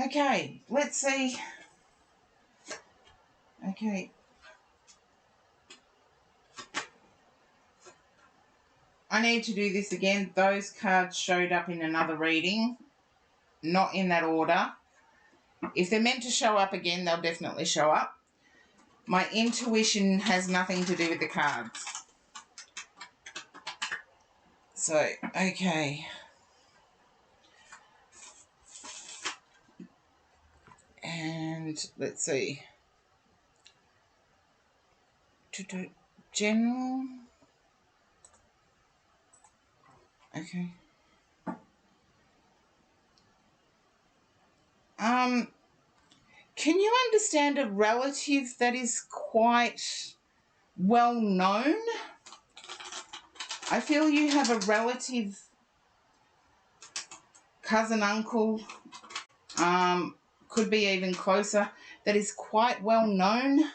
Okay, let's see. Okay. I need to do this again. Those cards showed up in another reading, not in that order. If they're meant to show up again, they'll definitely show up. My intuition has nothing to do with the cards. So, okay. And let's see. General. Okay. Can you understand a relative that is quite well known? I feel you have a relative, cousin, uncle, could be even closer, that is quite well known.